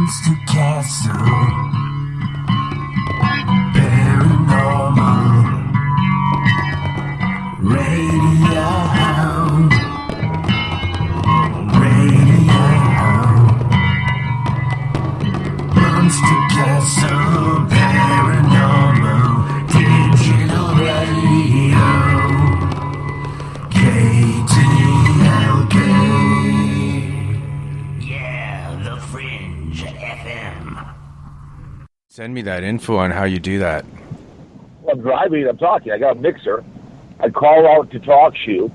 Monster Castle, Paranormal Radio Hound, Monster Castle, Paranormal Digital Radio, KTLK. Send me that info on how you do that. Well, I'm driving. I'm talking. I got a mixer. I call out to TalkShoe.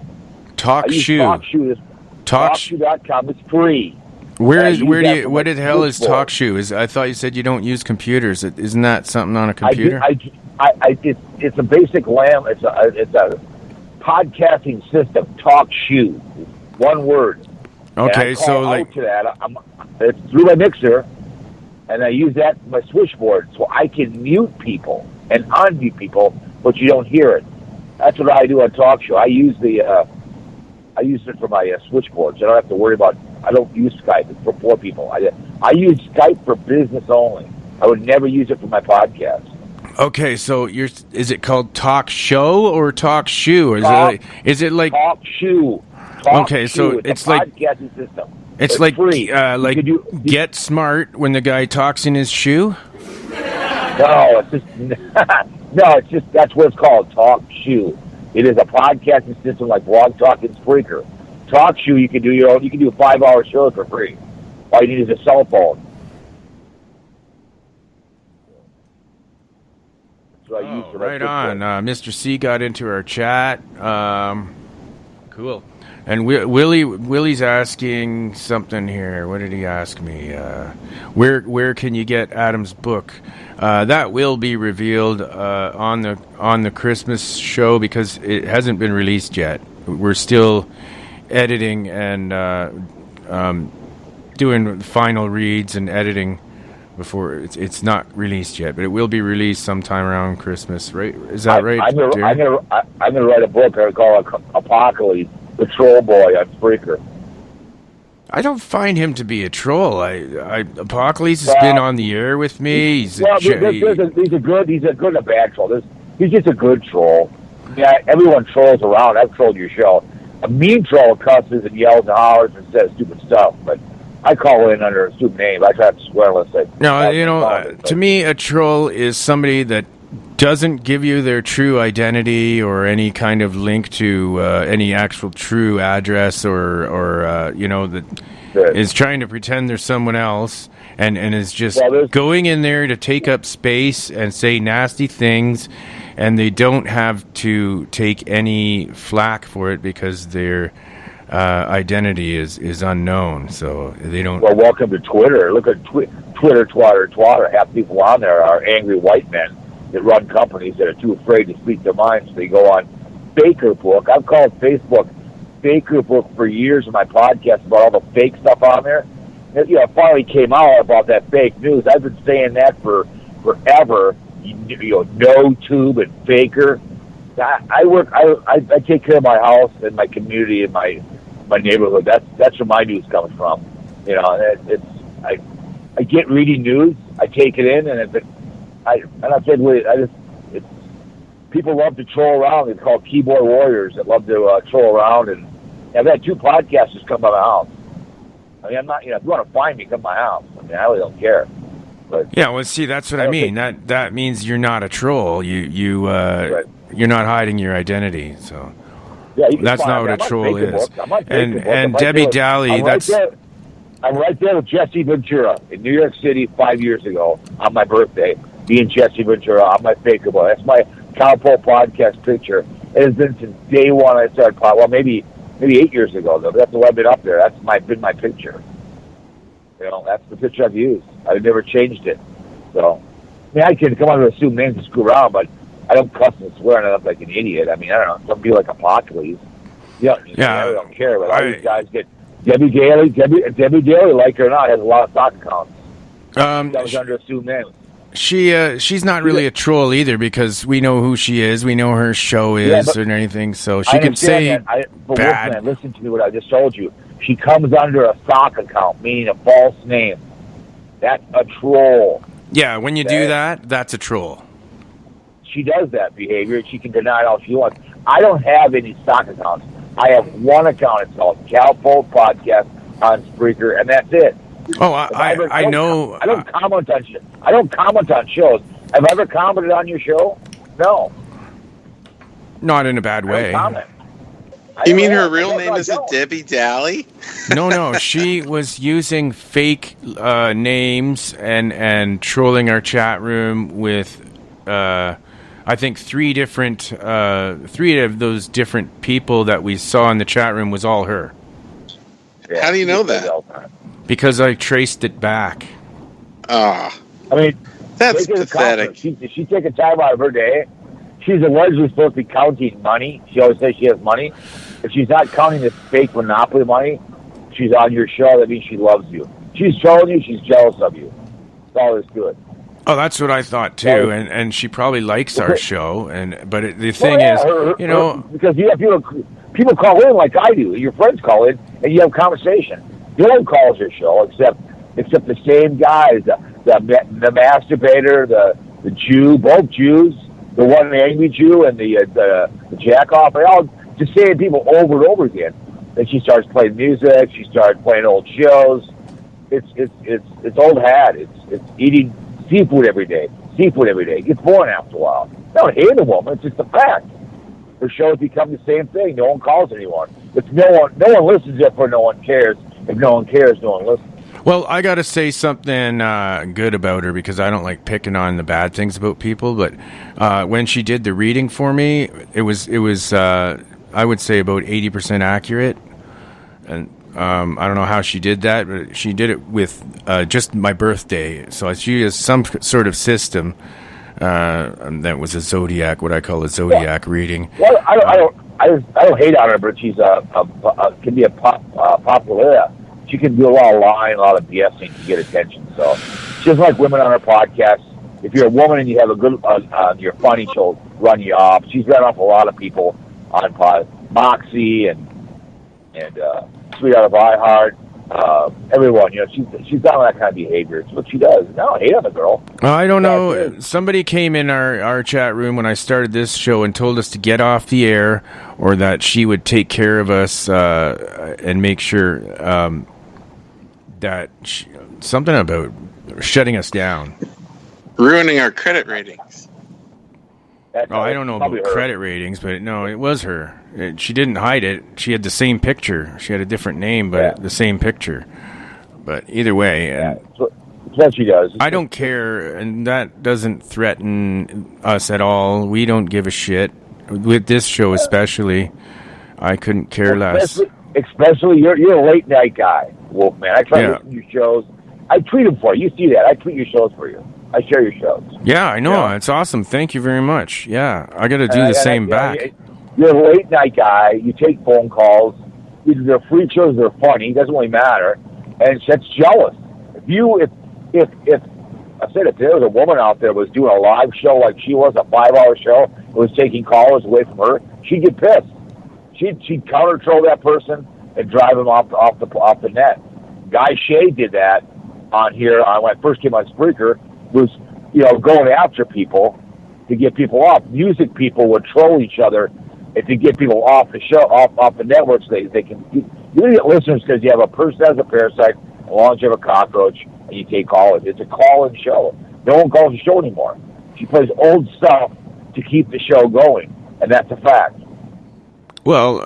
TalkShoe. TalkShoe.com. It's free. What the hell is TalkShoe? I thought you said you don't use computers. Isn't that something on a computer? It's a basic lamb. It's a podcasting system. TalkShoe. One word. Okay, so like to that, it's through my mixer. And I use that for my switchboard so I can mute people and unmute people, but you don't hear it. That's what I do on TalkShoe. I use it for my switchboards. I don't have to worry about. I don't use Skype. It's for poor people. I use Skype for business only. I would never use it for my podcast. Okay, so is it called TalkShow or TalkShoe? Or is it like TalkShoe? Okay, so it's like podcasting system. It's like free. Get Smart when the guy talks in his shoe? No, it's just that's what it's called, TalkShoe. It is a podcasting system like Blog Talk and Spreaker. TalkShoe, you can do your own. You can do a 5-hour show for free. All you need is a cell phone. That's what I use for right on. Mr. C got into our chat. Cool. And Willie's asking something here. What did he ask me? Where can you get Adam's book? That will be revealed on the Christmas show because it hasn't been released yet. We're still editing and doing final reads and editing before it's not released yet. But it will be released sometime around Christmas, right? Is that right? I'm gonna write a book called Apocalypse. The Troll Boy on Spreaker. I don't find him to be a troll. Apocalypse has been on the air with me. He's a good and a bad troll. He's just a good troll. Yeah, everyone trolls around. I've trolled your show. A mean troll cusses and yells and hollers and says stupid stuff, but I call in under a stupid name. I try to swear unless I... No, to me, a troll is somebody that doesn't give you their true identity or any kind of link to any actual true address or that is trying to pretend they're someone else and is just going in there to take up space and say nasty things, and they don't have to take any flack for it because their identity is unknown, so they don't... Well, welcome to Twitter. Look at Twitter, twatter. Half people on there are angry white men that run companies that are too afraid to speak their minds, so they go on Faker Book. I've called Facebook Faker Book for years in my podcast about all the fake stuff on there. It finally came out about that fake news. I've been saying that for forever. No tube and Faker. I take care of my house and my community and my neighborhood. That's where my news comes from. I get reading news. I take it in, and people love to troll around. It's called keyboard warriors that love to troll around. And I've had 2 podcasters come by my house. I mean, I'm not, if you want to find me, come to my house. I mean, I really don't care. But yeah, well, see, that's what I mean. That means you're not a troll. You're not hiding your identity. So yeah, that's not what a troll is. And Debbie Daly, I'm right there with Jesse Ventura in New York City 5 years ago on my birthday. Me and Jesse Ventura on my Faker Book. That's my Cowpole podcast picture. It has been since day one I started. Well, maybe 8 years ago though. That's why I've been up there. That's been my picture. That's the picture I've used. I've never changed it. So, I mean, I can come on to assume names and screw around, but I don't cuss and swear and I look like an idiot. I mean, I don't know. Some people like Apocalypse. I don't care. But all these guys get Debbie Daly, like her or not, has a lot of stock accounts. That was under assumed names. She's not really a troll either because we know who she is. We know her show is and anything, so she can say bad. Wolfman, listen to me what I just told you. She comes under a stock account, meaning a false name. That's a troll. Yeah, when you do that, that's a troll. She does that behavior. She can deny it all she wants. I don't have any stock accounts. I have one account. It's called Calpo Podcast on Spreaker, and that's it. Oh, I know. I don't comment on shit. I don't comment on shows. Have I ever commented on your show? No. Not in a bad way. You mean her real name isn't Debbie Daly? No. She was using fake names and trolling our chat room with, I think, three of those different people that we saw in the chat room was all her. Yeah, how do you know that? Because I traced it back. Ah. I mean, that's pathetic. She take a time out of her day. She's allegedly supposed to be counting money. She always says she has money. If she's not counting this fake Monopoly money, she's on your show. That means she loves you. She's trolling you. She's jealous of you. That's all there's to it. Oh, that's what I thought too, and she probably likes our show. But the thing is, because you have people call in like I do. Your friends call in, and you have conversation. No one calls your show except the same guys, the masturbator, the Jew, both Jews, the one angry Jew and the jack off. They all just saying people over and over again. Then she starts playing music. She starts playing old shows. It's old hat. It's eating seafood every day. It gets boring after a while. I don't hate the woman. It's just a fact. Her shows become the same thing. No one calls anyone. If no one listens, therefore no one cares. If no one cares, no one listens. Well, I got to say something good about her because I don't like picking on the bad things about people. But when she did the reading for me, it was I would say about 80% accurate. And I don't know how she did that, but she did it with just my birthday. So she has some sort of system that was a zodiac, what I call a zodiac reading. Well, I don't hate on her, but she's can be a popular. She can do a lot of lying, a lot of BSing to get attention. So she doesn't like women on her podcast. If you're a woman and you have a good, you're funny, she'll run you off. She's run off a lot of people on Moxie and Sweetheart of iHeart. Everyone, she's done that kind of behavior. It's what she does. No, I hate on the girl. I don't know. Somebody came in our chat room when I started this show and told us to get off the air, or that she would take care of us and make sure that something about shutting us down, ruining our credit ratings. I don't know about credit ratings, but no, it was her. She didn't hide it. She had the same picture. She had a different name, but the same picture. But either way, it's what she does. I don't care, and that doesn't threaten us at all. We don't give a shit. With this show especially, I couldn't care less. Especially you're a late night guy, Wolfman. I try to listen to your shows. I tweet them for you. You see that? I tweet your shows for you. I share your shows. Yeah, I know. Yeah. It's awesome. Thank you very much. Yeah, I got to do the same back. You're a late night guy. You take phone calls. Either they're free shows, they're funny. It doesn't really matter. And that's jealous. If I said if there was a woman out there was doing a live show like she was, a 5-hour show, it was taking callers away from her, she'd get pissed. She'd counter troll that person and drive him off the net. Guy Shea did that on here when I first came on Spreaker. Was going after people to get people off. Music people would troll each other and to get people off the show, off the networks. They can you get listeners because you have a person that has a parasite, as long as you have a cockroach, and you take callers. It's a call-in show. No one calls the show anymore. She plays old stuff to keep the show going, and that's a fact. Well,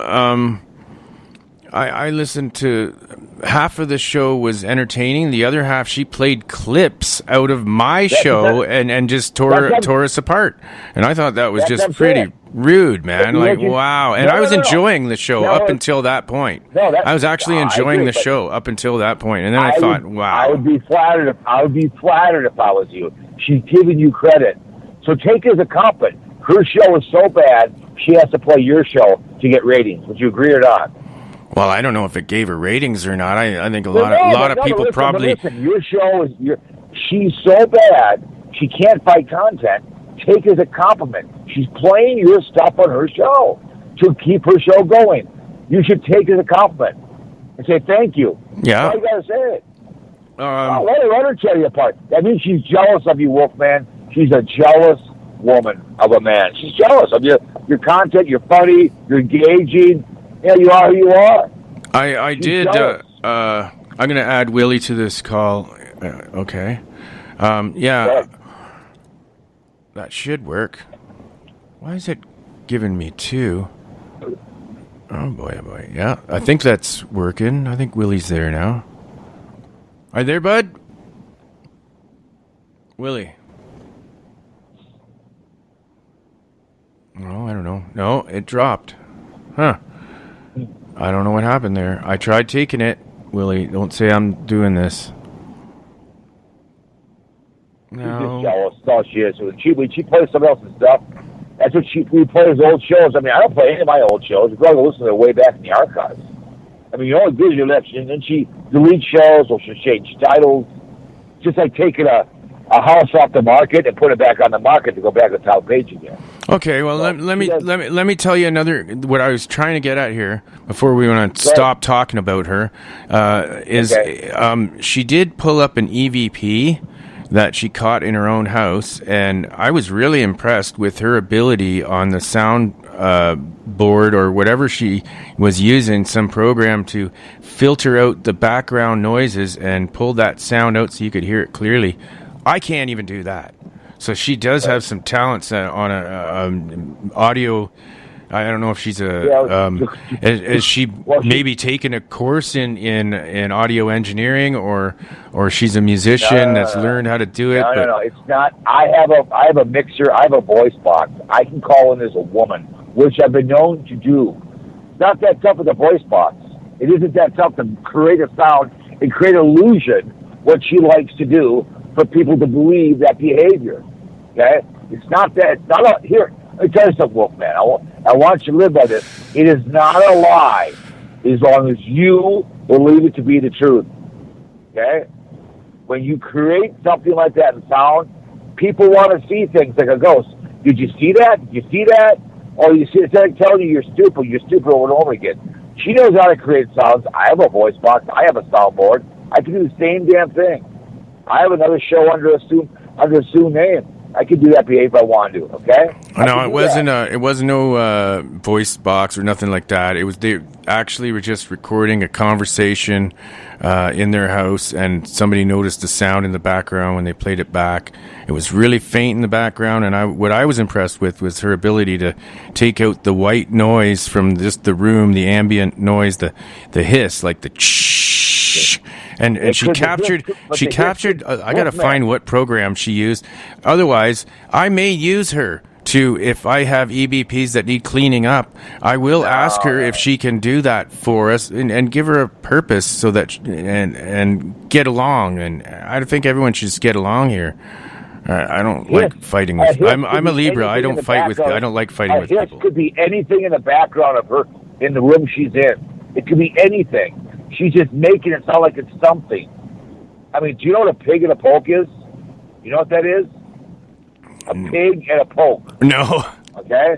I listened to half of the show was entertaining. The other half, she played clips out of my show and just tore us apart. And I thought that was just pretty rude, man. Like, wow. And I was enjoying the show up until that point. I was actually enjoying the show up until that point. And then I thought, wow. I would be flattered if I was you. She's giving you credit. So take it as a compliment. Her show is so bad, she has to play your show to get ratings. Would you agree or not? Well, I don't know if it gave her ratings or not. I think a lot of people probably. Listen, your show is she's so bad she can't fight content. Take it as a compliment. She's playing your stuff on her show to keep her show going. You should take it as a compliment and say thank you. Yeah. That's all you gotta say it. Let her tear you apart. That means she's jealous of you, Wolfman. She's a jealous woman of a man. She's jealous of your content. You're funny. You're engaging. Yeah, you are who you are. I did. I'm going to add Willie to this call. Okay. Yeah. That should work. Why is it giving me 2? Oh boy. Yeah, I think that's working. I think Willie's there now. Are you there, bud? Willie. Oh, I don't know. No, it dropped. Huh. I don't know what happened there. I tried taking it. Willie, don't say I'm doing this. She's just jealous. That's all she is. When she plays somebody else's stuff, that's what we play his old shows. I mean, I don't play any of my old shows. You've got to listen to it way back in the archives. I mean, you only gives you left, and then she deletes shows or she'll change titles. Just like taking a house off the market and put it back on the market to go back to the top page again. Okay, well, so let me tell you another. What I was trying to get at here before we want to stop talking about her is she did pull up an EVP that she caught in her own house, and I was really impressed with her ability on the sound board or whatever she was using, some program to filter out the background noises and pull that sound out so you could hear it clearly. I can't even do that. So she does have some talents on a audio. I don't know if she's is she maybe taking a course in audio engineering or she's a musician that's learned how to do it. No, it's not. I have a mixer. I have a voice box. I can call in as a woman, which I've been known to do. It's not that tough with a voice box. It isn't that tough to create a sound and create illusion, what she likes to do, for people to believe that behavior. Okay? It's not that. Here, let me tell you something, Wolfman. I want you to live by this. It is not a lie as long as you believe it to be the truth. Okay? When you create something like that in sound, people want to see things like a ghost. Did you see that? Did you see that? Or you see, instead of telling you you're stupid over and over again. She knows how to create sounds. I have a voice box. I have a soundboard. I can do the same damn thing. I have another show under assumed name. I could do that if I wanted to. Okay. No, it wasn't no voice box or nothing like that. It was they actually were just recording a conversation in their house, and somebody noticed the sound in the background when they played it back. It was really faint in the background, and what I was impressed with was her ability to take out the white noise from just the room, the ambient noise, the hiss, like the shh. And she captured. I gotta find what program she used. Otherwise, I may use her to, if I have EBPs that need cleaning up, I will ask her if she can do that for us and give her a purpose so that and get along. And I think everyone should just get along here. I don't like fighting with. I'm a Libra. I don't fight with. I don't like fighting with people. It could be anything in the background of her in the room she's in. It could be anything. She's just making it sound like it's something. I mean, do you know what a pig and a poke is? You know what that is? A pig and a poke. No. Okay?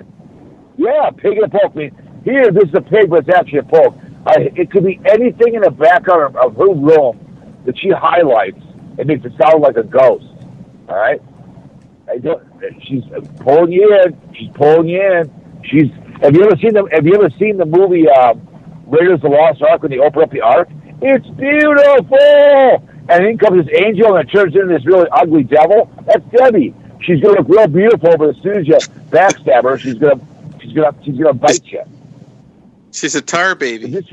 Yeah, a pig and a poke. I mean, here, this is a pig, but it's actually a poke. It could be anything in the background of her room that she highlights and makes it sound like a ghost. All right? She's pulling you in. She's pulling you in. Have you ever seen the movie Raiders of the Lost Ark when they open up the Ark? It's beautiful! And in comes this angel and it turns into this really ugly devil. That's Debbie. She's gonna look real beautiful, but as soon as you backstab her, she's gonna bite you. She's a tar baby. Do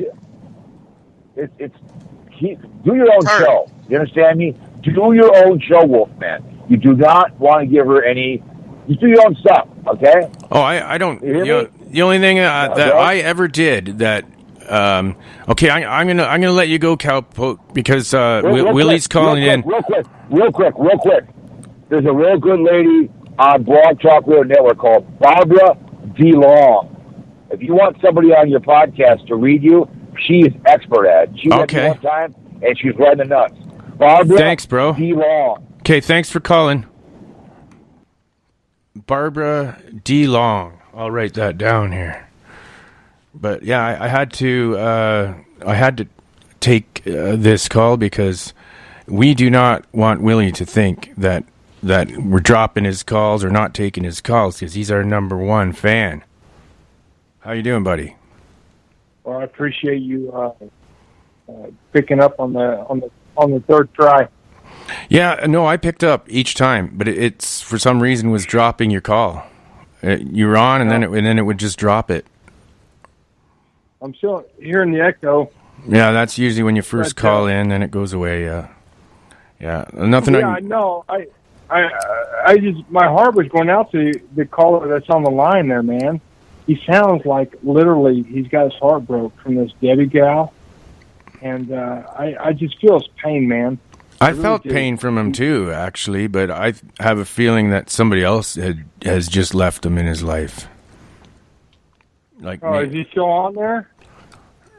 your own show. You understand me? Do your own show, Wolfman. You do not want to give her any. Just do your own stuff, okay? Oh, I don't. The only thing that I ever did that. Okay, I'm gonna let you go, Cowpoke, because Willie's calling in. Real quick. There's a real good lady on Blog Talk Radio Network called Barbara DeLong. If you want somebody on your podcast to read you, she is expert at it. She went one time and she's right in the nuts. Barbara, thanks, bro. DeLong. Okay, thanks for calling. Barbara DeLong. I'll write that down here. But yeah, I had to take this call because we do not want Willie to think that we're dropping his calls or not taking his calls because he's our number one fan. How you doing, buddy? Well, I appreciate you picking up on the third try. Yeah, no, I picked up each time, but it's for some reason was dropping your call. You were on, and then it would just drop it. I'm still hearing the echo. Yeah, that's usually when you first call in, then it goes away. Yeah, nothing. Yeah, I know. I just my heart was going out to the caller that's on the line there, man. He sounds like literally he's got his heart broke from this Debbie gal, and I just feel his pain, man. I felt pain from him too, actually, but I have a feeling that somebody else has just left him in his life. Like, is he still on there?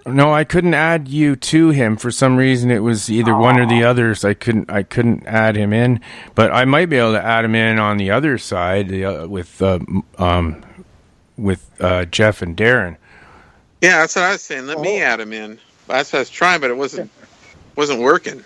No, I couldn't add you to him for some reason. It was either one or the other, so I couldn't add him in. But I might be able to add him in on the other side with Jeff and Darren. Yeah, that's what I was saying. Let me add him in. That's what I was trying, but it wasn't working.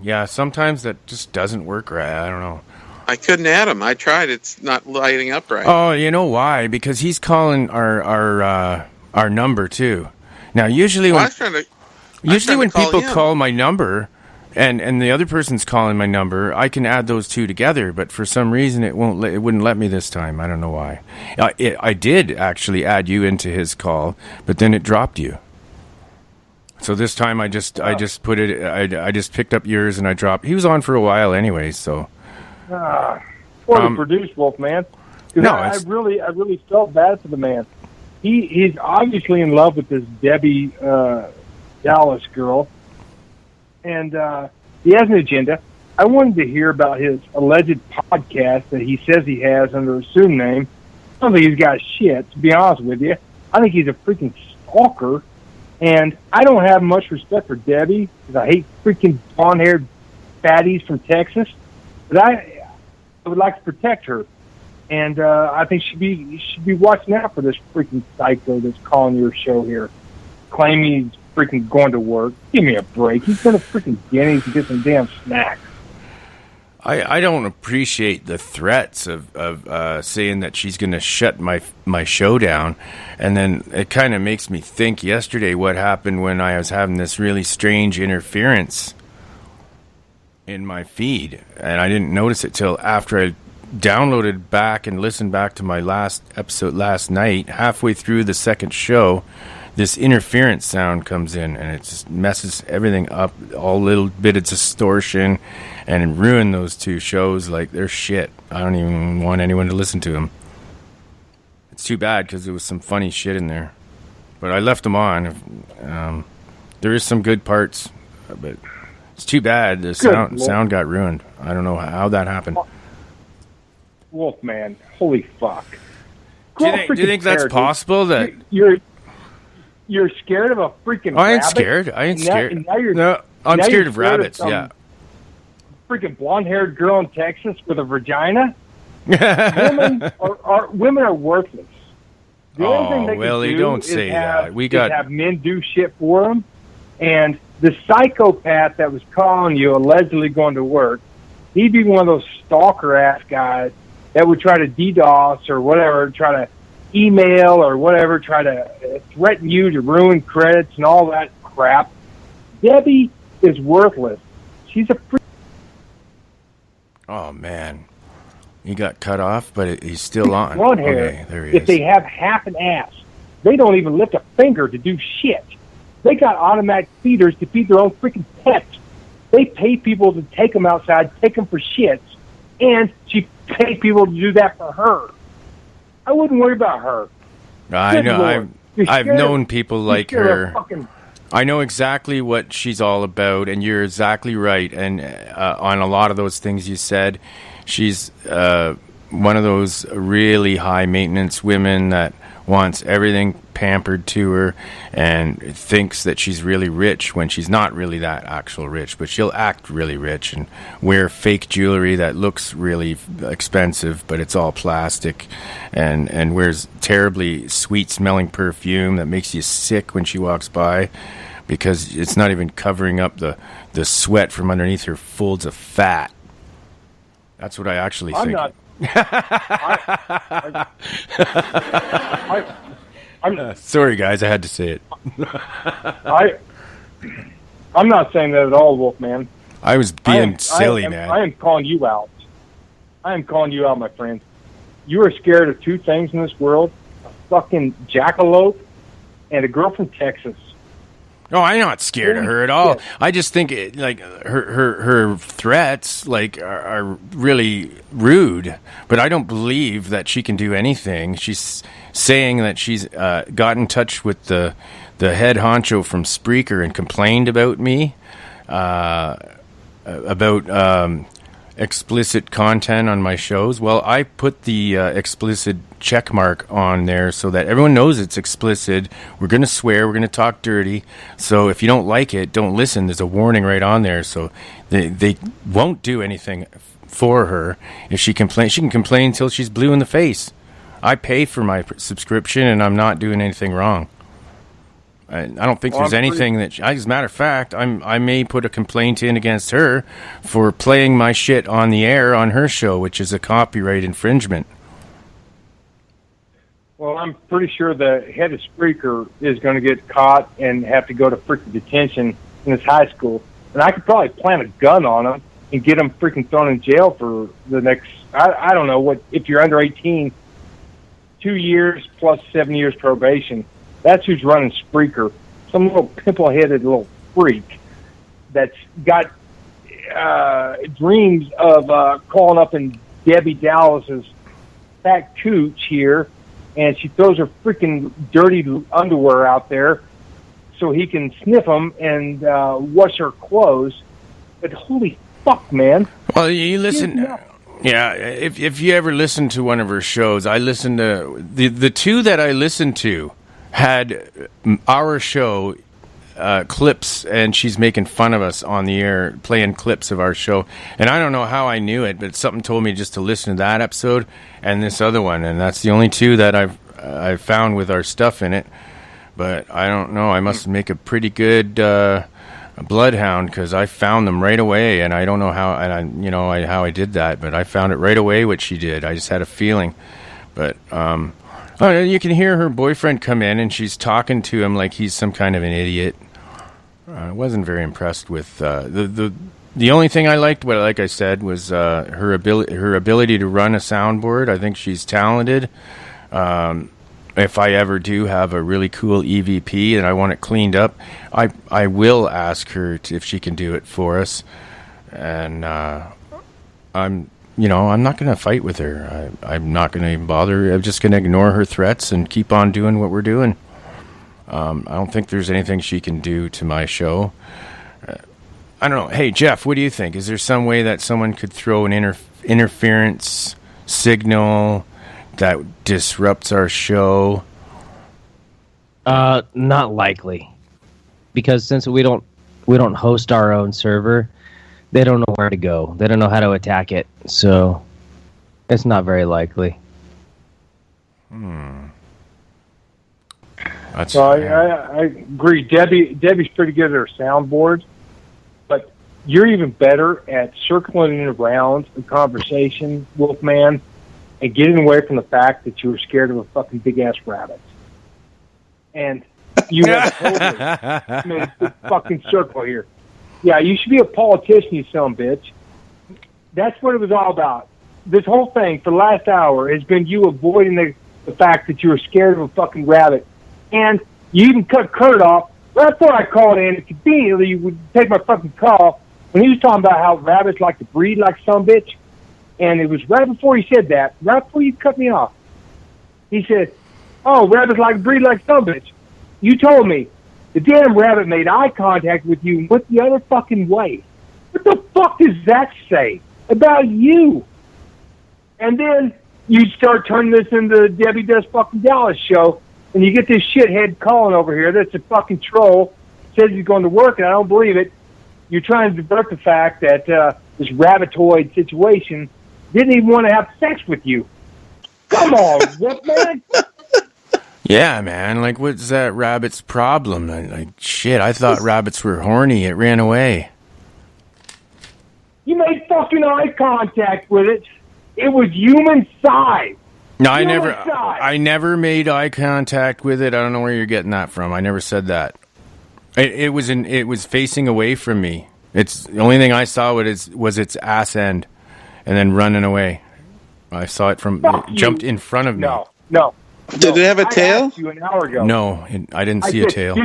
Yeah, sometimes that just doesn't work right. I don't know. I couldn't add him. I tried. It's not lighting up right. Oh, you know why? Because he's calling our number too. Now, usually when people call my number and the other person's calling my number, I can add those two together. But for some reason, it wouldn't let me this time. I don't know why. I did actually add you into his call, but then it dropped you. So this time I just put it. I just picked up yours and I dropped. He was on for a while anyway. So. Poorly produced, Wolfman. No, I really felt bad for the man. He's obviously in love with this Debbie Dallas girl, and he has an agenda. I wanted to hear about his alleged podcast that he says he has under a assumed name. I don't think he's got shit, to be honest with you. I think he's a freaking stalker, and I don't have much respect for Debbie because I hate freaking blonde-haired fatties from Texas. But I would like to protect her, and I think you should be watching out for this freaking psycho that's calling your show here, claiming he's freaking going to work. Give me a break. He's going to freaking Denny's and get some damn snacks. I don't appreciate the threats of saying that she's going to shut my show down, and then it kind of makes me think yesterday what happened when I was having this really strange interference in my feed, and I didn't notice it till after I downloaded back and listened back to my last episode last night. Halfway through the second show, this interference sound comes in, and it just messes everything up. All little bit of distortion, and it ruined those two shows like they're shit. I don't even want anyone to listen to them. It's too bad because there was some funny shit in there, but I left them on. There is some good parts, but it's too bad the sound got ruined. I don't know how that happened. Wolfman, holy fuck! Do you think that's possible? That you're scared of a freaking rabbit? I ain't scared. I ain't scared. I'm scared of rabbits. Yeah. Freaking blonde-haired girl in Texas with a vagina. Women are worthless. The only thing they can don't say that. Have men do shit for them, and the psychopath that was calling you, allegedly going to work, he'd be one of those stalker-ass guys that would try to DDoS or whatever, try to email or whatever, try to threaten you to ruin credits and all that crap. Debbie is worthless. She's a freak. Oh, man. He got cut off, but he's still on. Blonde hair. Okay, there he is. If they have half an ass, they don't even lift a finger to do shit. They got automatic feeders to feed their own freaking pets. They pay people to take them outside, take them for shits, and she pays people to do that for her. I wouldn't worry about her. I know. I've known people like her. I know exactly what she's all about, and you're exactly right. And on a lot of those things you said, she's one of those really high-maintenance women that wants everything pampered to her and thinks that she's really rich when she's not really that actual rich, but she'll act really rich and wear fake jewelry that looks really expensive, but it's all plastic, and wears terribly sweet-smelling perfume that makes you sick when she walks by. because it's not even covering up the sweat from underneath her folds of fat. That's what I actually think. Sorry, guys, I had to say it. I'm not saying that at all, Wolfman. I was being silly, man. I am calling you out. I am calling you out, my friend. You are scared of two things in this world: a fucking jackalope and a girl from Texas. Oh, I'm not scared of her at all. I just think her threats are really rude. But I don't believe that she can do anything. She's saying that she's got in touch with the head honcho from Spreaker and complained about me, about explicit content on my shows. Well, I put the explicit check mark on there so that everyone knows it's explicit. We're going to swear. We're going to talk dirty. So if you don't like it, don't listen. There's a warning right on there. So they won't do anything for her. If she complains, she can complain until she's blue in the face. I pay for my subscription, and I'm not doing anything wrong. I don't think there's anything that... As a matter of fact, I may put a complaint in against her for playing my shit on the air on her show, which is a copyright infringement. Well, I'm pretty sure the head of Spreaker is going to get caught and have to go to freaking detention in his high school. And I could probably plant a gun on him and get him freaking thrown in jail for the next... I don't know, what if you're under 18, 2 years plus 7 years probation. That's who's running Spreaker. Some little pimple-headed little freak that's got dreams of calling up in Debbie Dallas's fat cooch here, and she throws her freaking dirty underwear out there so he can sniff them and wash her clothes. But holy fuck, man. Well, you listen... Yeah, if you ever listen to one of her shows, I listened to... The two that I listened to had our show clips, and she's making fun of us on the air, playing clips of our show. And I don't know how I knew it, but something told me just to listen to that episode and this other one. And that's the only two that I've found with our stuff in it. But I don't know. I must make a pretty good bloodhound, because I found them right away, and I don't know how. And how I did that, but I found it right away what she did. I just had a feeling. But you can hear her boyfriend come in, and she's talking to him like he's some kind of an idiot. I wasn't very impressed with the only thing I liked, like I said, was her ability to run a soundboard. I think she's talented. If I ever do have a really cool EVP and I want it cleaned up, I will ask her if she can do it for us. And I'm not going to fight with her. I'm not going to even bother. I'm just going to ignore her threats and keep on doing what we're doing. I don't think there's anything she can do to my show. I don't know. Hey, Jeff, what do you think? Is there some way that someone could throw an interference signal that disrupts our show? Not likely, because since we don't host our own server, they don't know where to go. They don't know how to attack it, so it's not very likely. I agree. Debbie's pretty good at her soundboard, but you're even better at circling around a conversation, Wolfman, and getting away from the fact that you were scared of a fucking big-ass rabbit. And you have totally made a big fucking circle here. Yeah, you should be a politician, you son of a bitch. That's what it was all about. This whole thing for the last hour has been you avoiding the fact that you were scared of a fucking rabbit. And you even cut Kurt off right before I called in. And conveniently, you would take my fucking call when he was talking about how rabbits like to breed like some bitch. And it was right before he said that, right before you cut me off. He said, "Oh, rabbits like to breed like some bitch." You told me the damn rabbit made eye contact with you and went the other fucking way. What the fuck does that say about you? And then you start turning this into Debbie Does Fucking Dallas show, and you get this shithead calling over here that's a fucking troll, says he's going to work, and I don't believe it. You're trying to divert the fact that this rabbitoid situation didn't even want to have sex with you. Come on, what, man? Yeah, man. Like, what's that rabbit's problem? Like, shit, I thought rabbits were horny. It ran away. You made fucking eye contact with it. It was human size. No, I Human never. size. I never made eye contact with it. I don't know where you're getting that from. I never said that. It was facing away from me. It's the only thing I saw was its ass end, and then running away. I saw it from Fuck it jumped you. in front of me. No. Did it have a tail? I asked you an hour ago. No, I didn't see a tail.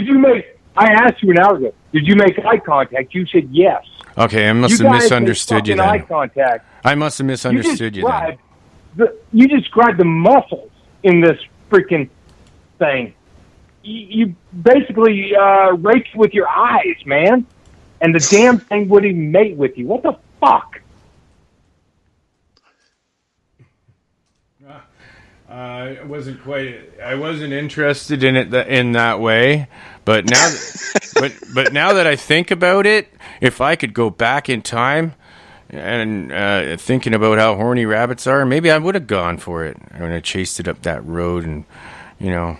I asked you an hour ago. Did you make eye contact? You said yes. Okay, I must You have guys misunderstood you made fucking eye then. contact. I must have misunderstood you then. You described the muscles in this freaking thing. You basically raped with your eyes, man. And the damn thing wouldn't even mate with you. What the fuck? I wasn't interested in it in that way. But now, but now that I think about it, if I could go back in time and thinking about how horny rabbits are, maybe I would have gone for it when I chased it up that road, and you know.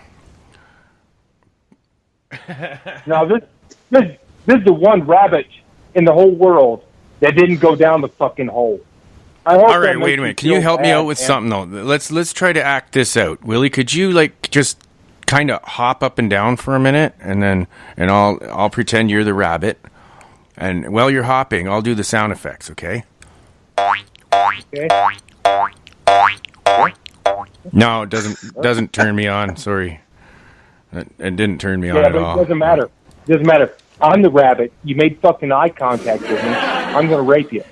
Now this is the one rabbit in the whole world that didn't go down the fucking hole. I hope All right, that makes wait a minute. Can feel you help me bad, out with man. something though? Let's try to act this out, Willie. Could you like just kind of hop up and down for a minute, and I'll pretend you're the rabbit, and while you're hopping, I'll do the sound effects. Okay? Okay. No, it doesn't turn me on. Sorry, it didn't turn me on Yeah, at but all. it doesn't matter. Doesn't matter. I'm the rabbit. You made fucking eye contact with me. I'm gonna rape you.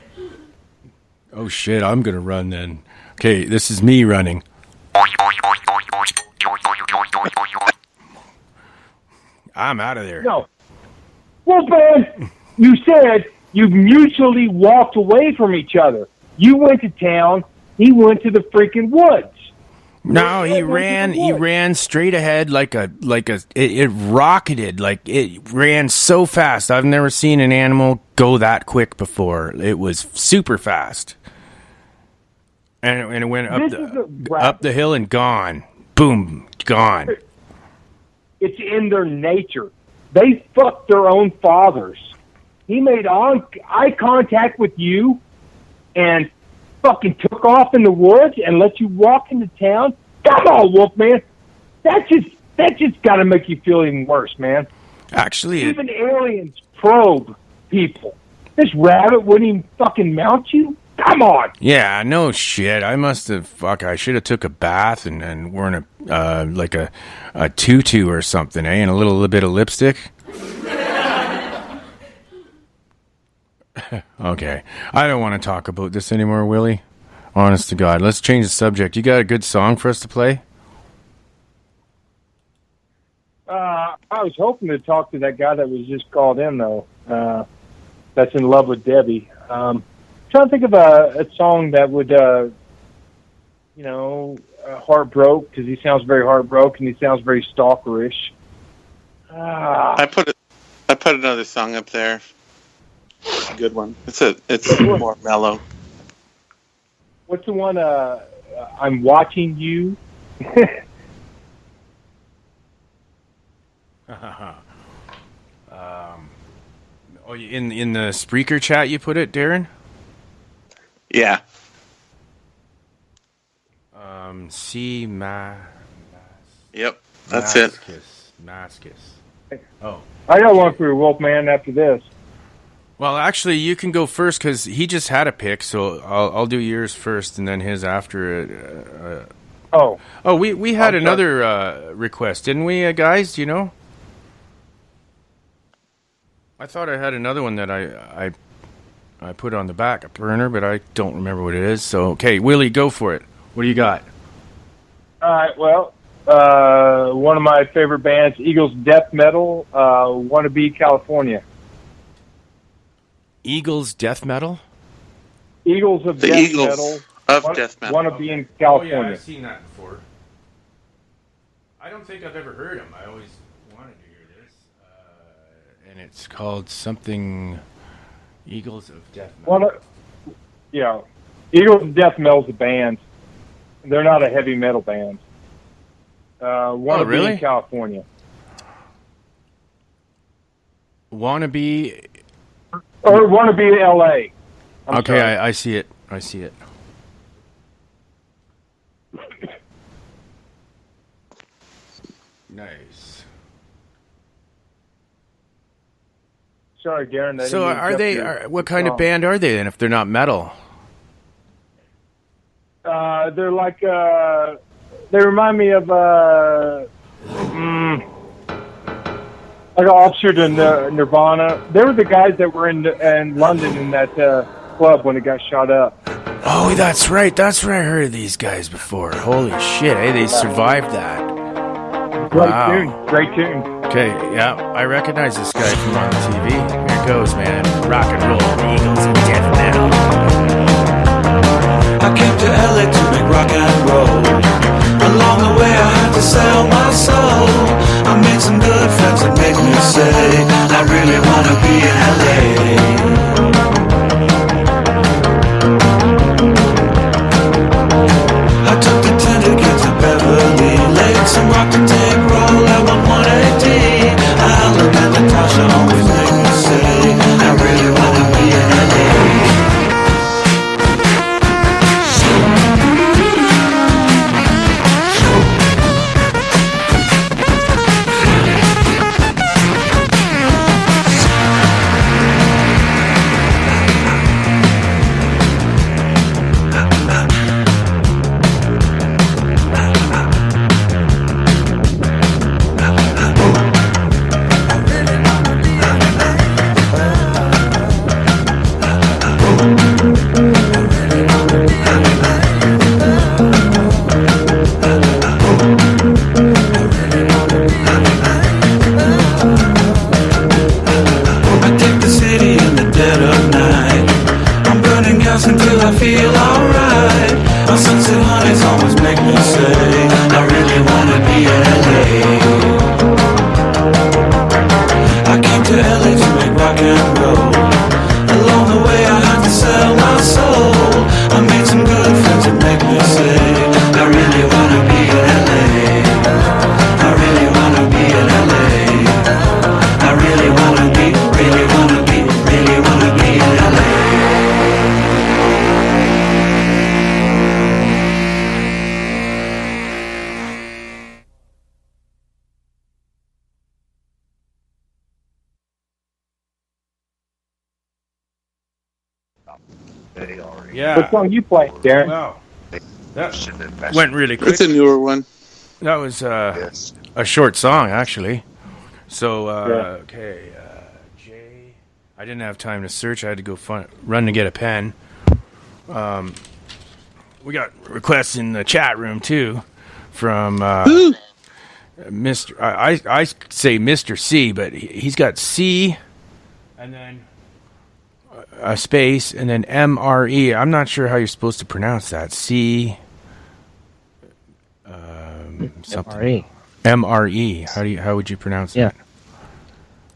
Oh shit! I'm gonna run then. Okay, this is me running. I'm out of there. No. Well, Ben, you said you mutually walked away from each other. You went to town. He went to the freaking woods. No, he ran straight ahead it rocketed, like it ran so fast. I've never seen an animal go that quick before. It was super fast. And it went up the hill and gone. Boom, gone. It's in their nature. They fucked their own fathers. He made eye contact with you and fucking took off in the woods and let you walk into town. Come on, Wolfman. That just got to make you feel even worse, man. Actually, Even aliens probe people. This rabbit wouldn't even fucking mount you? Come on. yeah, no shit. I must have. I should have took a bath and worn a tutu or something, eh? And a little bit of lipstick. Okay, I don't want to talk about this anymore, Willie. Honest to God, let's change the subject. You got a good song for us to play? I was hoping to talk to that guy that was just called in, though. That's in love with Debbie. Trying to think of a song that would, heartbroke, because he sounds very heartbroken. He sounds very stalkerish. I put another song up there. It's a good one. It's more mellow. What's the one? I'm watching you. In the Spreaker chat you put it, Darren? Yeah. Yep. That's it. Mascus. Oh. I got one for you, Wolfman, after this. Well, actually, you can go first because he just had a pick, so I'll do yours first and then his after it. Oh, we had another request, didn't we, guys? Do you know? I thought I had another one that I put on the back burner, but I don't remember what it is. So, okay, Willie, go for it. What do you got? all right. Well, one of my favorite bands, Eagles Death Metal, Wannabe California. Eagles Death Metal? Eagles of The Death Eagles Metal. of Death Metal. Wannabe in California. Oh, yeah, I've seen that before. I don't think I've ever heard them. I always wanted to hear this. And it's called something Eagles of Death Metal. Eagles of Death Metal's a band. They're not a heavy metal band. Wannabe really? in California. Wannabe. Or Wannabe in L.A. Okay, I see it. I see it. Nice. Sorry, Darren. So are they? What kind of band are they then? If they're not metal, they're like they remind me of like an offshoot in Nirvana. They were the guys that were in London in that club when it got shot up. oh, that's right. That's where I heard of these guys before. Holy shit! Hey, they survived that. Great tune. Okay, yeah, I recognize this guy from on TV. Here it goes, man. Rock and roll, Eagles and death metal. I came to LA to make rock and roll. Along the way I had to sell my soul. I made some good friends that make me say I really wanna be in LA. I took the 10 to get to Beverly Lakes and rocked a tape roll at 180. I look at Natasha, always make me say I really wanna be in LA. Until I feel alright. My sunset honeys always make me say I really wanna be in LA. I came to LA to make rock and roll. Along the way I had to sell my soul. I made some good friends that make me say I really wanna be in LA. I really wanna be in LA. I really wanna be, really wanna be, really wanna be in LA. Yeah. What song you playing, Darren? Wow. That went really quick. It's a newer one. That was a short song, actually. So, okay, Jay. I didn't have time to search. I had to go run to get a pen. We got requests in the chat room, too, from Mr. I say Mr. C, but he's got C and then a space and then MRE. I'm not sure how you're supposed to pronounce that. C. Something. MRE. How would you pronounce that?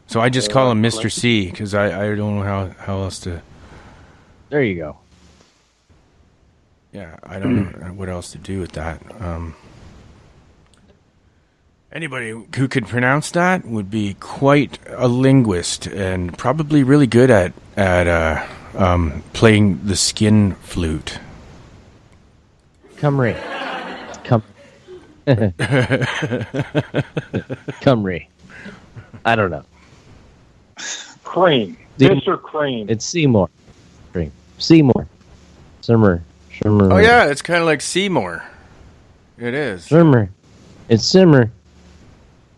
So I just call him Mr. C because I don't know how else to. There you go. Yeah, I don't know what else to do with that. Anybody who could pronounce that would be quite a linguist and probably really good at playing the skin flute. Cymru. Cymru. I don't know. Cream. Mr. Cream. It's Seymour. Cream. Seymour. Simmer. Oh yeah, it's kind of like Seymour. It is. Simmer. It's Simmer.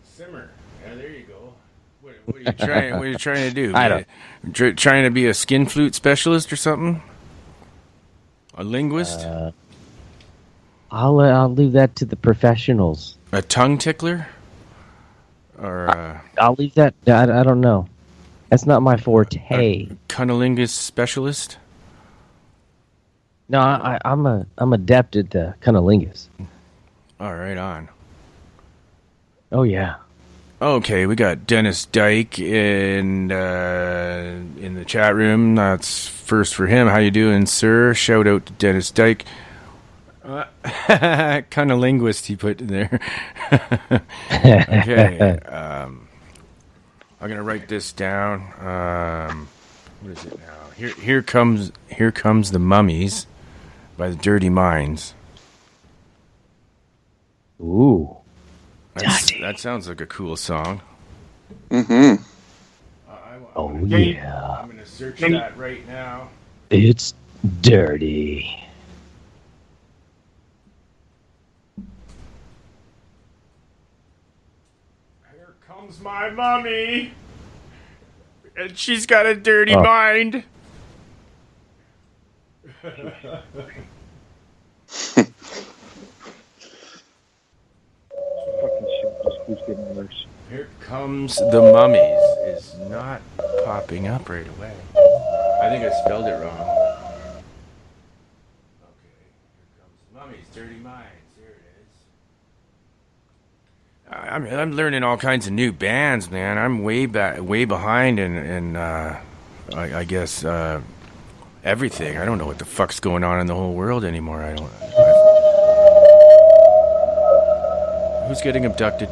Simmer. Yeah, there you go. What are you trying? What are you trying to do? I don't. Trying to be a skin flute specialist or something? A linguist? I'll leave that to the professionals. A tongue tickler? Or I'll leave that. I don't know. That's not my forte. Cunnilingus specialist? No, I'm adept at the cunnilingus. All right, on. Oh yeah. Okay, we got Dennis Dyke in the chat room. That's first for him. How you doing, sir? Shout out to Dennis Dyke. Kind of linguist he put in there. Okay. I'm gonna write this down. What is it now? Here comes the Mummies by the Dirty Minds. Ooh. That sounds like a cool song. Mm-hmm. Oh, yeah. I'm gonna search that right now. It's dirty. Here comes my mummy, and she's got a dirty mind. Here comes the Mummies is not popping up right away. I think I spelled it wrong. Okay, here comes the Mummies, Dirty Minds. There it is. I'm learning all kinds of new bands, man. I'm way behind in I guess everything. I don't know what the fuck's going on in the whole world anymore. Who's getting abducted?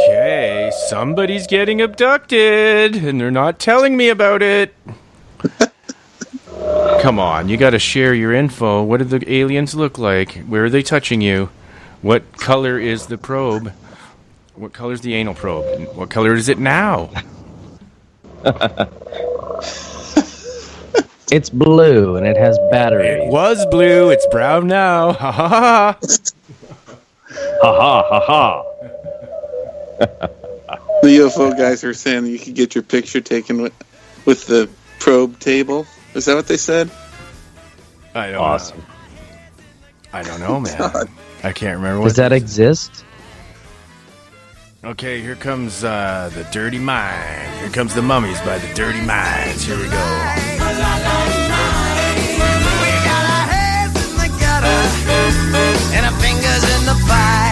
Okay, somebody's getting abducted, and they're not telling me about it. Come on, you gotta share your info. What do the aliens look like? Where are they touching you? What color is the probe? What color is the anal probe? What color is it now? It's blue, and it has batteries. It was blue, it's brown now. Ha ha ha. Ha ha ha ha. The UFO guys were saying that you could get your picture taken with the probe table. Is that what they said? I don't Awesome. know. I don't know, man. I can't remember. Does that exist? Okay, here comes the Dirty Mind. Here comes the Mummies by the Dirty Minds. Here we go. And our fingers in the pie.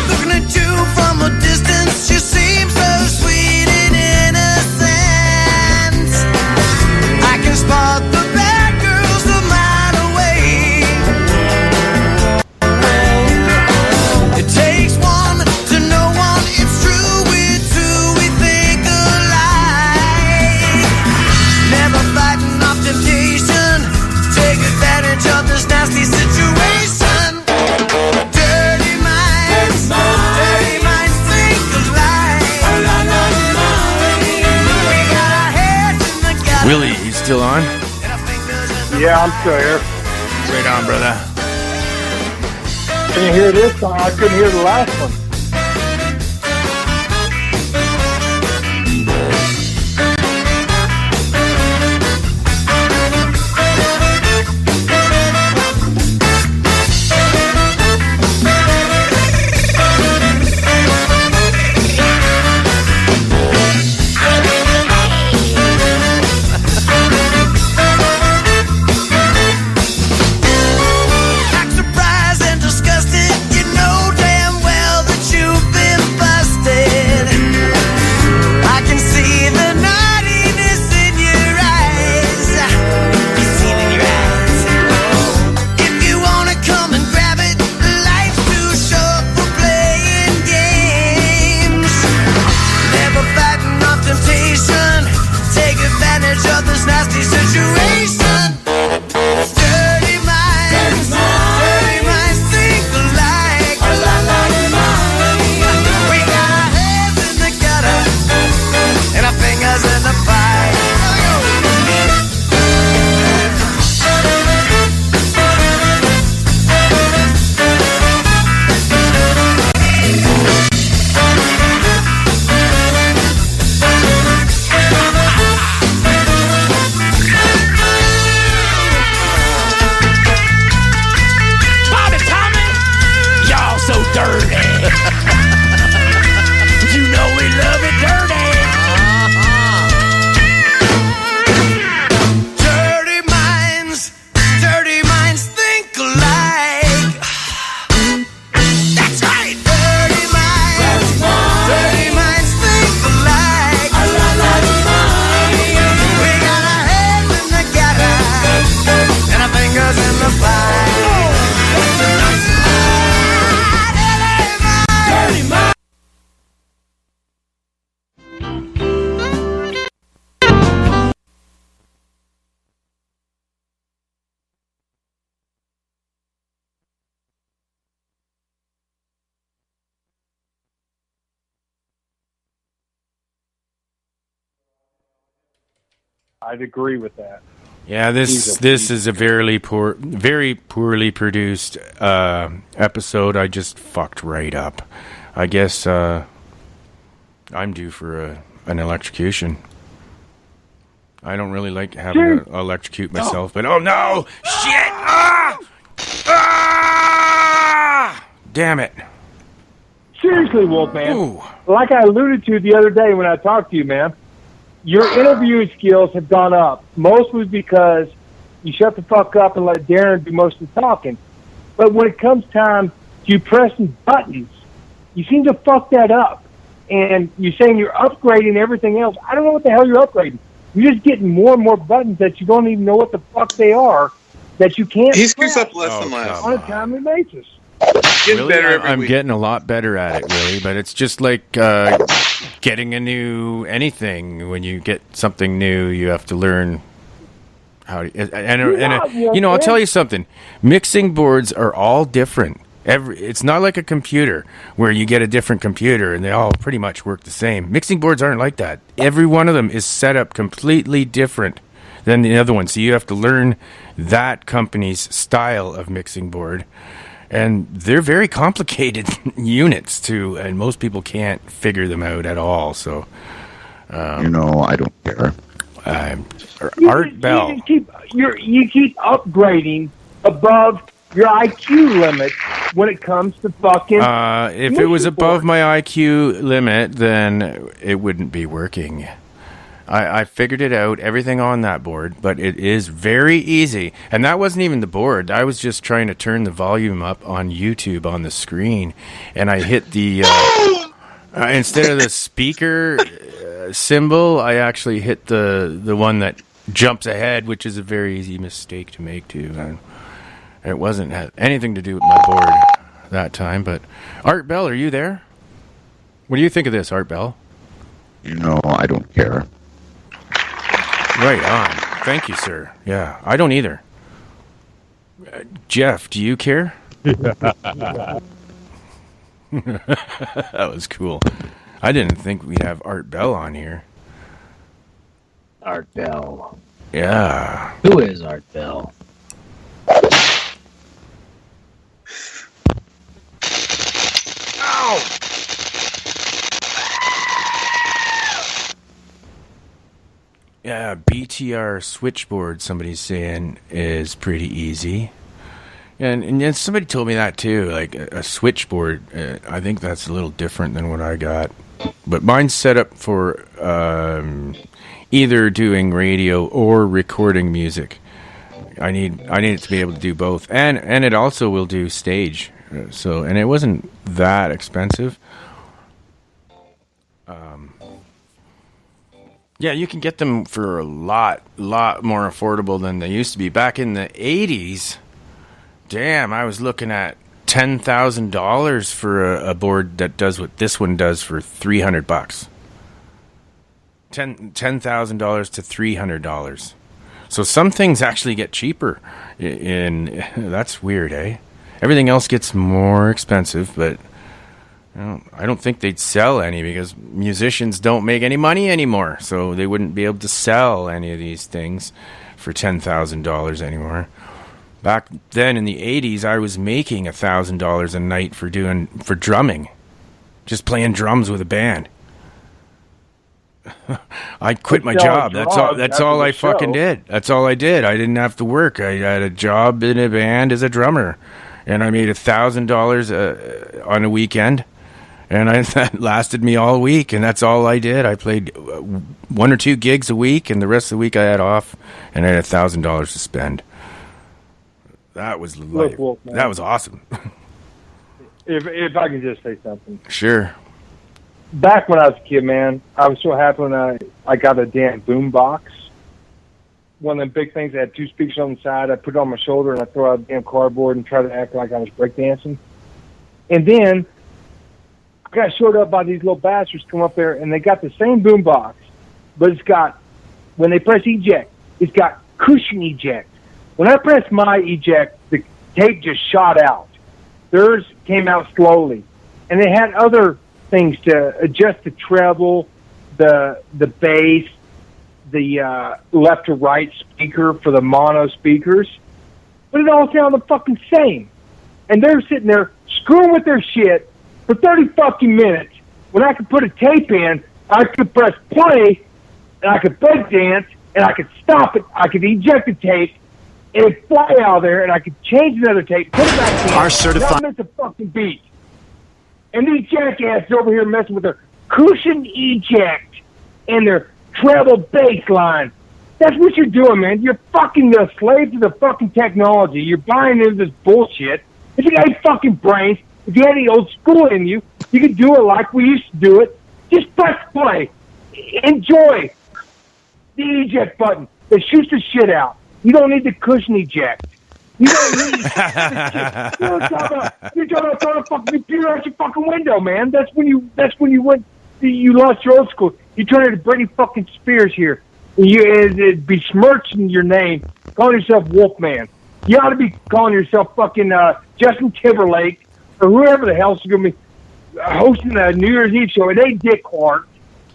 Looking at you from a distance, you seem so sweet and innocent. I can spot the bad girls a mile away. It takes one to know one. It's true, we're two, we think alike. Never fighting off temptation. Take advantage of this nasty situation. Dirty minds think alike. We got our heads in the gutter. Willie, he's still on? And our fingers in the Yeah, I'm still here. Right on, brother. Can you hear this song? I couldn't hear the last one. Act surprised and disgusted. You know damn well that I'd agree with that. Yeah, this is a very poorly produced episode. I just fucked right up. I guess I'm due for an electrocution. I don't really like having to electrocute myself, but oh no! Shit! Damn it! Seriously, Wolfman. Ooh. Like I alluded to the other day when I talked to you, man, your interviewing skills have gone up. Mostly because you shut the fuck up and let Darren do most of the talking. But when it comes time to you pressing buttons, you seem to fuck that up. And you're saying you're upgrading everything else. I don't know what the hell you're upgrading. You're just getting more and more buttons that you don't even know what the fuck they are, that you can't He screws press up less and less. on a timely basis. Getting better every I'm week. getting a lot better at it, really, but it's just like getting a new anything. When you get something new, you have to learn how to. And I'll tell you something. Mixing boards are all different. It's not like a computer where you get a different computer and they all pretty much work the same. Mixing boards aren't like that. Every one of them is set up completely different than the other one. So you have to learn that company's style of mixing board. And they're very complicated units, too, and most people can't figure them out at all. So, I don't care. Art Bell. You keep upgrading above your IQ limit when it comes to fucking... if it was above my IQ limit, then it wouldn't be working. I figured it out, everything on that board, but it is very easy. And that wasn't even the board. I was just trying to turn the volume up on YouTube on the screen. And I hit the... instead of the speaker symbol, I actually hit the one that jumps ahead, which is a very easy mistake to make, too. And it wasn't had anything to do with my board that time. But Art Bell, are you there? What do you think of this, Art Bell? I don't care. Right on. Thank you, sir. Yeah, I don't either. Jeff, do you care? That was cool. I didn't think we'd have Art Bell on here. Art Bell. Yeah. Who is Art Bell? Ow! Yeah, BTR switchboard, somebody's saying, is pretty easy. And somebody told me that too, like a switchboard. I think that's a little different than what I got. But mine's set up for either doing radio or recording music. I need it to be able to do both. And it also will do stage. And it wasn't that expensive. Yeah, you can get them for a lot more affordable than they used to be. Back in the 80s, damn, I was looking at $10,000 for a board that does what this one does for $300. $10,000 to $300. So some things actually get cheaper. That's weird, eh? Everything else gets more expensive, but I don't think they'd sell any because musicians don't make any money anymore. So they wouldn't be able to sell any of these things for $10,000 anymore. Back then in the 80s, I was making $1,000 a night for drumming. Just playing drums with a band. I quit my job. That's all I fucking did. That's all I did. I didn't have to work. I had a job in a band as a drummer. And I made $1,000 on a weekend. And that lasted me all week, and that's all I did. I played 1 or 2 gigs a week, and the rest of the week I had off, and I had $1,000 to spend. That was life. That was awesome. If I could just say something. Sure. Back when I was a kid, man, I was so happy when I got a damn boom box. One of them big things that had 2 speakers on the side. I put it on my shoulder, and I throw out a damn cardboard and try to act like I was breakdancing. And then I got showed up by these little bastards come up there, and they got the same boom box, but it's got, when they press eject, it's got cushion eject. When I pressed my eject, the tape just shot out. Theirs came out slowly. And they had other things to adjust the treble, the bass, the left to right speaker for the mono speakers, but it all sounded fucking same. And they're sitting there screwing with their shit for 30 fucking minutes. When I could put a tape in, I could press play, and I could break dance, and I could stop it. I could eject the tape, and it'd fly out there, and I could change another tape, put it back in, Our certified- not miss a fucking beat. And these jackasses over here messing with their cushion eject and their treble bass line. That's what you're doing, man. You're fucking a slave to the fucking technology. You're buying into this bullshit. If you got any fucking brains, if you had any old school in you, you could do it like we used to do it. Just press play. Enjoy the eject button that shoots the shit out. You don't need the cushion eject. You don't need the shit. You're talking about throwing a fucking computer out your fucking window, man. That's when you went. You lost your old school. You turned into Britney fucking Spears here. It'd be besmirching your name, calling yourself Wolfman. You ought to be calling yourself fucking Justin Timberlake or whoever the hell's going to be hosting a New Year's Eve show. It ain't Dick Clark.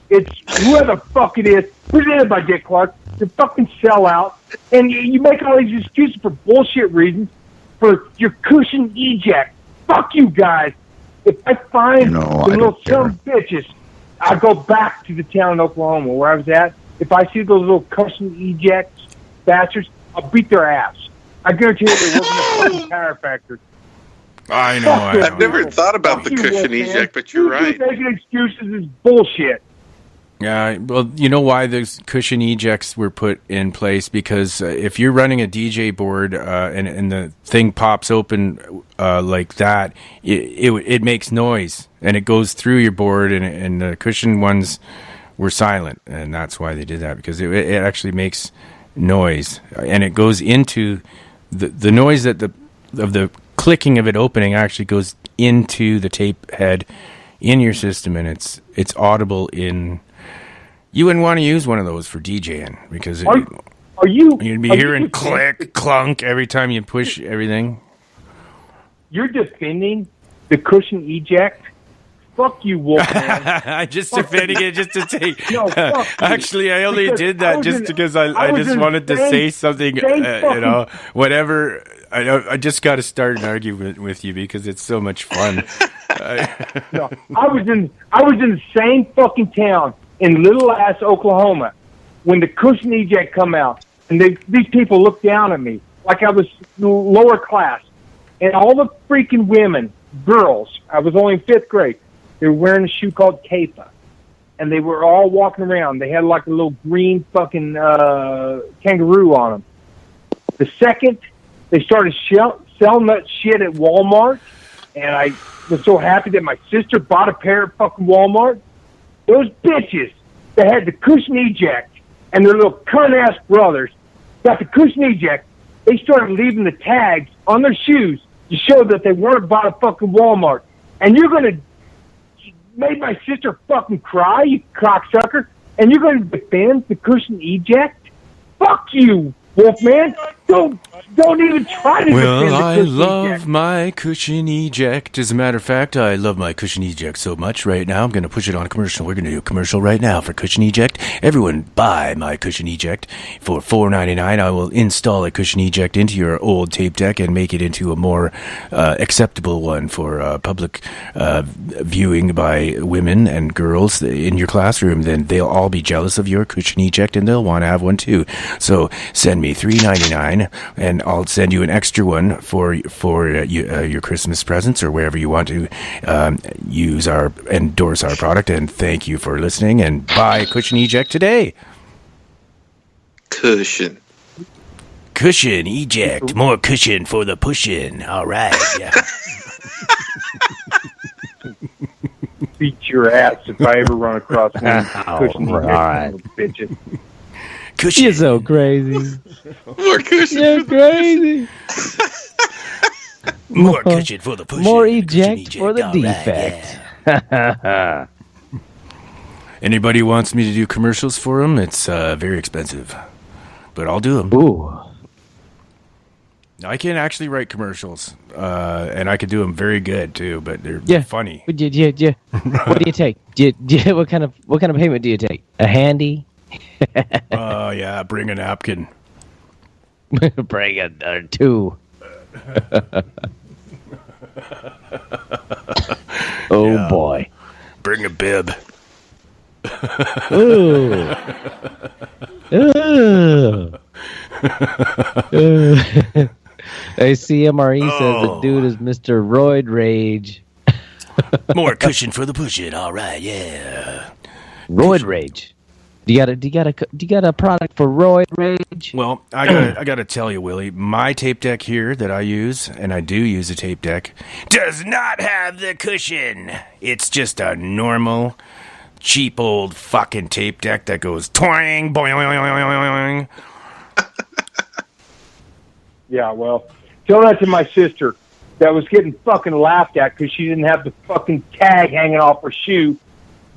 It's whoever the fuck it is, presented by Dick Clark. You fucking sell out, and you make all these excuses for bullshit reasons for your cushion eject. Fuck you guys. If I find the little son of bitches, I go back to the town in Oklahoma where I was at. If I see those little cushion ejects bastards, I'll beat their ass. I guarantee you they're working at fucking chiropractor. I know. I've never thought about the cushion eject, but you're right. Making excuses is bullshit. Yeah, well, you know why those cushion ejects were put in place? Because if you're running a DJ board and the thing pops open like that, it makes noise and it goes through your board, and the cushion ones were silent, and that's why they did that, because it actually makes noise, and it goes into the noise that of the clicking of it opening actually goes into the tape head in your system, and it's audible in. You wouldn't want to use one of those for DJing because you'd be hearing click, clunk every time you push everything. You're defending the cushion eject? Fuck you, Wolfman. I'm just defending it just to take. No, fuck actually, I only did that just because I just wanted to say something. Whatever. I just got to start an argument with you because it's so much fun. No, I was in the same fucking town in Little Ass, Oklahoma, when the cushion eject come out, and these people looked down at me like I was lower class, and all the freaking women, girls, I was only in 5th grade, they were wearing a shoe called Kepa, and they were all walking around. They had like a little green fucking kangaroo on them. The second they started selling that shit at Walmart, and I was so happy that my sister bought a pair at fucking Walmart. Those bitches that had the cushion eject and their little cunt-ass brothers got the cushion eject. They started leaving the tags on their shoes to show that they weren't bought at fucking Walmart. And you're going to make my sister fucking cry, you cocksucker, and you're going to defend the cushion eject? Fuck you, Wolfman. Don't even try to defend the cushion I love eject. my cushion eject. As a matter of fact, I love my cushion eject so much right now. I'm going to push it on a commercial. We're going to do a commercial right now for cushion eject. Everyone buy my cushion eject for $4.99. I will install a cushion eject into your old tape deck and make it into a more acceptable one for public viewing by women and girls in your classroom. Then they'll all be jealous of your cushion eject and they'll want to have one too. So send me $3.99 and I'll send you an extra one for your Christmas presents or wherever you want to endorse our product. And thank you for listening. And buy cushion eject today. Cushion eject, more cushion for the pushing. All right, yeah. Beat your ass if I ever run across one cushion eject. Right. Bitches. Cushion. You're so crazy. More cushion. You're crazy. More cushion for the pushing. More eject for the All right, defect. yeah. Anybody wants me to do commercials for them? It's very expensive, but I'll do them. Ooh. I can actually write commercials, and I can do them very good too. But they're funny. Yeah. What do you take? What kind of payment do you take? A handy? Oh, yeah, bring a napkin. Bring it two. Oh, Yeah. boy. Bring a bib. Ooh. Ooh. ACMRE says the dude is Mr. Roid Rage. More cushion for the push it. All right, yeah. Roid Rage. Do you got a product for Roid Rage? Well, I gotta tell you, Willie, my tape deck here that I use, and I do use a tape deck, does not have the cushion. It's just a normal, cheap old fucking tape deck that goes twang, boing. Yeah, well, tell that to my sister that was getting fucking laughed at because she didn't have the fucking tag hanging off her shoe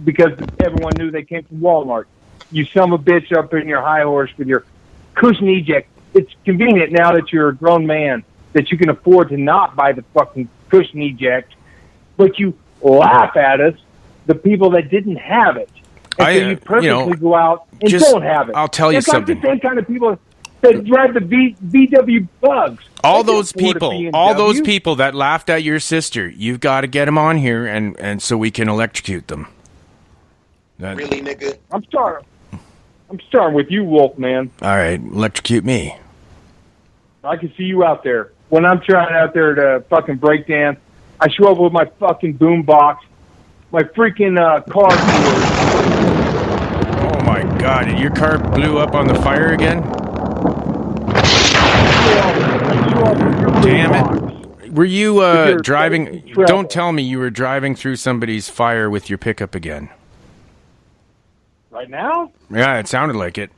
because everyone knew they came from Walmart. You son of a bitch up in your high horse with your cushion eject. It's convenient now that you're a grown man that you can afford to not buy the fucking cushion eject, but you laugh at us, the people that didn't have it. And so you purposely go out and don't have it. I'll tell you something. Like the same kind of people that drive the VW bugs. All those people that laughed at your sister, you've got to get them on here and so we can electrocute them. Really, nigga? I'm starting with you, Wolf, man. All right, electrocute me. I can see you out there. When I'm trying out there to fucking break dance, I show up with my fucking boom box, my freaking car door. Oh my God! And your car blew up on the fire again? Damn it! Were you driving? Don't tell me you were driving through somebody's fire with your pickup again. Right now? Yeah, it sounded like it.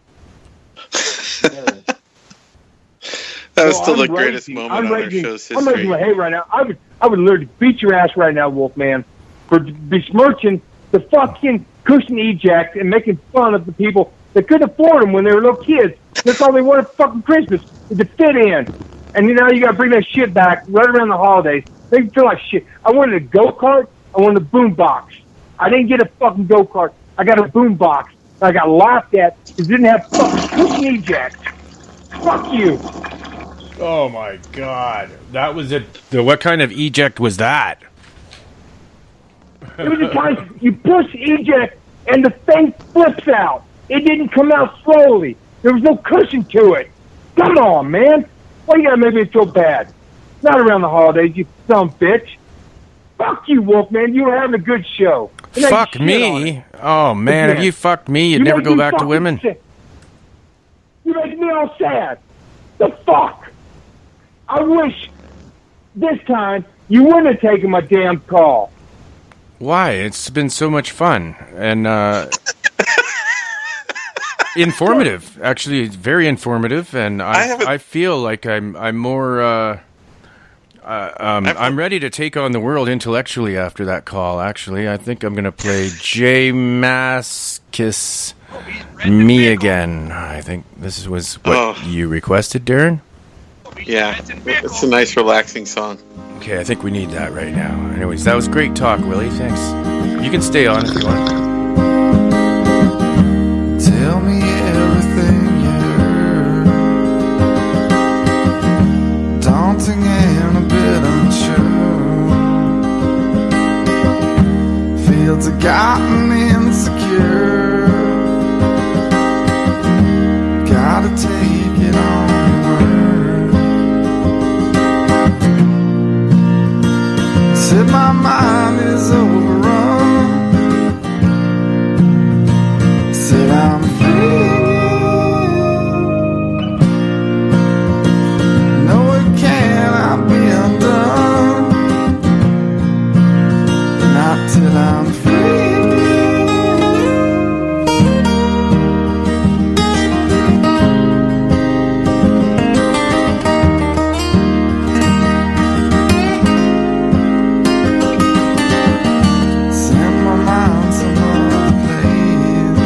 That was still the greatest moment on our show's history. I'm raising my hate right now. I would literally beat your ass right now, Wolfman, for besmirching the fucking cushion eject and making fun of the people that couldn't afford them when they were little kids. That's all they wanted for fucking Christmas, is to fit in. And now you got to bring that shit back right around the holidays. They feel like shit. I wanted a go-kart. I wanted a boom box. I didn't get a fucking go-kart. I got a boom box. I got laughed at because it didn't have fucking cushion eject. Fuck you. Oh my God. That was it. What kind of eject was that? It was the time you push eject and the thing flips out. It didn't come out slowly. There was no cushion to it. Come on, man. Why you gotta make me feel bad? Not around the holidays, you dumb bitch. Fuck you, Wolfman. You were having a good show. Fuck me? Oh, man, if you fucked me, you'd never go back to women. You make me all sad. The fuck? I wish this time you wouldn't have taken my damn call. Why? It's been so much fun and informative. Actually, it's very informative, and I feel like I'm more. I'm ready to take on the world intellectually after that call, actually. I think I'm going to play J Mascis Me Again. I think this was what you requested, Darren? Yeah, it's a nice, relaxing song. Okay, I think we need that right now. Anyways, that was great talk, Willie. Thanks. You can stay on if you want. Tell me everything you heard. Daunting and a bit unsure. Fields have gotten insecure. Gotta take it on your word. Said my mind is overrun. Said I'm free. No, it cannot be undone. Not till I'm free. Send my mind some other place.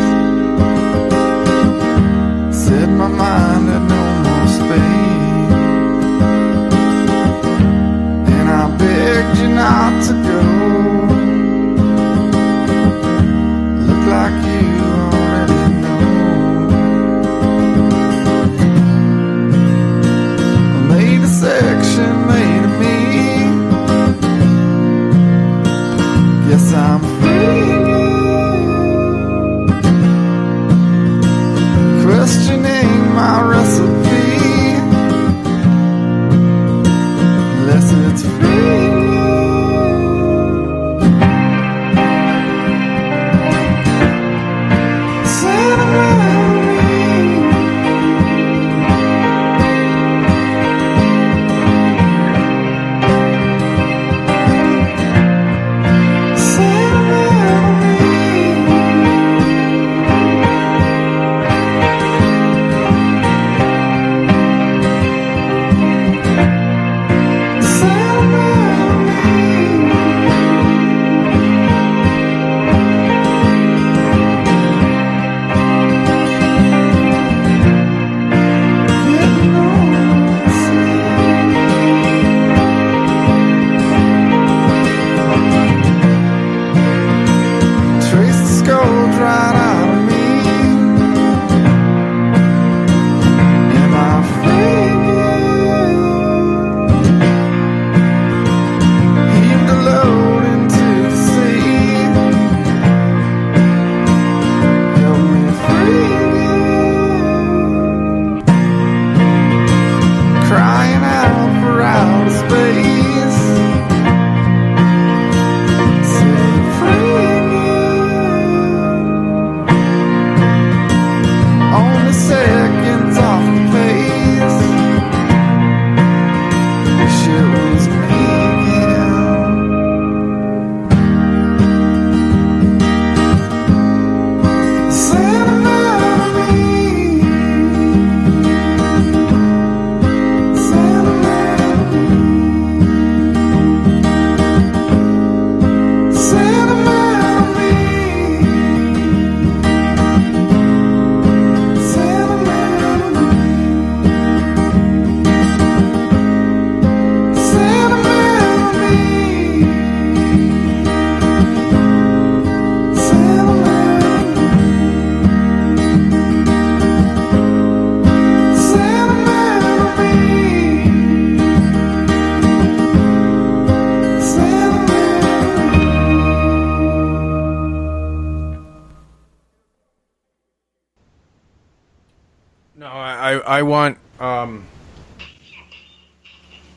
No, I want. Whoa,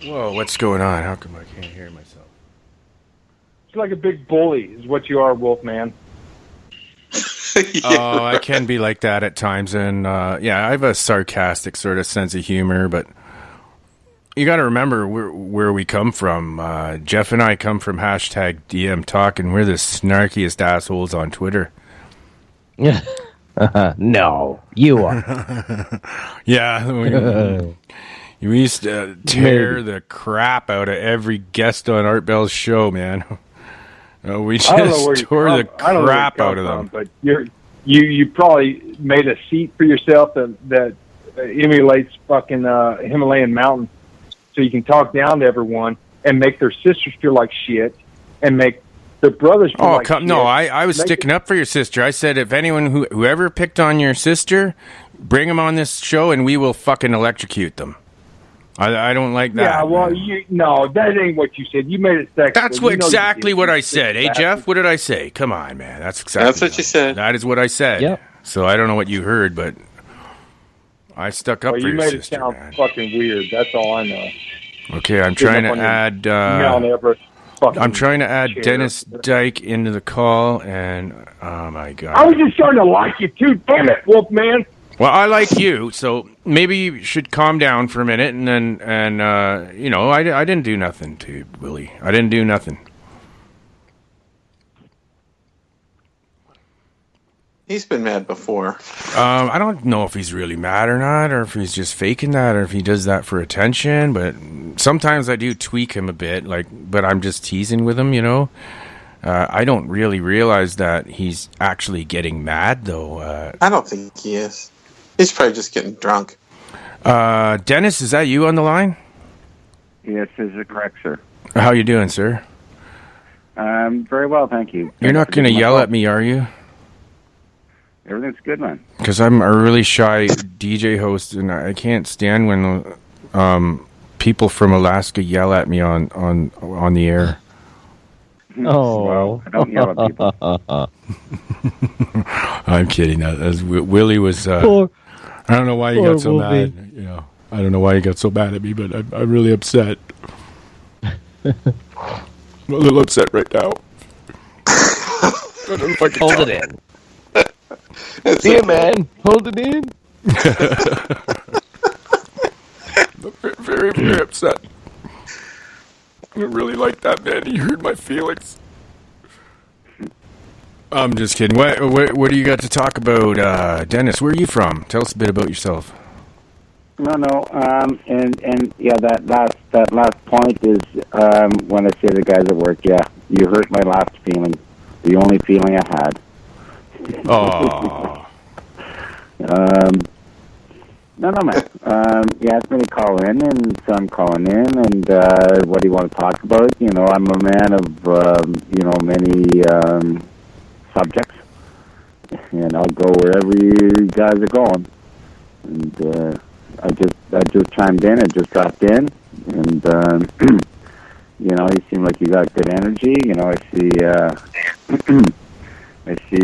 what's going on? How come I can't hear myself? It's like a big bully, is what you are, Wolfman. Oh, I can be like that at times, and yeah, I have a sarcastic sort of sense of humor, but you got to remember where we come from. Jeff and I come from hashtag DM Talk, and we're the snarkiest assholes on Twitter. Yeah. No, you are. Yeah. We used to tear the crap out of every guest on Art Bell's show, man. We just tore the crap out of them. But you probably made a seat for yourself that emulates fucking Himalayan mountains, so you can talk down to everyone and make their sisters feel like shit, and make the brothers feel like shit. No, I was sticking up for your sister. I said if anyone whoever picked on your sister, bring them on this show and we will fucking electrocute them. I don't like that. Yeah, well, no, that ain't what you said. You made it sexual. That's exactly what I said. Hey, Jeff, what did I say? Come on, man. That's what you said. That is what I said. Yep. So I don't know what you heard, but I stuck up for your sister. You made it sound fucking weird. That's all I know. Okay, I'm trying to add. I'm trying to add Dennis Dyke into the call, and oh my god, I was just starting to like you too. Damn it, Wolfman. Well, I like you, so maybe you should calm down for a minute, and then, I didn't do nothing to Willie. I didn't do nothing. He's been mad before. I don't know if he's really mad or not, or if he's just faking that, or if he does that for attention. But sometimes I do tweak him a bit, but I'm just teasing with him, I don't really realize that he's actually getting mad, though. I don't think he is. He's probably just getting drunk. Dennis, is that you on the line? Yes, this is correct, sir. How you doing, sir? Very well, thank you. You're not going to yell at me, are you? Everything's good, man. Because I'm a really shy DJ host, and I can't stand when people from Alaska yell at me on the air. Oh, well, I don't yell at people. I'm kidding. As Willie was, I don't know why he got so mad. I don't know why he got so mad at me, but I'm really upset. I'm a little upset right now. I don't know if I can hold it in. See it, man. Hold it in. I'm very, very upset. I really like that man. He hurt my feelings. I'm just kidding. What do you got to talk about, Dennis? Where are you from? Tell us a bit about yourself. No. And yeah, that last point is when I say the guys at work. Yeah, you hurt my last feeling. The only feeling I had. Oh. No, man. You asked me to call in, and so I'm calling in, and what do you want to talk about? I'm a man of, many subjects, and I'll go wherever you guys are going. And I just chimed in, I just dropped in, and, you seem like you got good energy. I see, I see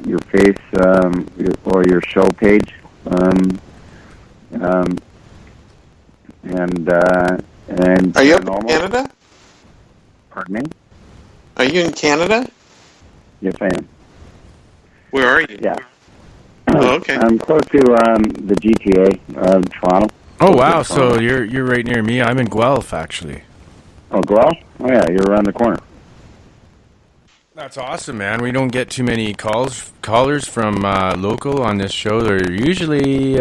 your face, or your show page, and are you up in Canada? Pardon me? Are you in Canada? Yes, I am. Where are you? Yeah. Oh, okay. I'm close to the GTA of Toronto. Oh wow! So you're right near me. I'm in Guelph, actually. Oh, Guelph? Oh yeah, you're around the corner. That's awesome, man. We don't get too many callers from local on this show. They're usually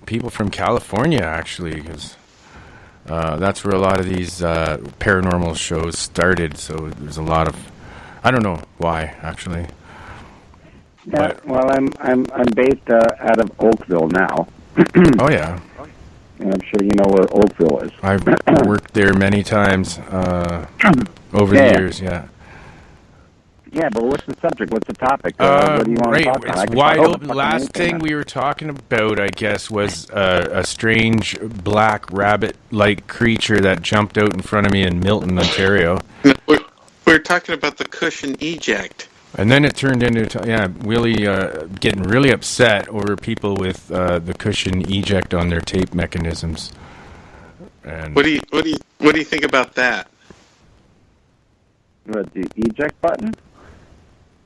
people from California, actually, because that's where a lot of these paranormal shows started. So there's a lot of, I don't know why, actually. Yeah, well, I'm based out of Oakville now. Oh yeah. And I'm sure you know where Oakville is. I've worked there many times over the years, yeah. Yeah, but what's the subject? What's the topic? What do you want to talk about? It's wild. Last thing we were talking about, I guess, was a strange black rabbit-like creature that jumped out in front of me in Milton, Ontario. We're talking about the cushion eject. And then it turned into really getting really upset over people with the cushion eject on their tape mechanisms. And what do you think about that? What, the eject button?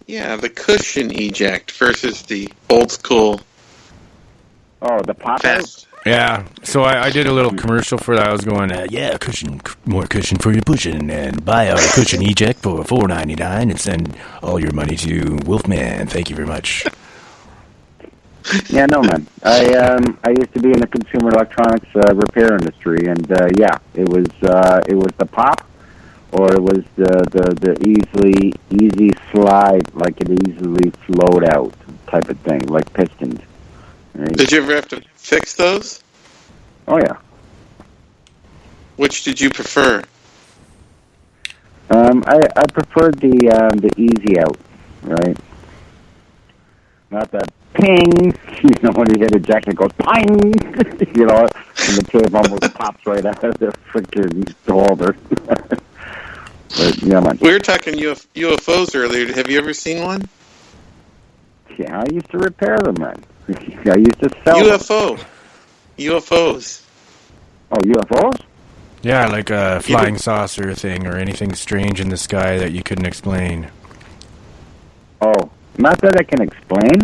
Yeah, the cushion eject versus the old school. Oh, the pop fast. Yeah, so I did a little commercial for that. I was going, cushion, more cushion for your pushing, and buy our cushion eject for $4.99 and send all your money to Wolfman. Thank you very much. Yeah, no, man. I used to be in the consumer electronics repair industry, and it was the pop, or it was the easy slide, like it easily flowed out type of thing, like pistons. Right? Did you ever have to fix those? Oh yeah. Which did you prefer? I preferred the easy out, right? Not that ping, when you hit a jack, it goes ping, and the tape almost pops right out of the freaking holder. But, yeah, man. We were talking UFOs earlier. Have you ever seen one? Yeah, I used to repair them, man. I used to sell them. UFOs. Oh, UFOs? Yeah, like a flying saucer thing or anything strange in the sky that you couldn't explain. Oh, not that I can explain.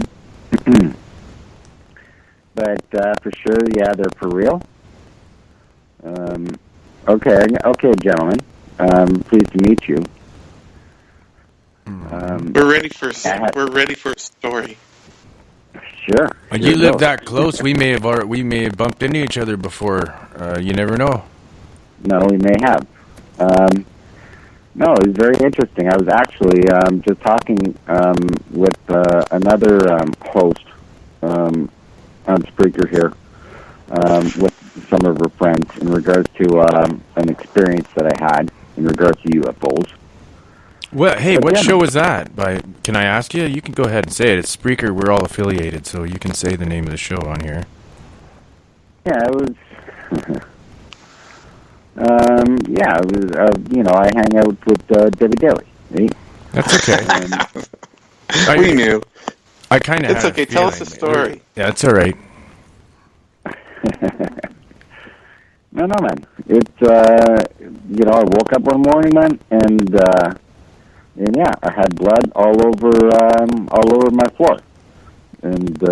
But for sure, yeah, they're for real. Okay, gentlemen. Pleased to meet you. We're ready for a story. Sure. You live that close. We may have bumped into each other before. You never know. No, we may have. No, it was very interesting. I was actually just talking with another host on Spreaker here with some of her friends in regards to an experience that I had in regards to UFOs. Well, hey, what show was that? Can I ask you? You can go ahead and say it. It's Spreaker. We're all affiliated, so you can say the name of the show on here. Yeah, it was. I hang out with Debbie Daly. Right? That's okay. We knew. I kind of. It's okay. Tell us the story. Yeah, it's all right. No, man. It's I woke up one morning, man, and I had blood all over my floor, and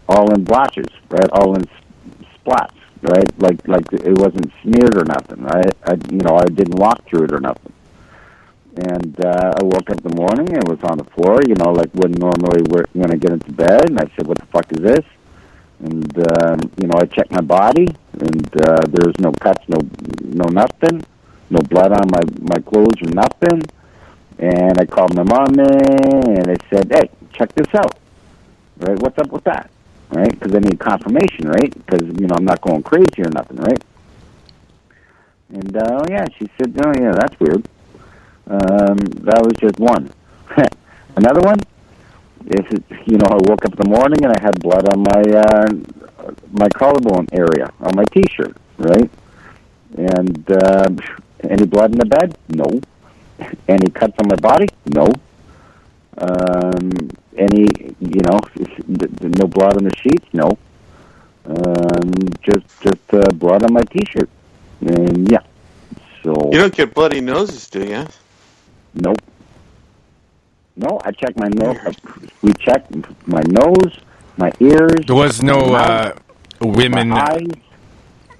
all in blotches, right? All in splats, right? Like it wasn't smeared or nothing, right? I didn't walk through it or nothing. And I woke up in the morning, and it was on the floor, like when normally when I get into bed, and I said, "What the fuck is this?" And I checked my body, and there was no cuts, no nothing, no blood on my clothes or nothing. And I called my mom and I said, "Hey, check this out, right? What's up with that, right? Because I need confirmation, right? Because I'm not going crazy or nothing, right?" And she said, "Oh yeah, that's weird. That was just one. Another one is, I woke up in the morning and I had blood on my collarbone area on my T-shirt, right? And any blood in the bed? No. Any cuts on my body? No. Any, no blood on the sheets? No. Just blood on my T-shirt. And yeah. So you don't get bloody noses, do you? Nope. No, I checked my nose. We checked my nose, my ears. There was no women. My eyes.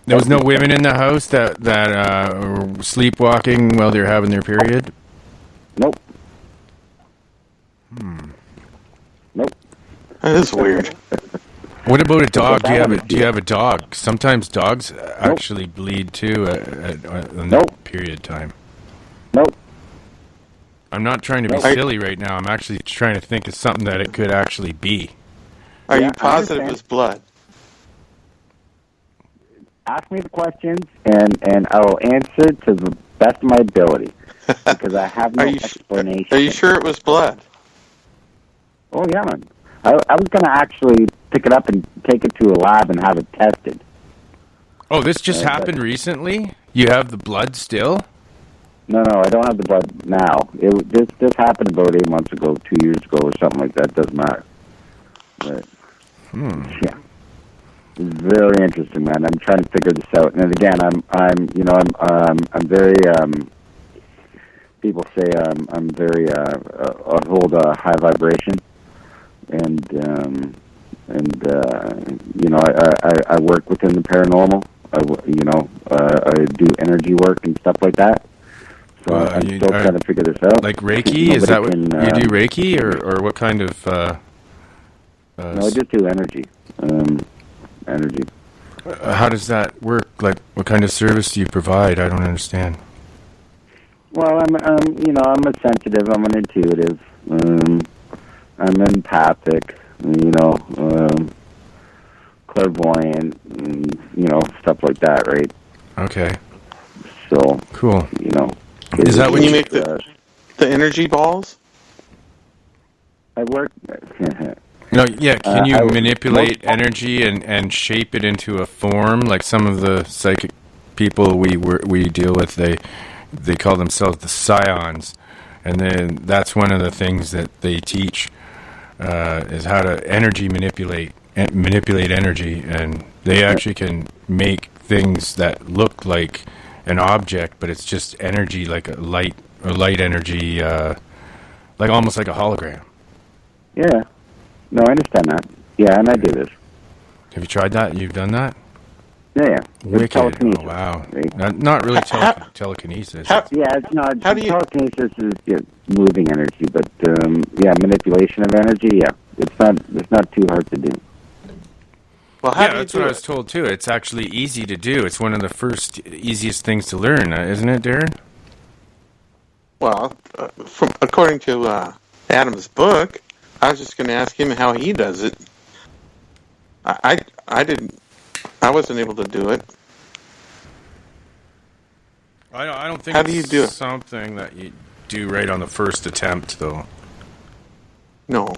There was no women in the house that were sleepwalking while they're having their period. Nope. Nope. That is weird. What about a dog? Do you have a dog? Sometimes dogs actually bleed too in the period time. Nope. I'm not trying to be silly right now. I'm actually trying to think of something that it could actually be. Are you positive it's blood? Ask me the questions, and I will answer to the best of my ability, because I have no explanation. Are you sure it was blood? Oh, yeah, man. I was going to actually pick it up and take it to a lab and have it tested. Oh, this just happened recently? You have the blood still? No, I don't have the blood now. This happened about 8 months ago, 2 years ago, or something like that. Doesn't matter. But, yeah, it's very interesting, man. I'm trying to figure this out. And again, I'm very. People say I'm very. I hold a high vibration, and I work within the paranormal. I do energy work and stuff like that. So I'm still trying to figure this out. Like Reiki? Is that what you do? Reiki, or what kind of? No, I just do energy. Energy. How does that work? Like, what kind of service do you provide? I don't understand. Well, I'm a sensitive. I'm an intuitive. I'm empathic. Clairvoyant. Stuff like that, right? Okay. So cool. Is that when you make the energy balls? I work. Yeah. Can you manipulate energy and shape it into a form? Like some of the psychic people we deal with, they call themselves the scions, and then that's one of the things that they teach is how to manipulate energy, and they actually can make things that look like an object, but it's just energy, like a light energy, like almost like a hologram. Yeah. No, I understand that. Yeah, and I do this. Have you tried that? You've done that? Yeah. Wicked. Telekinesis. Oh, wow. Not really telekinesis. Telekinesis is moving energy, but manipulation of energy. Yeah, it's not too hard to do. Well, that's what I was told too. It's actually easy to do. It's one of the first easiest things to learn, isn't it, Darren? Well, according to Adam's book, I was just going to ask him how he does it. I wasn't able to do it. I don't think how do you do it? Something that you do right on the first attempt, though. No.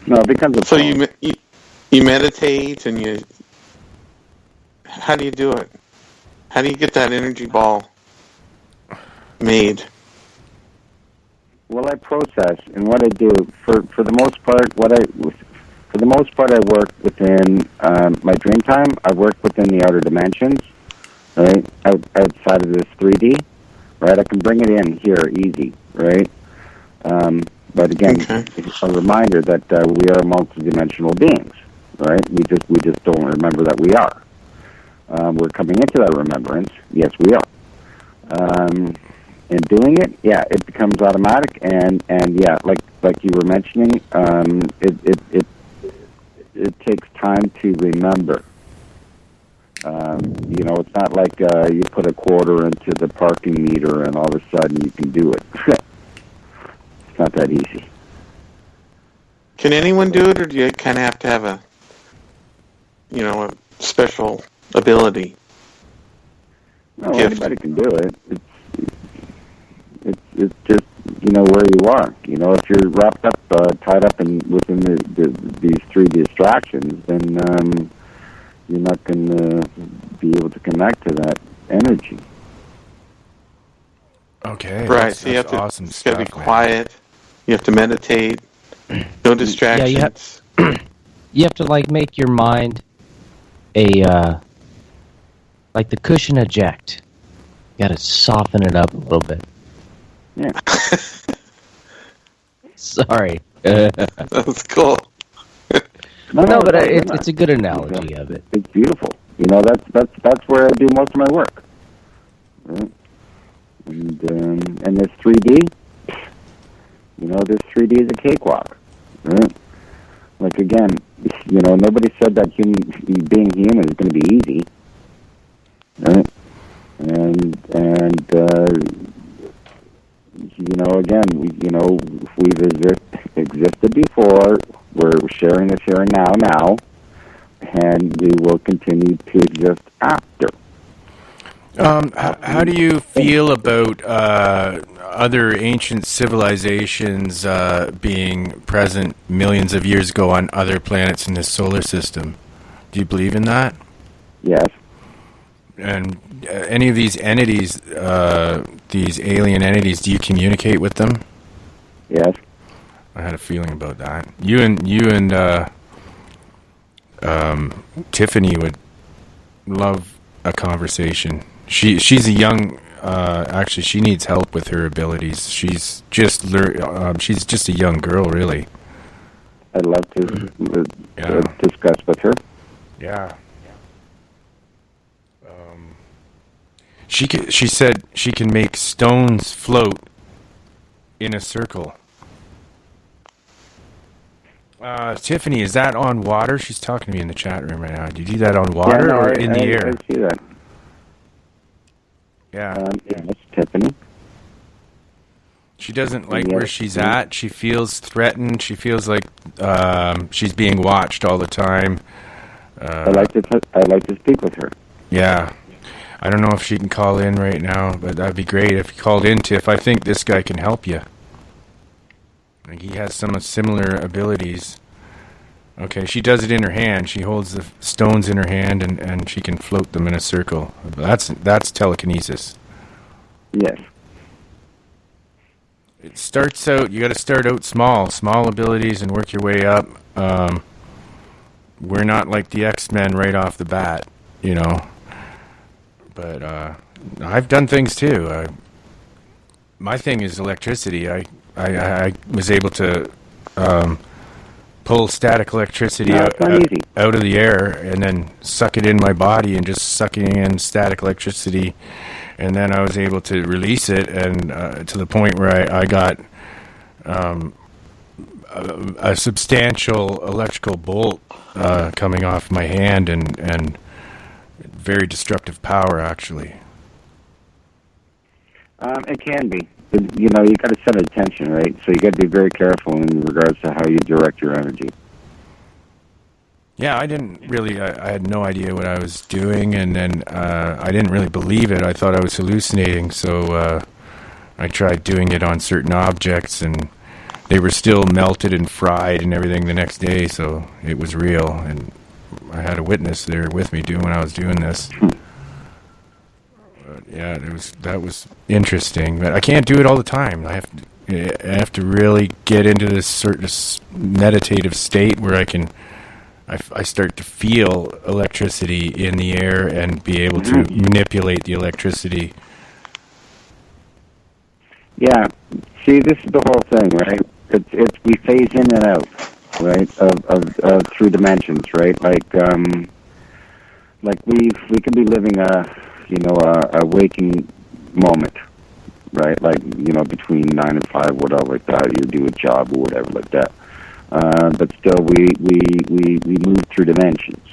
No, it becomes a. So you meditate and you. How do you do it? How do you get that energy ball made? Well, I process, and what I do for the most part, I work within my dream time. I work within the outer dimensions, right, outside of this 3D, right. I can bring it in here easy, right. But again, it's a reminder that we are multidimensional beings, right. We just don't remember that we are. We're coming into that remembrance. Yes, we are. And doing it, yeah, it becomes automatic, and yeah, like you were mentioning, it takes time to remember. It's not like you put a quarter into the parking meter and all of a sudden you can do it. It's not that easy. Can anyone do it, or do you kind of have to have a special ability? No, anybody can do it. It's just where you are. If you're wrapped up, tied up within these 3 distractions, then you're not going to be able to connect to that energy. Okay, right. So you have to. Awesome It's got to be quiet. You have to meditate. No distractions. Yeah, you have to make your mind like the cushion eject. You got to soften it up a little bit. Yeah. Sorry. That's cool. No, but it's a good analogy of it. It's beautiful. That's where I do most of my work. Right? And this 3D, this 3D is a cakewalk. Right? Like again, nobody said that being human is going to be easy. Right? And again, we've existed before. We're sharing this here and now, and we will continue to exist after. How do you feel about other ancient civilizations being present millions of years ago on other planets in this solar system? Do you believe in that? Yes. And any of these entities, these alien entities, do you communicate with them? Yes. I had a feeling about that. You and Tiffany would love a conversation. She's a young. Actually, she needs help with her abilities. She's just a young girl, really. I'd love to discuss with her. Yeah. She said she can make stones float in a circle. Tiffany, is that on water? She's talking to me in the chat room right now. Do you do that on water or in the air? I see that. Yeah. It's Tiffany. She doesn't like where she's at. She feels threatened. She feels like she's being watched all the time. I'd like to speak with her. Yeah. I don't know if she can call in right now, but that'd be great if you called in, Tiff. I think this guy can help you. Like, he has some similar abilities. Okay, she does it in her hand. She holds the stones in her hand, and she can float them in a circle. That's telekinesis. Yes. It starts out, you got to start out small abilities and work your way up. We're not like the X-Men right off the bat, you know. But I've done things too. My thing is electricity. I was able to pull static electricity out of the air and then suck it in my body and just sucking in static electricity. And then I was able to release it, and to the point where I got a substantial electrical bolt coming off my hand, and very destructive power, actually. It can be. You know, you got to set attention, right? So you got to be very careful in regards to how you direct your energy. Yeah, I didn't really. I had no idea what I was doing, and then I didn't really believe it. I thought I was hallucinating, so I tried doing it on certain objects, and they were still melted and fried and everything the next day. So it was real, and I had a witness there with me when I was doing this. But yeah, that was interesting, but I can't do it all the time. I have to really get into this sort of meditative state where I start to feel electricity in the air and be able to manipulate the electricity. Yeah. See, this is the whole thing, right? It's we phase in and out, right? Of through dimensions, right? Like we could be living a waking moment, right? Like, you know, between 9 and 5, whatever, like that. You do a job or whatever, like that. But still, we move through dimensions,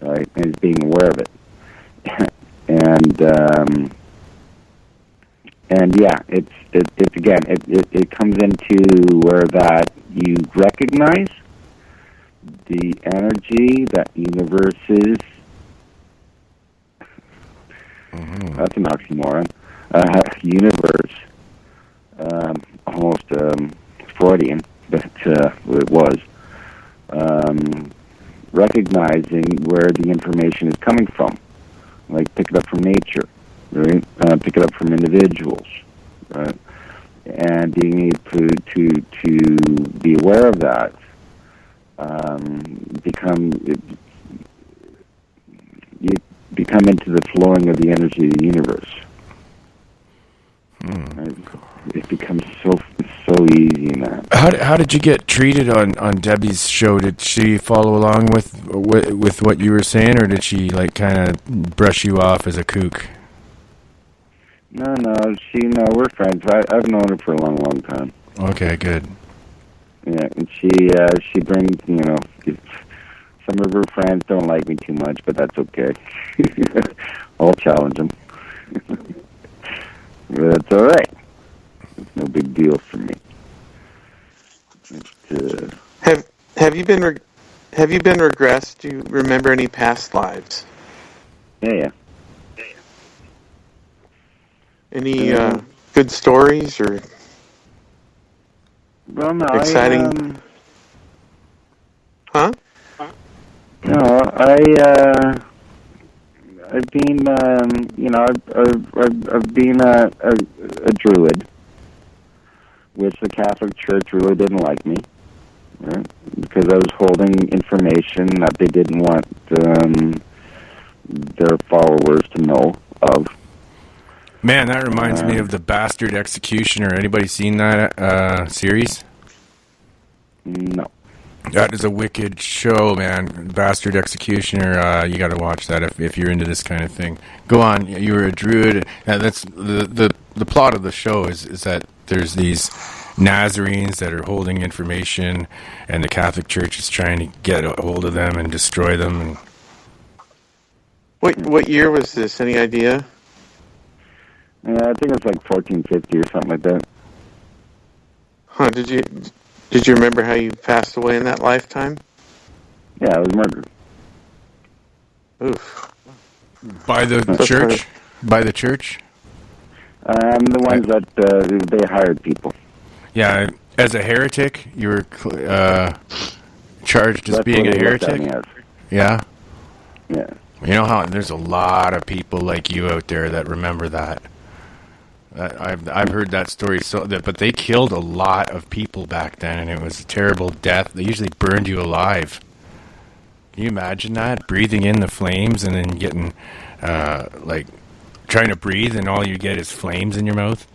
right? And it's being aware of it, and yeah, it's again, it comes into where that you recognize the energy that universe is. That's an oxymoron. Universe, almost Freudian. But it was recognizing where the information is coming from, like pick it up from nature, right? Pick it up from individuals, right? And being able to be aware of that, you become into the flowing of the energy of the universe. Right? It becomes so easy, man. How did you get treated on Debbie's show? Did she follow along with what you were saying, or did she like kind of brush you off as a kook? No, we're friends. I've known her for a long time. Okay, good. Yeah, and she brings, you know, some of her friends don't like me too much, but that's okay. I'll challenge them. That's all right. It's no big deal for me. Have you been regressed? Do you remember any past lives? Yeah. Any good stories or exciting? No, I I've been, I've been a druid, which the Catholic Church really didn't like me, right? Because I was holding information that they didn't want their followers to know of. Man, that reminds me of the Bastard Executioner. Anybody seen that series? No. That is a wicked show, man. Bastard Executioner. You got to watch that if you're into this kind of thing. Go on. You were a druid. That's the plot of the show is that there's these Nazarenes that are holding information, and the Catholic Church is trying to get a hold of them and destroy them. And What year was this? Any idea? Yeah, I think it's like 1450 or something like that. Huh? Did you remember how you passed away in that lifetime? Yeah, I was murdered. Oof. by the church? By the church? The ones that they hired people. Yeah, as a heretic, you were charged as That's being what a they looked at heretic? me as. Yeah. Yeah. You know how there's a lot of people like you out there that remember that. I've heard that story, but they killed a lot of people back then, and it was a terrible death. They usually burned you alive. Can you imagine that? Breathing in the flames and then getting, trying to breathe, and all you get is flames in your mouth.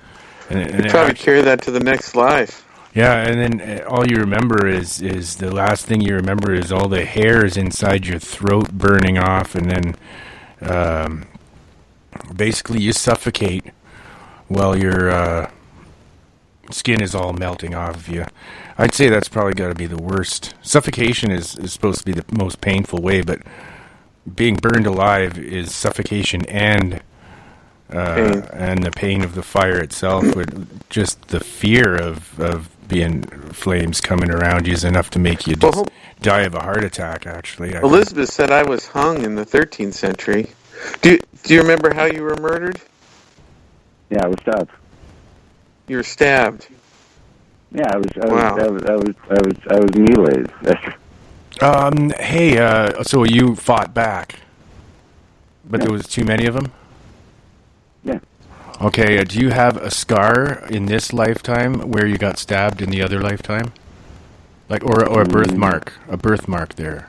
And you probably carry that to the next life. Yeah, and then all you remember is the last thing you remember is all the hairs inside your throat burning off, and then basically you suffocate while your skin is all melting off of you. I'd say that's probably got to be the worst. Suffocation is supposed to be the most painful way, but being burned alive is suffocation and the pain of the fire itself. Would just the fear of being flames coming around you is enough to make you just die of a heart attack. Actually, Elizabeth said I was hung in the 13th century. Do you remember how you were murdered? Yeah, I was stabbed. You were stabbed. Yeah, I was mutilated. So you fought back, but there was too many of them? Yeah. Okay, do you have a scar in this lifetime where you got stabbed in the other lifetime? Or a birthmark? A birthmark there?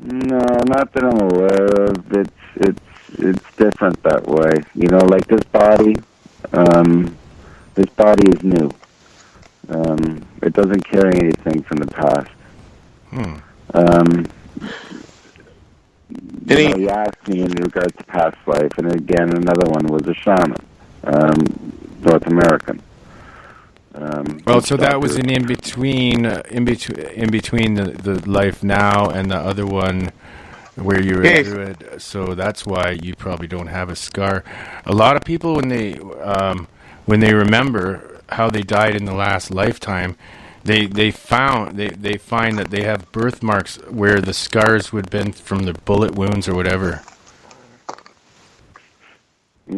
No, not that I'm aware of. It's different that way. You know, like this body is new. It doesn't carry anything from the past. You asked me in regards to past life, and again, another one was a shaman, North American. So that was in between the life now and the other one where you were a druid. So that's why you probably don't have a scar. A lot of people when they remember how they died in the last lifetime, they find that they have birthmarks where the scars would have been from the bullet wounds or whatever.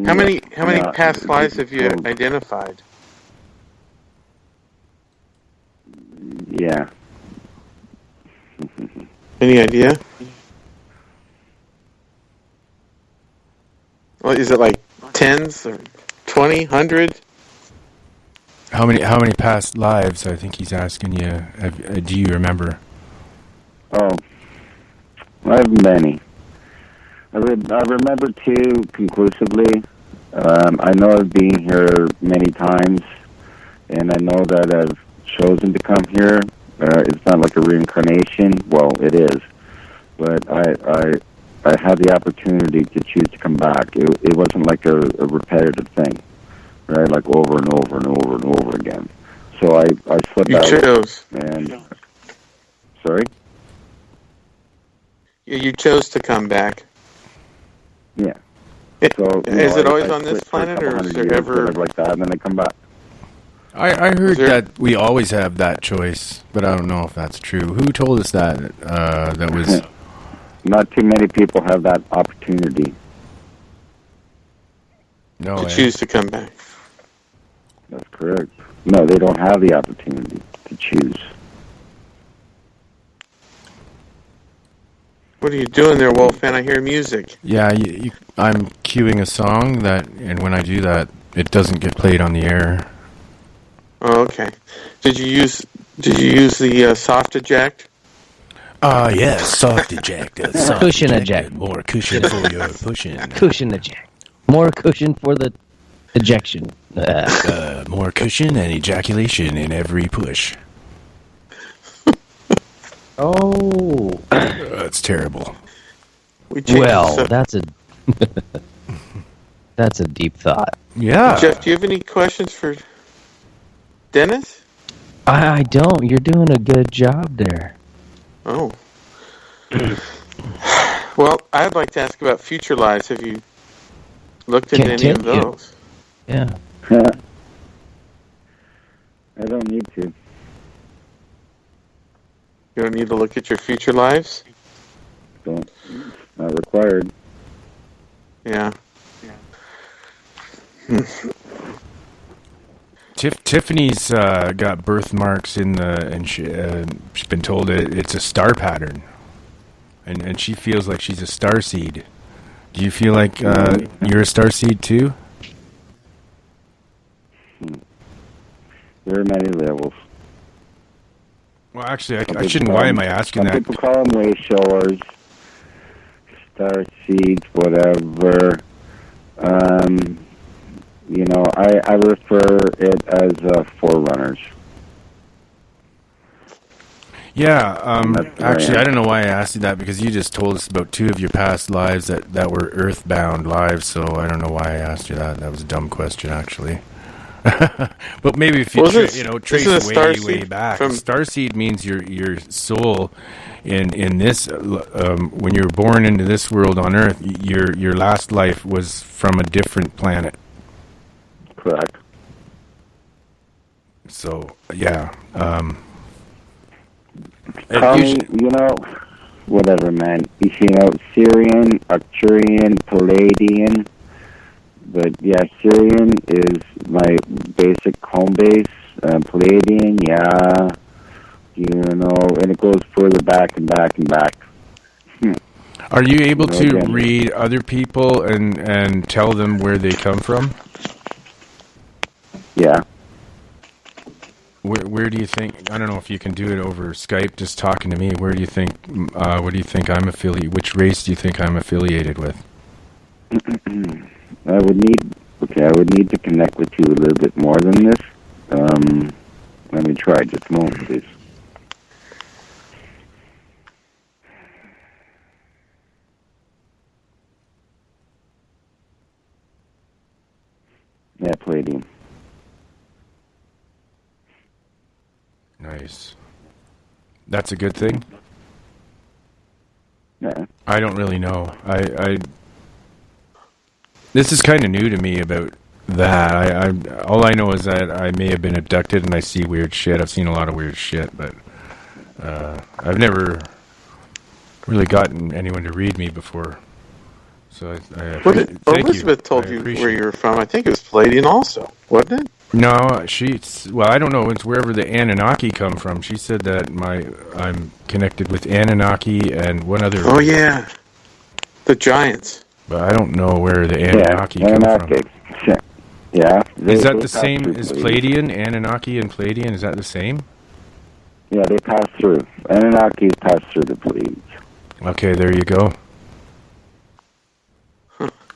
How many past lives have you identified? Yeah. Any idea? Well, is it like tens or 20, 100? How many past lives? I think he's asking you. Do you remember? Oh, I have many. I remember two conclusively. I know I've been here many times, and I know that I've chosen to come here. It's not like a reincarnation. Well, it is, but I had the opportunity to choose to come back. It wasn't like a repetitive thing, right? Like over and over and over and over again. So I slipped out. You chose. And sorry. Yeah, you chose to come back. Yeah. So is it always on this planet, or is there ever like that, and then I come back? I heard that we always have that choice, but I don't know if that's true. Who told us that? That was not too many people have that opportunity. No, to choose to come back. That's correct. No, they don't have the opportunity to choose. What are you doing there, Wolfman? I hear music. Yeah, I'm cueing a song and when I do that, it doesn't get played on the air. Oh, okay. Did you use the soft eject? Yes, soft eject. Soft Cushion eject. More cushion for your pushing. Cushion eject. More cushion for the ejection. More cushion and ejaculation in every push. Oh. That's terrible. That's a that's a deep thought. Yeah. Jeff, do you have any questions for Dennis? I don't. You're doing a good job there. Oh. Well, I'd like to ask about future lives. Have you looked into any of those? Yeah. I don't need to. You don't need to look at your future lives? Don't. Not required. Yeah. Tiffany's got birthmarks and she's been told it's a star pattern, and she feels like she's a star seed. Do you feel like you're a star seed too? There are many levels. Well, actually, I shouldn't. Why am I asking that? People call them way showers, star seeds, whatever. I refer it as forerunners. Yeah, actually, I don't know why I asked you that, because you just told us about two of your past lives that were earthbound lives, so I don't know why I asked you that. That was a dumb question, actually. But maybe if you trace way back. Starseed means your soul in this when you're born into this world on Earth, your last life was from a different planet. Correct. So yeah. Call me, whatever, man. Syrian, Arcturian, Palladian. But yeah, Syrian is my basic home base. Palladian, yeah. And it goes further back and back and back. Are you able to read other people and tell them where they come from? Yeah. Where do you think? I don't know if you can do it over Skype. Just talking to me. Where do you think? What do you think I'm affiliated? Which race do you think I'm affiliated with? I would need to connect with you a little bit more than this. Let me try just a moment, please. Yeah, Palladium. Nice. That's a good thing? Yeah. I don't really know. This is kind of new to me about that. All I know is that I may have been abducted and I see weird shit. I've seen a lot of weird shit, but I've never really gotten anyone to read me before. So Elizabeth told you where you're from. I think it was Palladian also, wasn't it? No, I don't know. It's wherever the Anunnaki come from. She said that I'm connected with Anunnaki and one other. Oh yeah, the giants. But I don't know where the Anunnaki come from. Yeah. Is that the same as Palladian? Anunnaki and Palladian, is that the same? Yeah, they pass through. Anunnaki pass through the Pleiades. Okay, there you go.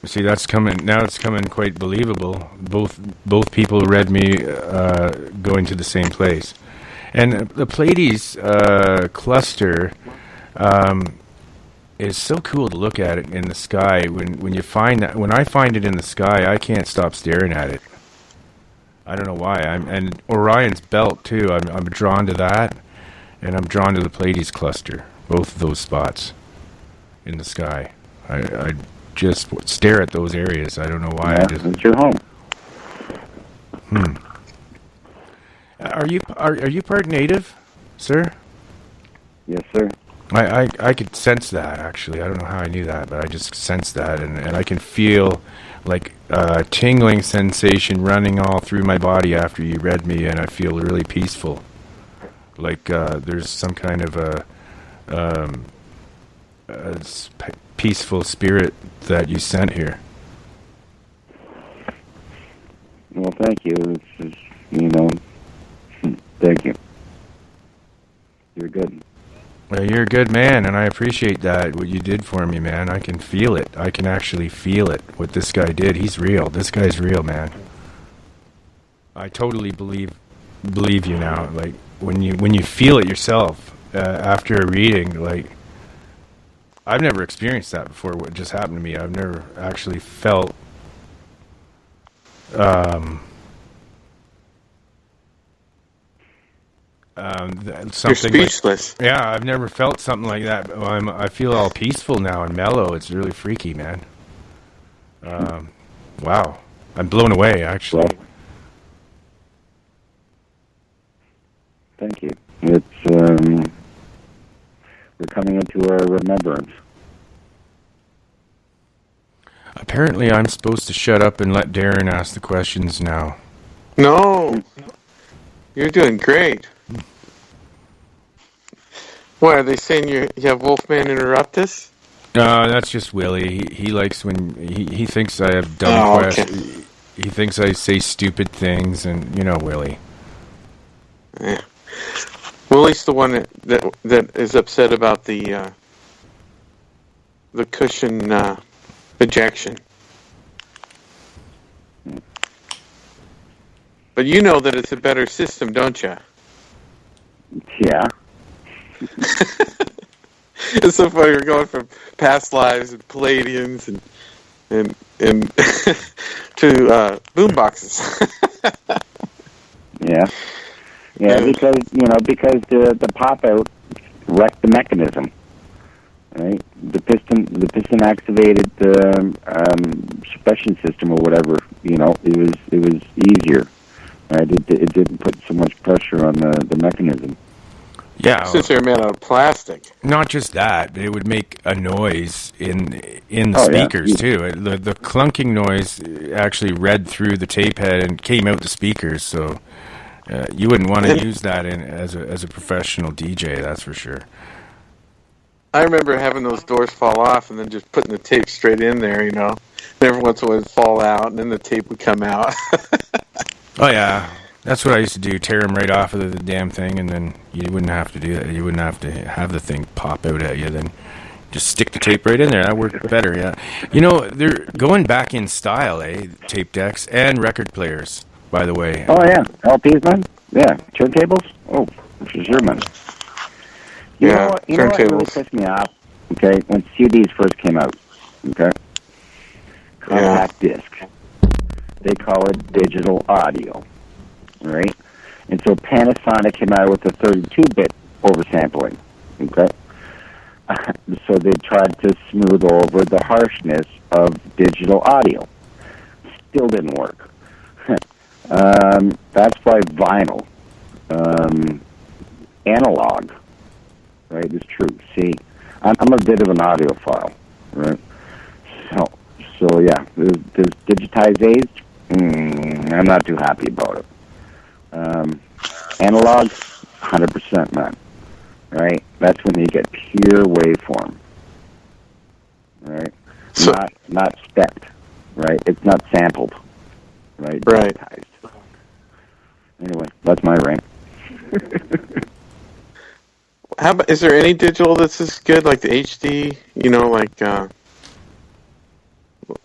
See, that's coming now. It's coming quite believable. Both people read me going to the same place, and the Pleiades cluster is so cool to look at it in the sky. When you find that, when I find it in the sky, I can't stop staring at it. I don't know why. And Orion's belt too. I'm drawn to that, and I'm drawn to the Pleiades cluster. Both of those spots in the sky. I just stare at those areas. I don't know why. Yeah, it's your home. Are you part native, sir? Yes, sir. I could sense that, actually. I don't know how I knew that, but I just sensed that, and I can feel like a tingling sensation running all through my body after you read me, and I feel really peaceful. Like there's some kind of peaceful spirit that you sent here. Well, thank you. It's thank you. You're good. Well, you're a good man, and I appreciate that, what you did for me, man. I can feel it. I can actually feel it, what this guy did. He's real. This guy's real, man. I totally believe you now. Like, when you feel it yourself after a reading, like, I've never experienced that before, what just happened to me. I've never actually felt something. You're speechless. Like, yeah, I've never felt something like that. I feel all peaceful now and mellow. It's really freaky, man. Wow, I'm blown away, actually. Well, thank you. It's we're coming into our remembrance. Apparently, I'm supposed to shut up and let Darren ask the questions now. No, you're doing great. What, are they saying you have Wolfman Interruptus? That's just Willie. He likes when he thinks I have dumb questions. Okay. He thinks I say stupid things, and you know Willie. Yeah. Willie's the one that is upset about the cushion ejection. But you know that it's a better system, don't you? Yeah. It's so funny. We're going from past lives and Palladians and to boomboxes. Yeah. Yeah, because the pop out wrecked the mechanism. Right, the piston activated suppression system or whatever. It was easier. Right, it didn't put so much pressure on the mechanism. Yeah, since they're made out of plastic. Not just that, but it would make a noise in the speakers too. The clunking noise actually read through the tape head and came out the speakers. So you wouldn't want to use that as a professional DJ. That's for sure. I remember having those doors fall off and then just putting the tape straight in there. And every once in a while it'd fall out, and then the tape would come out. Oh yeah. That's what I used to do, tear them right off of the damn thing, and then you wouldn't have to do that. You wouldn't have to have the thing pop out at you. Then just stick the tape right in there. That worked better, yeah. They're going back in style, tape decks and record players, by the way. Oh, yeah. LPs, man? Yeah. Turntables? Oh, for sure, man. You know what really pissed me off, okay, when CDs first came out, okay? Compact disc. They call it digital audio. Right, and so Panasonic came out with a 32-bit oversampling. Okay, so they tried to smooth over the harshness of digital audio. Still didn't work. That's why vinyl, analog, right, is true. See, I'm a bit of an audiophile, right? So yeah, there's digitized age. I'm not too happy about it. Analog, 100%, man. Right? That's when you get pure waveform. Right? So, not stepped. Right? It's not sampled. Right? Right. Anyway, that's my rant. How about, is there any digital that's as good, like the HD?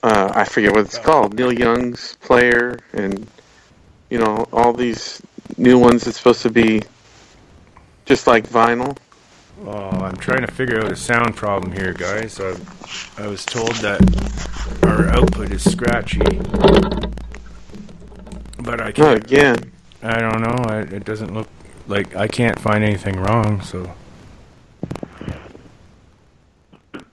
I forget what it's called. Neil Young's player and all these new ones that's supposed to be just like vinyl. Oh, I'm trying to figure out a sound problem here, guys. I was told that our output is scratchy, but I can't. Not again. I don't know. It doesn't look like I can't find anything wrong. So.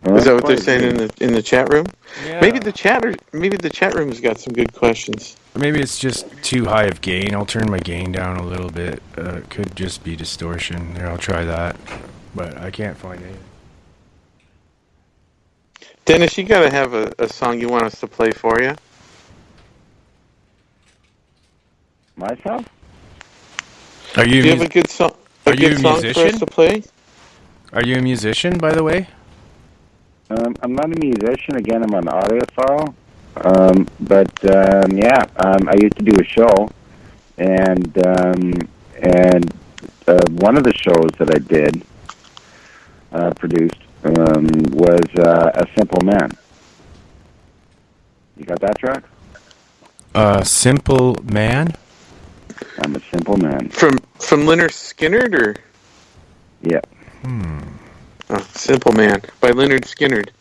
Is that what they're saying in the chat room? Yeah. Maybe the chat room's got some good questions. Maybe it's just too high of gain. I'll turn my gain down a little bit. It could just be distortion. There, I'll try that. But I can't find anything. Dennis, you got to have a song you want us to play for you. Myself? Do you have a good song? A good song for us to play? Are you a musician, by the way? I'm not a musician. Again, I'm an audiophile. I used to do a show, and one of the shows that I did produced was A Simple Man. You got that track? Simple Man? I'm a simple man. From Leonard Skinner, or? Yeah. Oh, Simple Man by Leonard Skinner. Okay,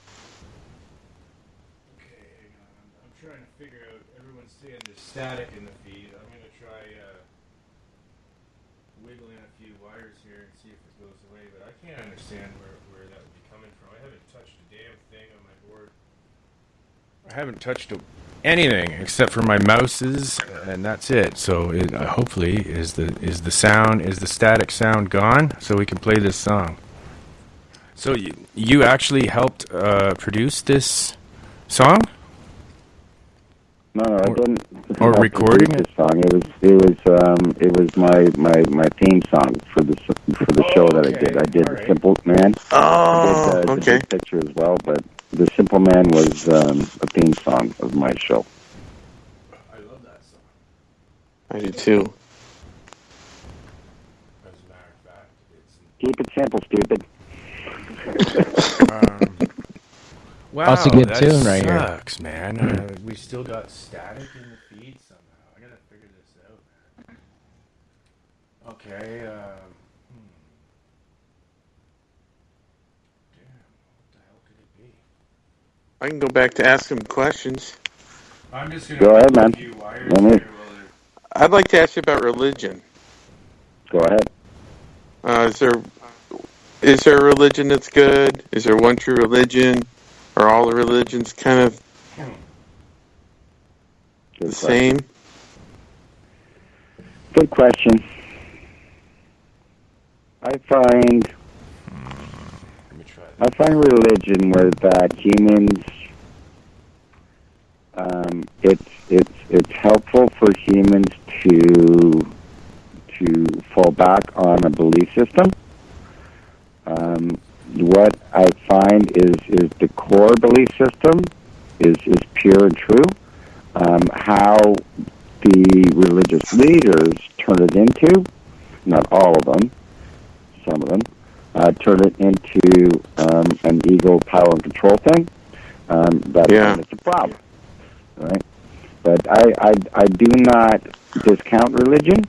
hang on. I'm trying to figure out. Everyone's saying there's static in the feed. I'm going to try wiggling a few wires here and see if it goes away. But I can't understand where that would be coming from. I haven't touched a damn thing on my board. I haven't touched anything except for my mouses, and that's it. So hopefully, is the static sound gone, so we can play this song. So you actually helped produce this song? No, I didn't. Or recording it? This song. It was my theme song for the show that I did. I did All right. Simple Man. Oh, I did, okay. The big picture as well, but the Simple Man was a theme song of my show. I love that song. I do too. As a matter of fact, it's... Keep it simple, stupid. Wow, That's a good that tune right here. sucks, man. We still got static in the feed somehow. I gotta figure this out, man. Okay, damn, what the hell could it be? I can go back to ask him questions. I'm just gonna Go ahead, put a man. few wires Let me- here while they're... I'd like to ask you about religion. Go ahead. Is there a religion that's good? Is there one true religion? Are all the religions kind of Good the same? Good question. I find Let me try that. I find religion where that humans, it's helpful for humans to fall back on a belief system. What I find is the core belief system is pure and true. How the religious leaders turn it into, not all of them, some of them, turn it into an ego, power, and control thing. It's a problem, right? But I do not discount religion.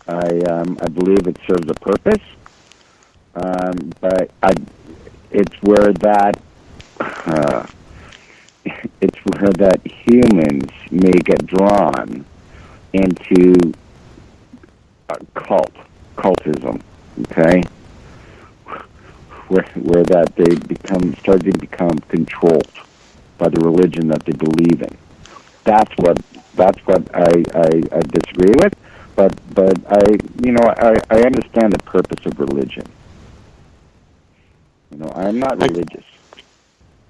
I believe it serves a purpose. But it's where that humans may get drawn into cultism, okay? Where that they start to become controlled by the religion that they believe in. That's what I disagree with. But I understand the purpose of religion. I'm not religious.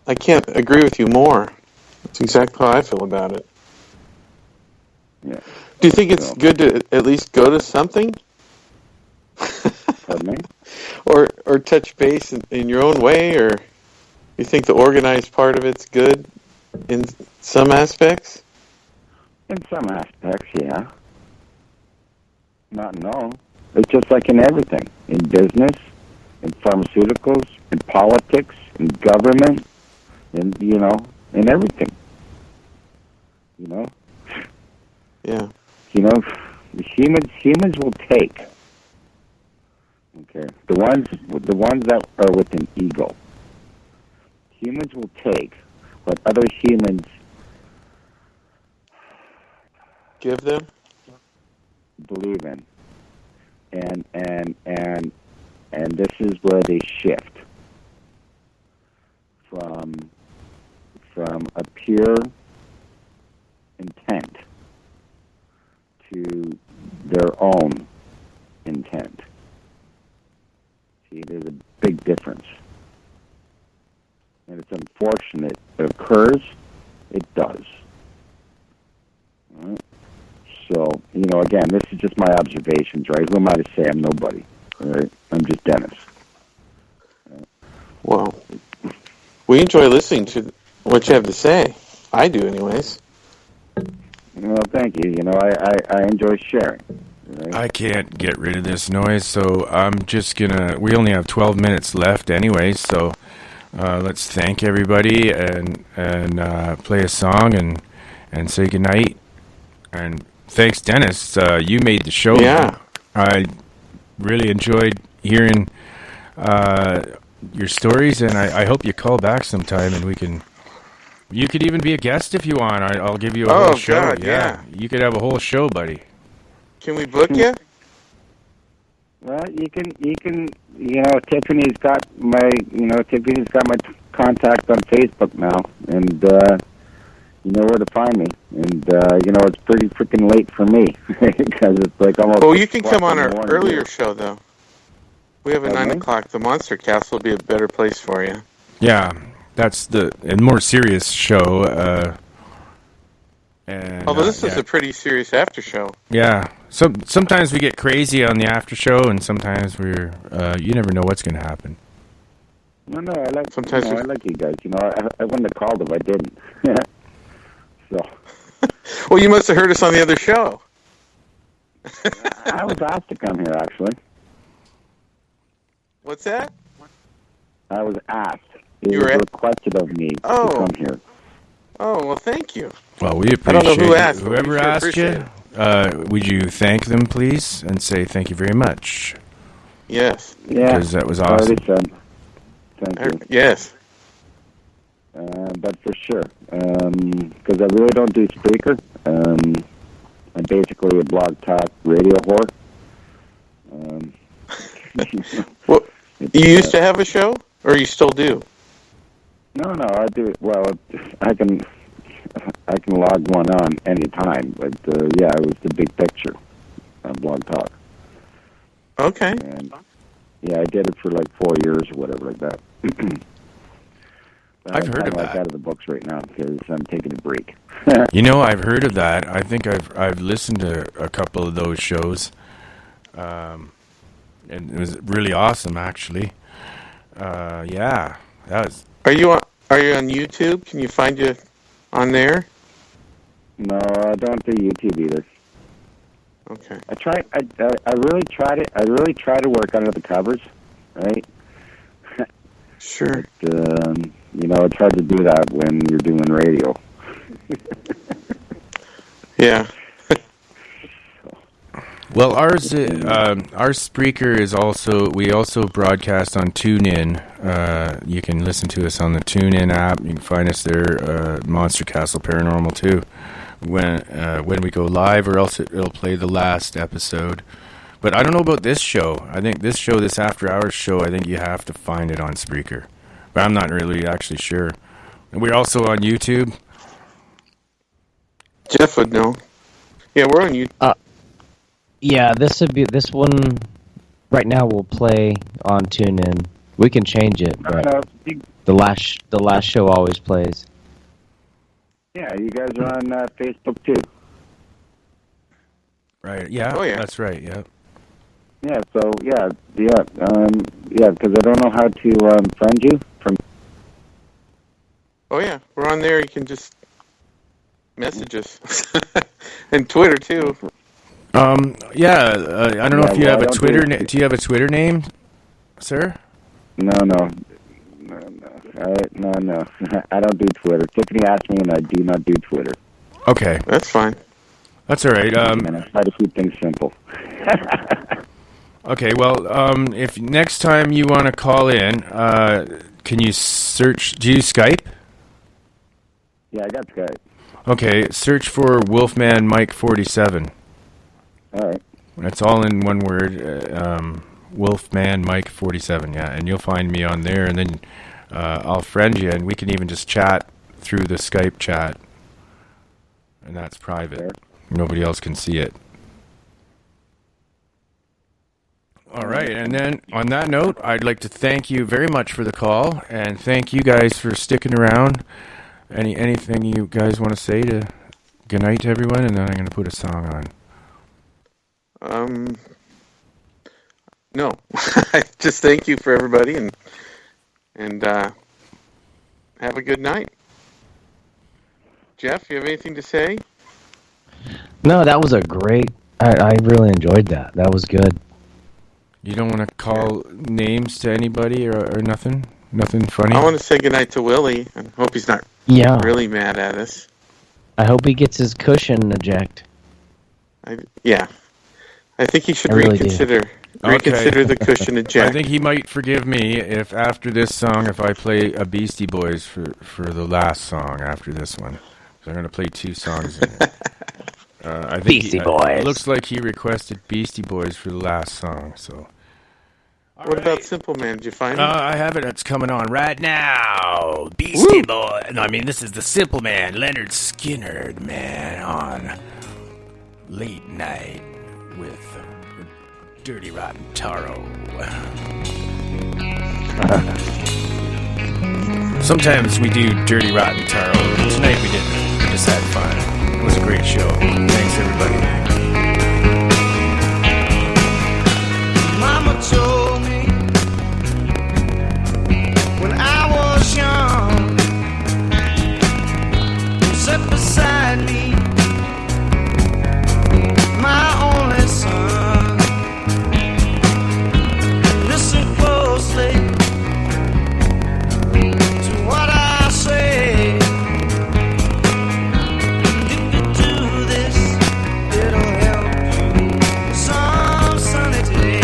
I can't agree with you more. That's exactly how I feel about it. Yeah. Do you think it's good to at least go to something? Pardon me? Or touch base in your own way? Or you think the organized part of it's good in some aspects? In some aspects, yeah. Not in all. It's just like in everything. In business, in pharmaceuticals, in politics, in government, in everything. Yeah. Humans will take. Okay. The ones that are with an ego. Humans will take what other humans Give them? believe in, and this is where they shift from a pure intent to their own intent. See, there's a big difference, and it's unfortunate it occurs. It does. All right? So, again, this is just my observations, right? Who am I to say? I'm nobody, all right? I'm just Dennis. Right? Well, we enjoy listening to what you have to say. I do, anyways. Well, thank you. You know, I enjoy sharing. Right? I can't get rid of this noise, so I'm just gonna. We only have 12 minutes left, anyway. So let's thank everybody and play a song and say goodnight. And thanks, Dennis. You made the show. Yeah. I really enjoyed hearing your stories, and I hope you call back sometime and we can. You could even be a guest if you want. I'll give you a whole show. God, yeah. You could have a whole show, buddy. Can we book you? Well, you can, you know, Tiffany's got my contact on Facebook now, and you know where to find me. And you know, it's pretty freaking late for me because it's like almost. Well, you can come on in our the morning earlier here. show, though. We have a Pardon 9 me? o'clock. The Monster Castle will be a better place for you. Yeah, that's the more serious show. And, Although this is yeah. a pretty serious after show. Yeah. Sometimes we get crazy on the after show, and sometimes we're you never know what's going to happen. No, I like. Sometimes you know, I like you guys. You know, I wouldn't have called if I didn't. So Well, you must have heard us on the other show. I was asked to come here. Actually, What's that? I was asked. It You was were requested of me Oh. to come here. Oh, well, thank you. Well, we I appreciate don't know who it. asked, but we Whoever sure asked appreciate you. Would you thank them, please, and say thank you very much? Yes. Yeah, Because that was awesome. already said. Thank you. Yes. But for sure, because I really don't do Spreaker. I'm basically a blog talk radio whore. Well, you used to have a show, or you still do? No, I do it. Well, I can log one on any time. But yeah, it was the big picture on blog talk. Okay. And yeah, I did it for like 4 years or whatever like that. I've heard of like that. out of the books right now because I'm taking a break. You know, I've heard of that. I think I've listened to a couple of those shows, and it was really awesome, actually. Yeah, that was. Are you on YouTube? Can you find you on there? No, I don't do YouTube either. Okay. I really tried it. I really try to work under the covers, right? Sure. But, you know, it's hard to do that when you're doing radio. Yeah. Well, our Spreaker is also. We also broadcast on TuneIn. You can listen to us on the TuneIn app. You can find us there. Monster Castle Paranormal too. When we go live, or else it'll play the last episode. But I don't know about this show. I think this After Hours show, I think you have to find it on Spreaker. But I'm not really actually sure. And we're also on YouTube. Jeff would know. Yeah, we're on YouTube. Yeah, this one right now will play on TuneIn. We can change it, but the last show always plays. Yeah, you guys are on Facebook too. Right. Yeah. Oh, yeah. That's right. Yeah. Yeah. So yeah. Because I don't know how to friend you from. Oh, yeah. We're on there. You can just message us. And Twitter, too. Yeah. I don't know if you well, have a I don't Twitter. do- Do you have a Twitter name, sir? No. No. I don't do Twitter. Tiffany asked me, and I do not do Twitter. Okay. That's fine. That's all right. And I try to keep things simple. Okay, well, if next time you want to call in, can you search? Do you use Skype? Yeah, I got Skype. Okay, search for Wolfman Mike 47. All right. That's all in one word. Wolfman Mike 47. Yeah, and you'll find me on there, and then I'll friend you, and we can even just chat through the Skype chat, and that's private. Sure. Nobody else can see it. All right, and then on that note, I'd like to thank you very much for the call, and thank you guys for sticking around. Anything you guys want to say to good night to everyone, and then I'm going to put a song on. No. Just thank you for everybody, and And have a good night. Jeff, you have anything to say? No, that was a great. I really enjoyed that. That was good. You don't want to call names to anybody or nothing? Nothing funny? I want to say goodnight to Willie and hope he's not really mad at us. I hope he gets his cushion eject. I think he should really reconsider the cushion eject. I think he might forgive me if after this song, if I play a Beastie Boys for the last song after this one. So I'm going to play 2 songs. I think Beastie Boys. It looks like he requested Beastie Boys for the last song. So. What about Simple Man? Did you find it? I have it. It's coming on right now. Beastie Boy. No, I mean, this is the Simple Man, Leonard Skinner, man, on Late Night with Dirty Rotten Taro. Sometimes we do Dirty Rotten Taro. Tonight we didn't. We just had fun. It was a great show. Thanks, everybody. Mama told me when I was young, sat beside me, my only son. Listen closely to what I say. If you do this, it'll help you some sunny day.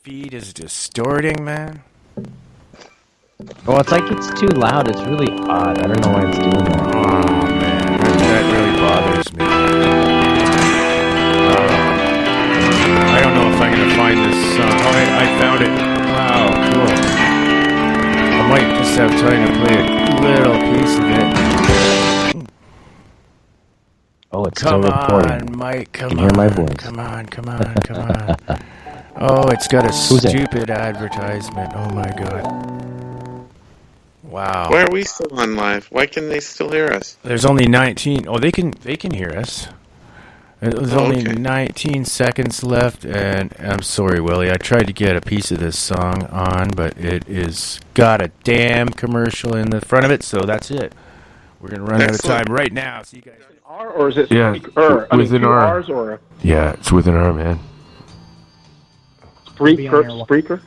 feed is distorting, man. Well, it's like it's too loud. It's really odd. I don't know why it's doing that. Oh, man. That really bothers me. I don't know if I'm going to find this song. Oh, I found it. Wow, cool. I might just have time to play a little piece of it. Oh, it's Come still recording. on, Mike. Come You on. hear my voice. Come on. Oh, it's got a stupid advertisement. Oh, my God. Wow. Why are we still on live? Why can they still hear us? There's only 19. Oh, they can hear us. There's only 19 seconds left, and I'm sorry, Willie. I tried to get a piece of this song on, but it is got a damn commercial in the front of it, so that's it. We're gonna run out of time right now. See you guys. R or is it Spreaker? within R? R's or Yeah, it's within R, man. Spreaker?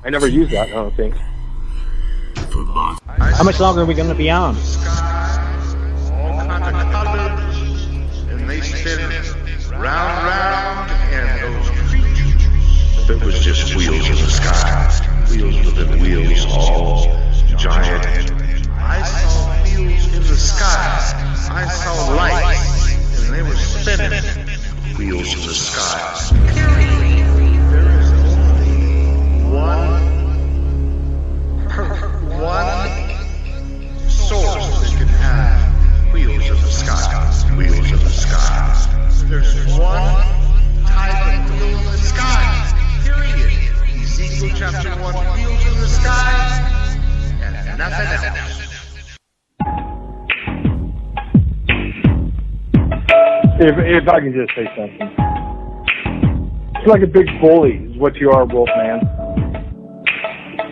I never used that. I don't think. How much longer are we going to be on? And they spin round, and those creatures. It was just wheels in the sky, wheels within wheels, all giant. I saw wheels in the sky. I saw lights, and they were spinning. Wheels in the sky. There is only one source that can have wheels in the sky. Wheels in the sky. There's one type of wheel in the sky. Period. Ezekiel chapter 1, wheels in the sky, and nothing else. If I can just say something. It's like a big bully is what you are, Wolfman.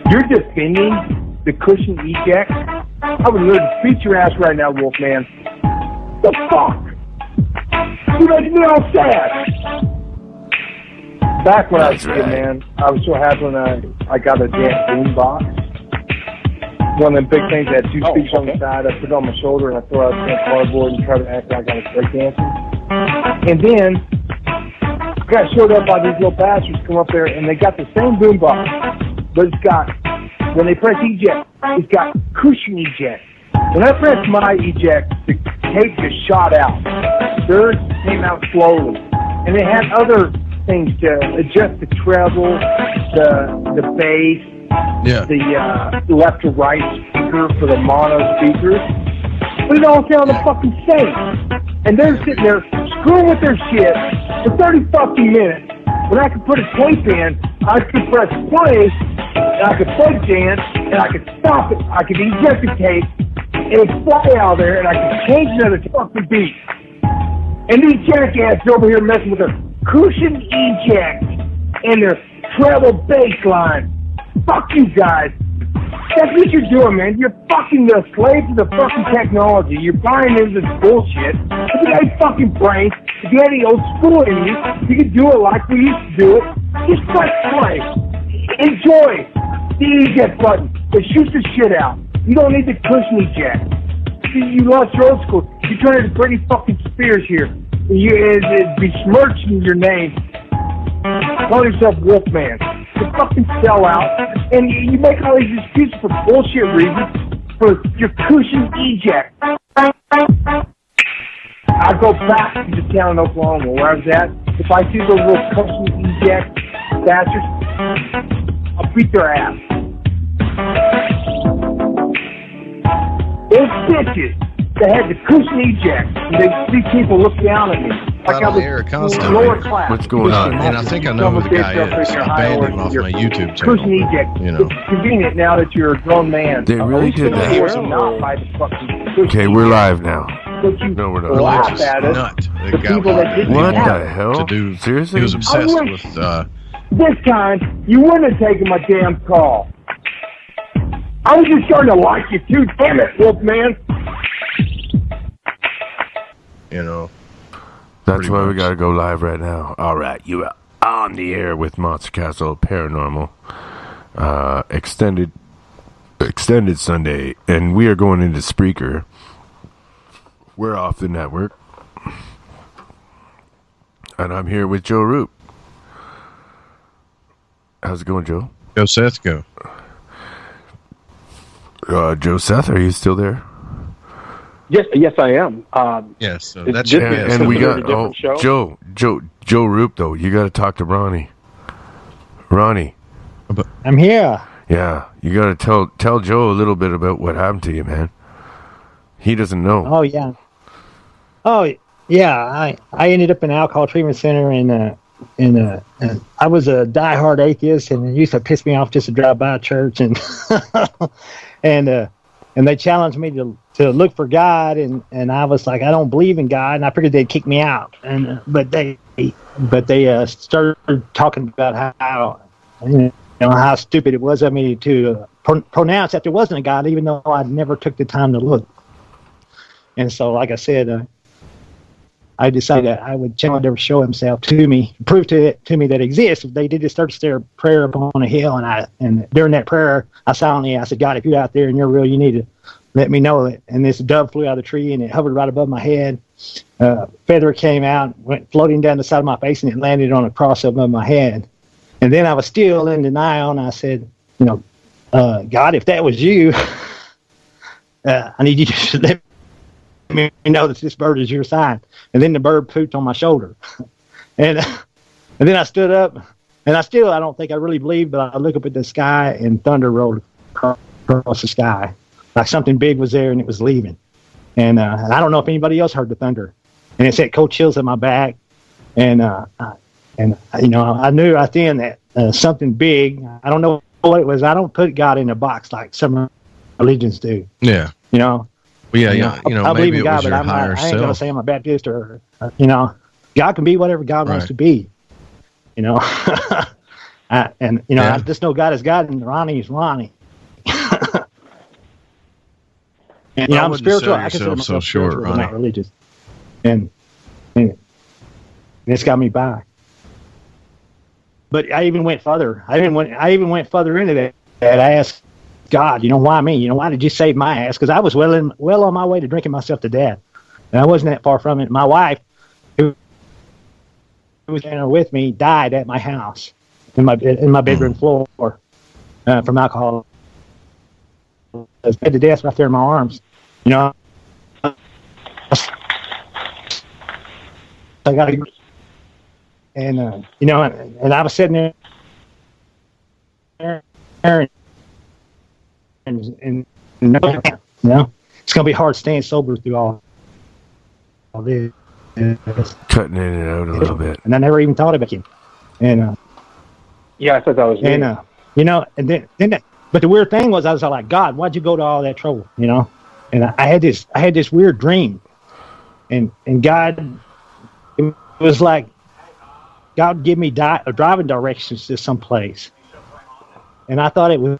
You're defending the cushion eject. I would literally beat your ass right now, Wolfman. The fuck? You make me all sad. Back when I was a kid, man, I was so happy when I got a damn boom box. One of them big things that had two speakers on the side. I put it on my shoulder and I throw out the cardboard and try to act like I was breakdancing. And then I got showed up by these little bastards come up there and they got the same boom box, but it's got, when they press eject, it's got cushion eject. When I pressed my eject, the tape just shot out. Theirs came out slowly. And they had other things to adjust the treble, the bass, the left to right speaker for the mono speakers. But it all sounded fucking same. And they're sitting there screwing with their shit for 30 fucking minutes. When I could put a tape in, I could press play, and I could play dance, and I could stop it. I could eject the tape, and it would fly out there, and I could change another fucking beat. And these jackasses over here messing with their cushion eject and their treble bass line. Fuck you guys. That's what you're doing, man. You're fucking the slave to the fucking technology. You're buying into this bullshit. If you had fucking brains, if you had any old school in you, you could do it like we used to do it. Just press play. Enjoy the eject button. But shoot the shit out. You don't need the cushion eject. You lost your old school. You turned into Britney fucking Spears here. It'd besmirching your name. Call yourself Wolfman. You fucking sell out, and you make all these excuses for bullshit reasons for your cushion eject. I go back to the town in Oklahoma where I was at. If I see those little cushion eject bastards, I'll beat their ass. Those bitches that had the cushion eject, and they see people look down at me. Like I was lower class. What's going on? And I think I know who the guy is. I banned him off my YouTube channel. Cushion eject. You know. It's convenient now that you're a grown man. They really did that. Okay, we're live now. No, we're not. Laugh at us. Nut. The people that didn't What have the it. hell? To do. Seriously? He was obsessed with. This time, you wouldn't have taken my damn call. I was just starting to like you too. Damn it, Wolfman. You know. That's why we gotta go live right now. All right, you are on the air with Monster Castle Paranormal, extended Sunday, and we are going into Spreaker. We're off the network, and I'm here with Joe Roop. How's it going, Joe? Go Seth, go. Joe Seth, are you still there? Yes, I am. Yes, so Is that's this your guess. And we considered got a different show? Joe Roop though. You got to talk to Ronnie. Ronnie, I'm here. yeah, you got to tell Joe a little bit about what happened to you, man. He doesn't know. Oh yeah. Oh yeah. I ended up in an alcohol treatment center, and I was a diehard atheist, and it used to piss me off just to drive by a church, and and they challenged me to look for God, and I was like, I don't believe in God, and I figured they'd kick me out, but they started talking about how how stupid it was of me to pronounce that there wasn't a God, even though I never took the time to look. And so, like I said, I decided I would challenge him to show himself to me, prove to me that it exists. They did just start their prayer upon a hill, and during that prayer, I said, God, if you're out there and you're real, you need to let me know it. And this dove flew out of the tree, and it hovered right above my head. Feather came out, went floating down the side of my face, and it landed on a cross above my head. And then I was still in denial, and I said, God, if that was you, I need you to let me know that this bird is your sign. And then the bird pooped on my shoulder. and then I stood up, and I don't think I really believed, but I look up at the sky, and thunder rolled across the sky. Like something big was there, and it was leaving. And I don't know if anybody else heard the thunder. And it sent cold chills in my back. And I knew right then that something big, I don't know what it was. I don't put God in a box like some religions do. Yeah. Well, yeah. I believe maybe in it God, was but your I higher ain't going to self. say I'm a Baptist or, God can be whatever God wants to be. I just know God is God, and Ronnie is Ronnie. And I'm wouldn't spiritual. sell I consider yourself myself so short, spiritual, but not Ronnie. religious. And it's got me by. But I even went further. I even went further into that. I asked God, why me? Why did you save my ass? Because I was well on my way to drinking myself to death, and I wasn't that far from it. My wife, who was there with me, died at my house in my bedroom floor from alcohol. I was bled to death right there in my arms. I got to, and and I was sitting there, and it's gonna be hard staying sober through all this. Cutting in and out a little bit. And I never even thought about him. And yeah, I thought that was and and then but the weird thing was, I was like, God, why'd you go to all that trouble? And I had this weird dream, and God, it was like God would give me driving directions to some place, and I thought it was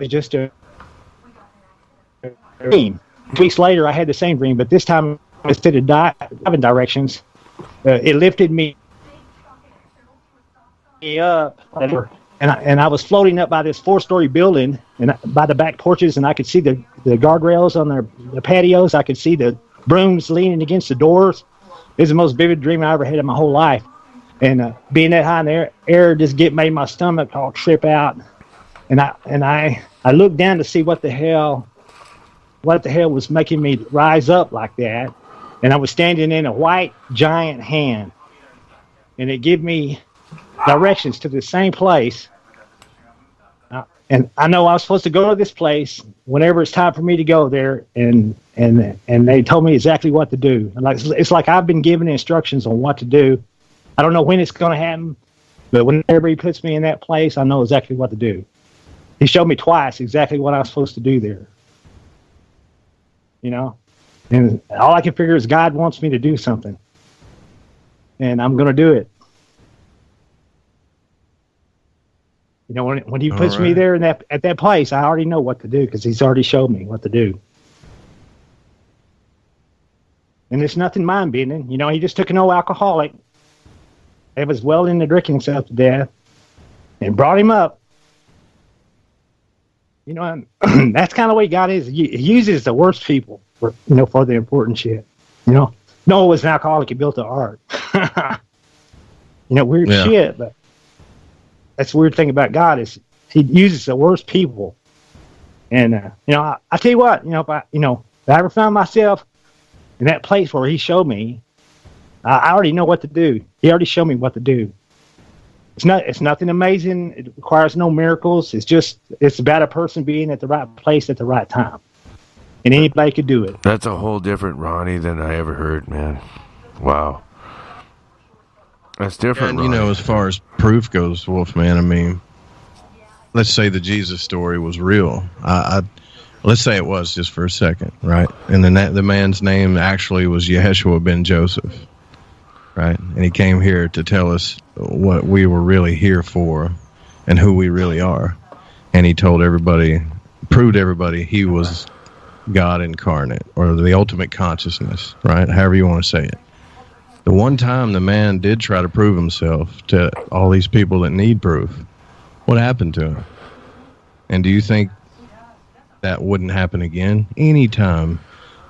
just a dream. Weeks later, I had the same dream, but this time instead of driving directions, it lifted me up. And I was floating up by this 4-story building, and by the back porches, and I could see the guardrails on the patios. I could see the brooms leaning against the doors. It was the most vivid dream I ever had in my whole life. And being that high in the air just made my stomach all trip out. And I looked down to see what the hell was making me rise up like that. And I was standing in a white giant hand, and it gave me directions to the same place. And I know I was supposed to go to this place whenever it's time for me to go there, and they told me exactly what to do. And it's like I've been given instructions on what to do. I don't know when it's going to happen, but whenever he puts me in that place, I know exactly what to do. He showed me twice exactly what I was supposed to do there. And all I can figure is God wants me to do something, and I'm going to do it. When he puts me there at that place, I already know what to do because he's already showed me what to do. And it's nothing mind-bending. He just took an old alcoholic that was well into drinking himself to death and brought him up. And that's kind of the way God is. He uses the worst people for the important shit. Noah was an alcoholic. He built an ark. Weird shit, but that's the weird thing about God is He uses the worst people. And I tell you what, if I ever found myself in that place where He showed me, I already know what to do. He already showed me what to do. It's nothing amazing. It requires no miracles. It's about a person being at the right place at the right time, and anybody could do it. That's a whole different Ronnie than I ever heard, man. Wow. That's different. And, as far as proof goes, Wolfman, I mean, let's say the Jesus story was real. Let's say it was just for a second, right? And then the man's name actually was Yeshua ben Joseph, right? And he came here to tell us what we were really here for and who we really are. And he told everybody, proved everybody he was God incarnate, or the ultimate consciousness, right? However you want to say it. The one time the man did try to prove himself to all these people that need proof, what happened to him? And do you think that wouldn't happen again? Anytime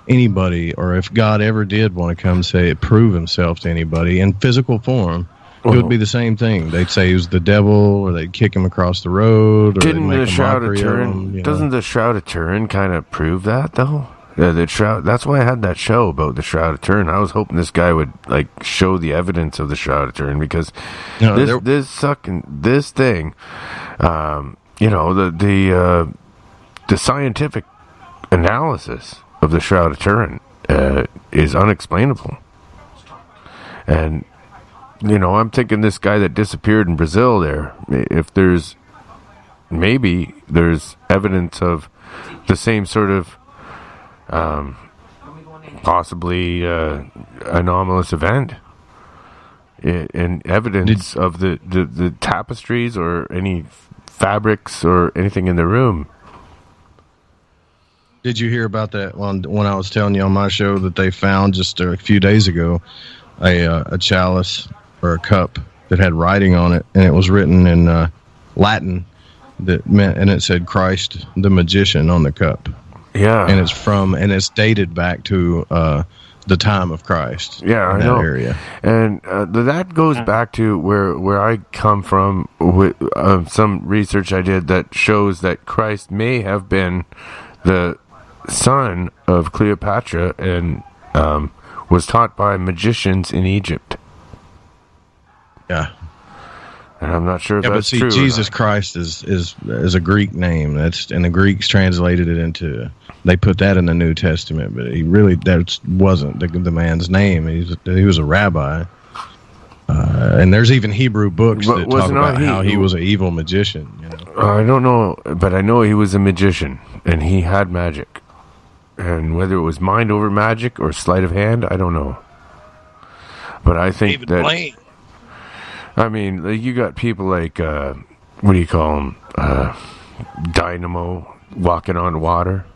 anybody, or if God ever did want to come prove himself to anybody in physical form, it would be the same thing. They'd say he was the devil, or they'd kick him across the road, or Didn't they'd make the a Shroud of mockery Turin? him, Doesn't the Shroud of Turin kind of prove that though? The Shroud. That's why I had that show about the Shroud of Turin. I was hoping this guy would show the evidence of the Shroud of Turin, because this thing, the scientific analysis of the Shroud of Turin is unexplainable. And I'm thinking this guy that disappeared in Brazil there, if there's evidence of the same sort of possibly anomalous event, and evidence of the tapestries or any fabrics or anything in the room. Did you hear about that when I was telling you on my show that they found just a few days ago a chalice or a cup that had writing on it, and it was written in Latin and it said Christ the Magician on the cup. Yeah, and it's dated back to the time of Christ. Yeah, in I know. Area. And that goes back to where I come from with some research I did that shows that Christ may have been the son of Cleopatra and was taught by magicians in Egypt. Yeah. And I'm not sure if that's true. Jesus Christ is a Greek name. And the Greeks translated it into. They put that in the New Testament, but that wasn't the man's name. He was a rabbi, and there's even Hebrew books that talk about how he was an evil magician. I don't know, but I know he was a magician, and he had magic. And whether it was mind over magic or sleight of hand, I don't know. But I think David that. Blaine. I mean, you got people like, what do you call them? Dynamo walking on water.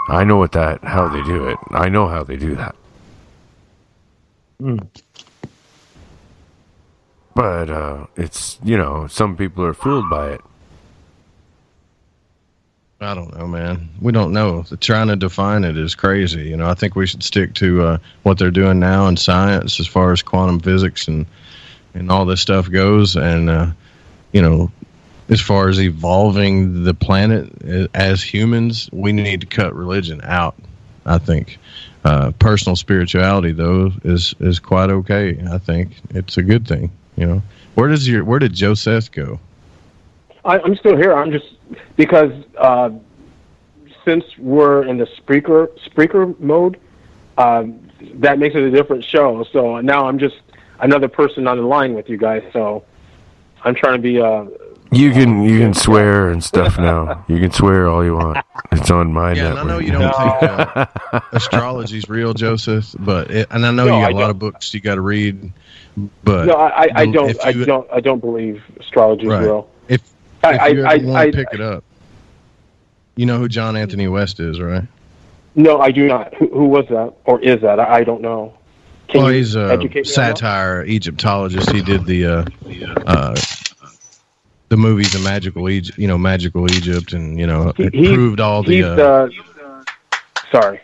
I know how they do it. I know how they do that. But it's, some people are fooled by it. I don't know, man. We don't know. Trying to define it is crazy. I think we should stick to what they're doing now in science as far as quantum physics and all this stuff goes. And, as far as evolving the planet as humans, we need to cut religion out, I think. Personal spirituality, though, is quite okay. I think it's a good thing. Where did Joseph go? I'm still here. I'm just because since we're in the Spreaker mode, that makes it a different show. So now I'm just another person on the line with you guys. So I'm trying to be. You can swear and stuff now. You can swear all you want. It's on my network. And I know you don't think astrology's real, Joseph, and I know you got a lot of books you got to read. But no, I don't believe astrology is real. If you ever want to pick it up, you know who John Anthony West is, right? No, I do not. Who was that, or is that? I don't know. He's a satire Egyptologist. He did the movies, The Magical Egypt, Magical Egypt, and it proved all the. Sorry.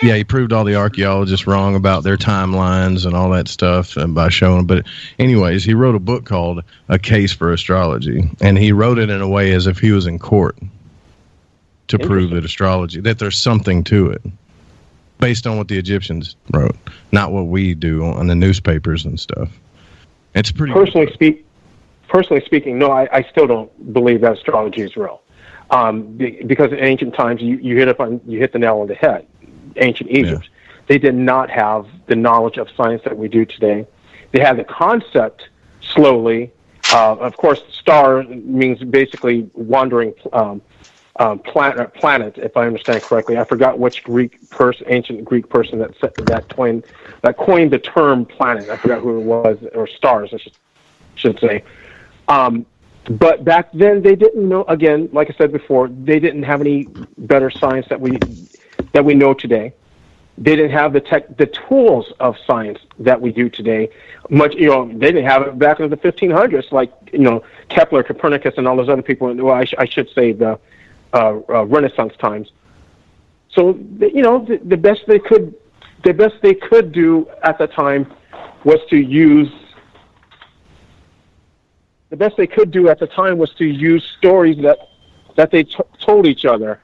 Yeah, he proved all the archaeologists wrong about their timelines and all that stuff by showing. But anyways, he wrote a book called A Case for Astrology, and he wrote it in a way as if he was in court to prove that that there's something to it, based on what the Egyptians wrote, not what we do on the newspapers and stuff. It's pretty. Personally speaking, no, I still don't believe that astrology is real. Because in ancient times, you hit the nail on the head. Ancient Egypt, they did not have the knowledge of science that we do today. They had the concept slowly. Of course, star means basically wandering planet, if I understand correctly. I forgot which ancient Greek person that coined the term planet. I forgot who it was, or stars, I should say. But back then, they didn't know. Again, like I said before, they didn't have any better science that we know today. They didn't have the tools of science that we do today. They didn't have it back in the 1500s, like Kepler, Copernicus, and all those other people. Well, I should say the Renaissance times. So the best they could do at the time was to use. The best they could do at the time was to use stories that they told each other.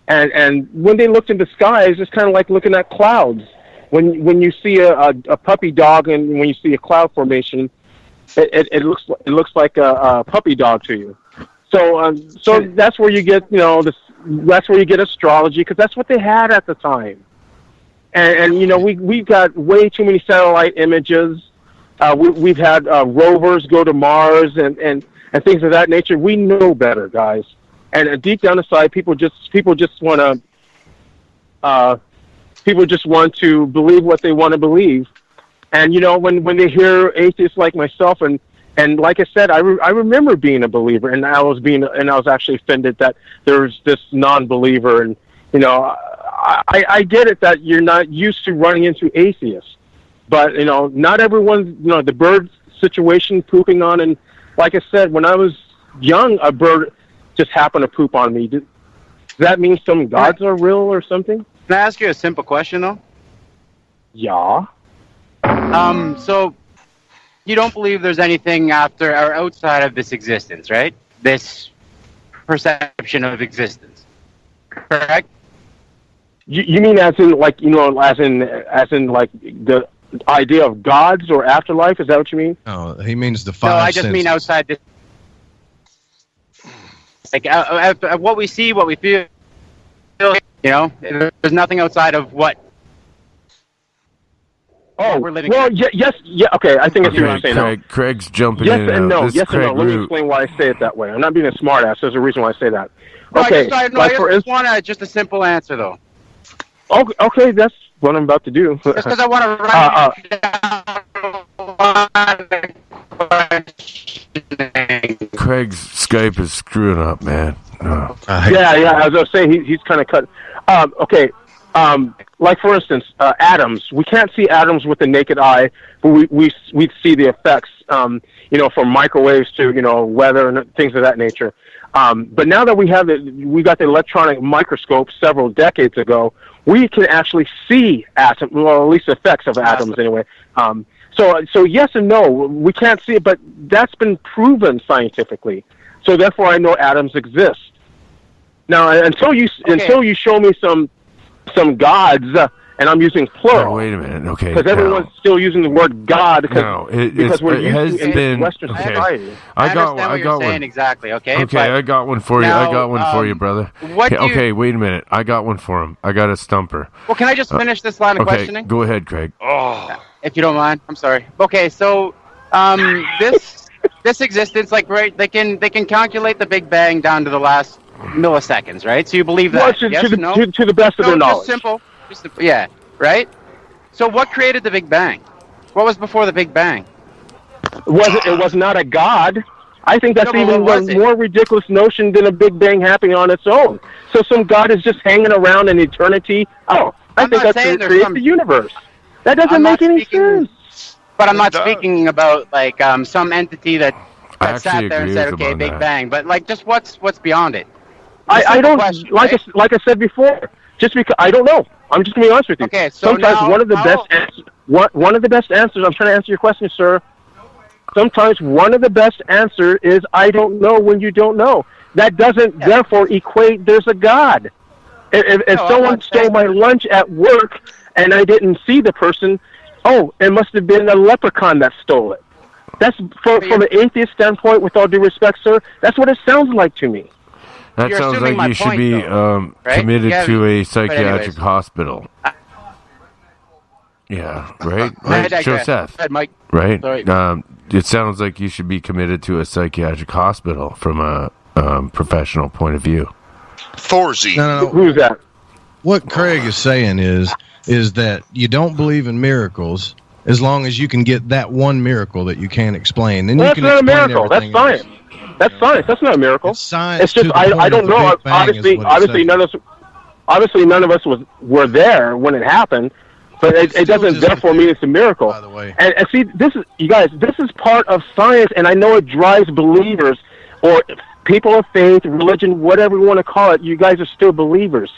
And when they looked in the sky, it's just kind of like looking at clouds. When you see a puppy dog and when you see a cloud formation, it looks like a puppy dog to you. So that's where you get that's where you get astrology, because that's what they had at the time. And we've got way too many satellite images. We've had rovers go to Mars and things of that nature. We know better, guys. And deep down inside, people just want to believe what they want to believe. And when they hear atheists like myself, and like I said, I remember being a believer, and I was actually offended that there's this non-believer, and I get it that you're not used to running into atheists. But, not everyone, the bird situation, pooping on, and like I said, when I was young, a bird just happened to poop on me. Does that mean some gods are real or something? Can I ask you a simple question, though? Yeah. So, you don't believe there's anything after or outside of this existence, right? This perception of existence, correct? You mean as in like like the idea of gods or afterlife? Is that what you mean? No, he means the five. No, I just senses. mean outside this. Like what we see, what we feel. There's nothing outside of what. Oh, we're living. Well, yes, okay. I think it's what you're saying. Craig's jumping in. Yes and no. Yes and no. Let me explain why I say it that way. I'm not being a smartass. There's a reason why I say that. Okay. I just want just a simple answer, though. Okay, that's what I'm about to do. Just because I want to write Craig's Skype is screwing up, man. No. Yeah. As I was saying, he's kind of cut. Okay. Like for instance, atoms. We can't see atoms with the naked eye, but we see the effects. From microwaves to weather and things of that nature. But now that we got the electronic microscope several decades ago, we can actually see atoms, well, at least effects of atoms anyway. So yes and no, we can't see it, but that's been proven scientifically. So therefore, I know atoms exist. Now, until you show me some gods, and I'm using plural. No, wait a minute, okay. Because everyone's still using the word God because we're used to in Western society. I understand what you're saying exactly, okay? Okay, I got one for you. I got one for you, brother. Okay, wait a minute. I got one for him. I got a stumper. Well, can I just finish this line of questioning? Go ahead, Craig. If you don't mind. I'm sorry. Okay, so this existence, like, right, they can calculate the Big Bang down to the last milliseconds, right? So you believe that? Well, yes, no? To the best of their knowledge. Just simple. Yeah, right? So what created the Big Bang? What was before the Big Bang? It was not a god. I think that's even a more ridiculous notion than a Big Bang happening on its own. So some god is just hanging around in eternity. I think that's created the universe. That doesn't make any sense. But I'm not speaking about like some entity that sat there and said, "Okay, Big Bang." But like, just what's beyond it? I don't like I said before. Just because I don't know. I'm just going to be honest with you. Okay, so sometimes now, one of the best answers. I'm trying to answer your question, sir. Sometimes one of the best answers is I don't know when you don't know. That doesn't therefore equate there's a God. If someone stole my lunch at work and I didn't see the person, it must have been a leprechaun that stole it. That's from an atheist standpoint, with all due respect, sir, that's what it sounds like to me. That You're sounds assuming like my you should point, be though, right? committed Yeah, to a but psychiatric anyways. hospital. Yeah, right? I Right, digress. Joseph? Go ahead, Mike. Right? Sorry. It sounds like you should be committed to a psychiatric hospital from a professional point of view. Thorzy. No. Who's that? What Craig is saying is that you don't believe in miracles as long as you can get that one miracle that you can't explain. Then Well, you that's can not a explain miracle. That's everything else. science. That's science. That's not a miracle. It's science. It's just to the I point don't of the know. Big Bang is what Obviously, it none of us. Obviously, none of us were there when it happened, but it doesn't therefore mean it's a miracle. By the way. And see, this is part of science, and I know it drives believers or people of faith, religion, whatever you want to call it. You guys are still believers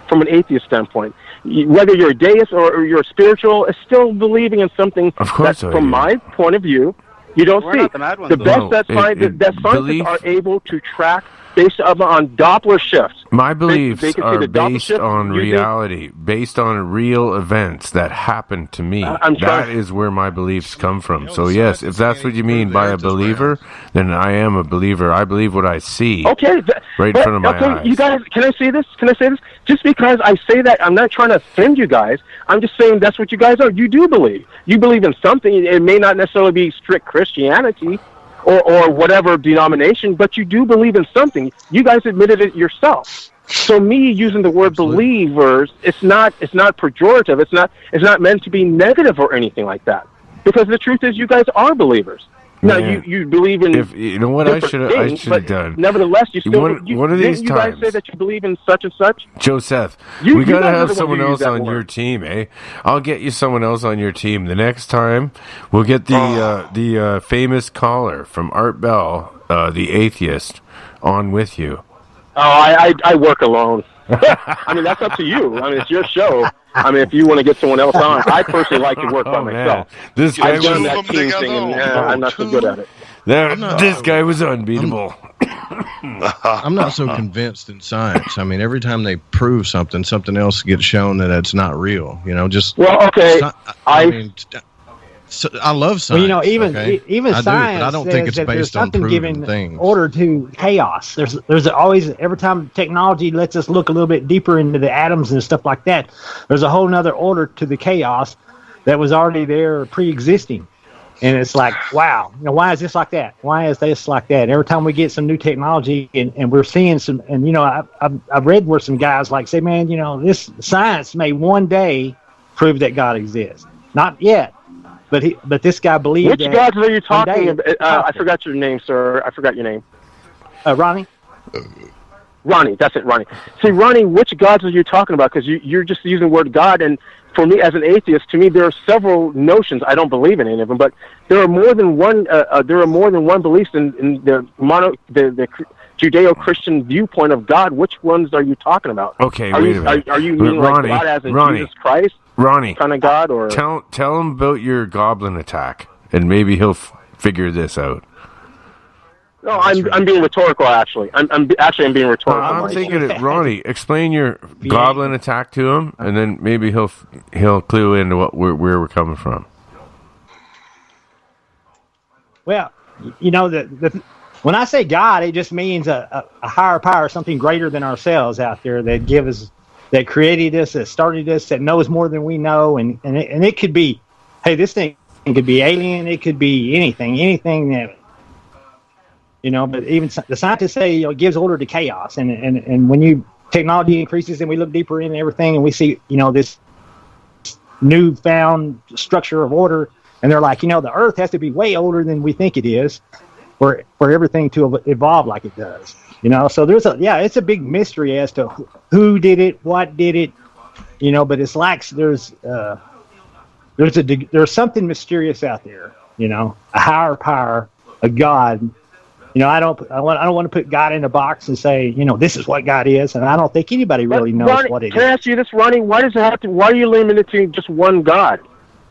from an atheist standpoint. Whether you're a deist or you're spiritual, it's still believing in something Of course that, I from do. my point of view, you don't We're see. not the mad ones, The though. best No, that scientists belief- are able to track based on Doppler shifts. My beliefs they can see are the Doppler based shift on using- reality, based on real events that happened to me. I'm trying- That is where my beliefs come from. You know, So the yes, scientists if that's can't what you even mean prove by the a earth is believer, round. then I am a believer. I believe what I see. Okay, Right in but, front of my okay, eyes. you guys, can I say this? Just because I say that, I'm not trying to offend you guys. I'm just saying that's what you guys are. You do believe. You believe in something. It may not necessarily be strict Christianity or whatever denomination, but you do believe in something. You guys admitted it yourself. So me using the word believers, it's not pejorative. It's not meant to be negative or anything like that. Because the truth is, you guys are believers. Now Man. you believe in. If you know what I different should things, have but done. Nevertheless, you still. One of these didn't you guys times. say that you believe in such and such? Joseph, You we gotta guys are have the one someone who used else that on word. your team, eh? I'll get you someone else on your team. The next time, we'll get the famous caller from Art Bell, the atheist, on with you. Oh, I work alone. I mean, that's up to you. I mean, it's your show. I mean, if you want to get someone else on, I personally like to work by Oh, man. myself. This guy I've done was that team thing, and I'm not so good at it. this guy was unbeatable. I'm not so convinced in science. I mean, every time they prove something, something else gets shown that it's not real. You know, just Well, okay, I mean, I love science. Well, you know, even okay? even I do, science but I don't says think it's that there's based on something proven giving things. order to chaos. There's always, every time technology lets us look a little bit deeper into the atoms and stuff like that, there's a whole nother order to the chaos that was already there pre-existing. And it's like, wow, you know, why is this like that? Why is this like that? Every time we get some new technology and we're seeing some, and you know, I've read where some guys like say, man, you know, this science may one day prove that God exists. Not yet, but this guy believes. Which that gods are you one day talking it's about? I possible. forgot your name, sir. I forgot your name. Ronnie. Ronnie, that's it, Ronnie. See, Ronnie, which gods are you talking about? Because you're just using the word God, and for me, as an atheist, to me, there are several notions. I don't believe in any of them, but there are more than one. There are more than one beliefs in the Judeo-Christian viewpoint of God. Which ones are you talking about? Okay, are wait you, a minute. Are you meaning like Ronnie, God as in Ronnie, Jesus Christ Ronnie, kind of God, or tell him about your goblin attack, and maybe he'll figure this out. no? I'm being rhetorical. Actually, I'm being rhetorical. I'm Mike. thinking it, Ronnie. Explain your goblin attack to him, and then maybe he'll clue into where we're coming from. Well, you know, when I say God, it just means a higher power, something greater than ourselves out there that created us, that started us, that knows more than we know, and it could be, hey, this thing could be alien, it could be anything that, you know. But even the scientists say, you know, it gives order to chaos, and when technology increases and we look deeper into everything and we see, you know, this newfound structure of order, and they're like, you know, the Earth has to be way older than we think it is for everything to evolve like it does, you know. So it's a big mystery as to who did it, what did it, you know. But it's like there's something mysterious out there, you know, a higher power, a God I don't want to put God in a box and say, this is what God is, and I don't think anybody really knows Ronnie, what it can I is. ask you this, Ronnie? Why does it have to? Why are you limited to just one God?